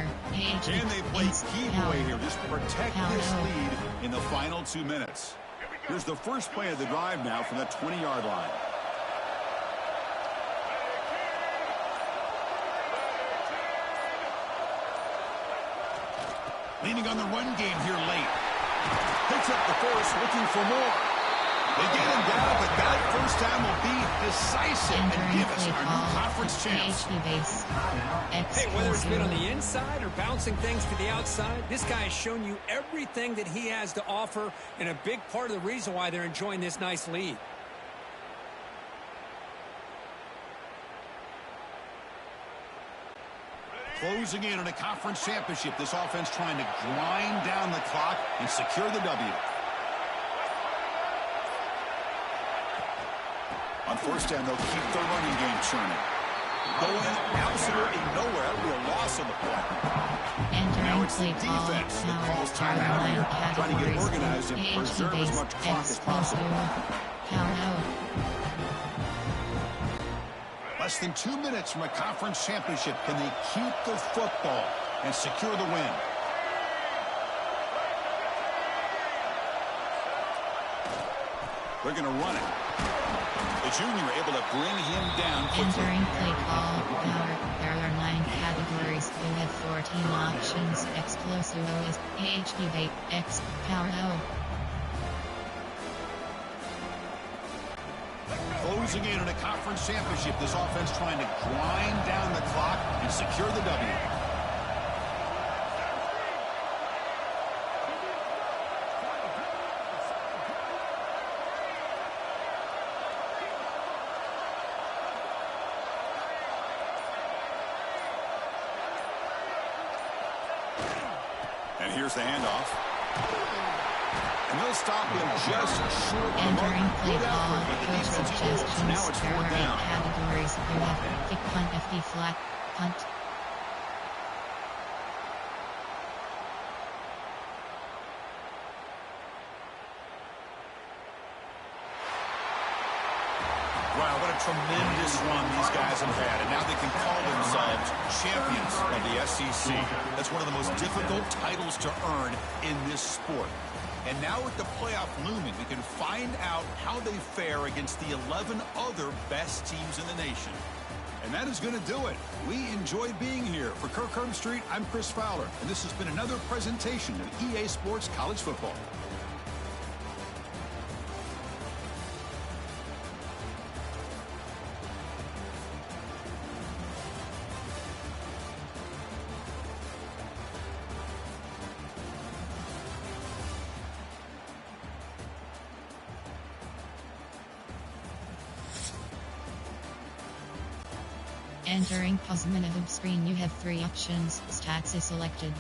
[SPEAKER 2] Can they play keep away here? Just protect this lead in the final 2 minutes. Here's the first play of the drive now from the 20-yard line. Leaning on the run game here late. Picks up the force, looking for more. They get him down, but that first time will be decisive and give us our new conference chance.
[SPEAKER 4] Hey, whether it's been on the inside or bouncing things to the outside, this guy has shown you everything that he has to offer, and a big part of the reason why they're enjoying this nice lead.
[SPEAKER 2] Closing in on a conference championship, this offense trying to grind down the clock and secure the W. On first down, they'll keep their running game churning. Going absolutely nowhere. It'll be a loss on the play. Now it's the defense that calls timeout here, trying to get organized and preserve as much clock as possible. Less than 2 minutes from a conference championship. Can they keep the football and secure the win? They're going to run it. The junior able to bring him down quickly.
[SPEAKER 3] Entering play call, power. There are 9 categories. You have 14 options. Explosivo is AHB X power O.
[SPEAKER 2] Closing in on a conference championship, this offense trying to grind down the clock and secure the W. And here's the handoff. And they'll stop him just short of the mark.
[SPEAKER 3] Entering play
[SPEAKER 2] Good
[SPEAKER 3] call,
[SPEAKER 2] effort, but the
[SPEAKER 3] coach
[SPEAKER 2] defense holds.
[SPEAKER 3] suggestions.
[SPEAKER 2] Now it's
[SPEAKER 3] There are
[SPEAKER 2] 4th
[SPEAKER 3] 8
[SPEAKER 2] down.
[SPEAKER 3] categories. You have kick, punt, FD, flat, punt.
[SPEAKER 2] Wow, what a tremendous run these guys have had. And now they can call themselves champions of the SEC. That's one of the most difficult titles to earn in this sport. And now with the playoff looming, we can find out how they fare against the 11 other best teams in the nation. And that is going to do it. We enjoyed being here. For Kirk Street, I'm Chris Fowler. And this has been another presentation of EA Sports College Football.
[SPEAKER 3] Entering pause minute screen. You have 3 options. Stats is selected.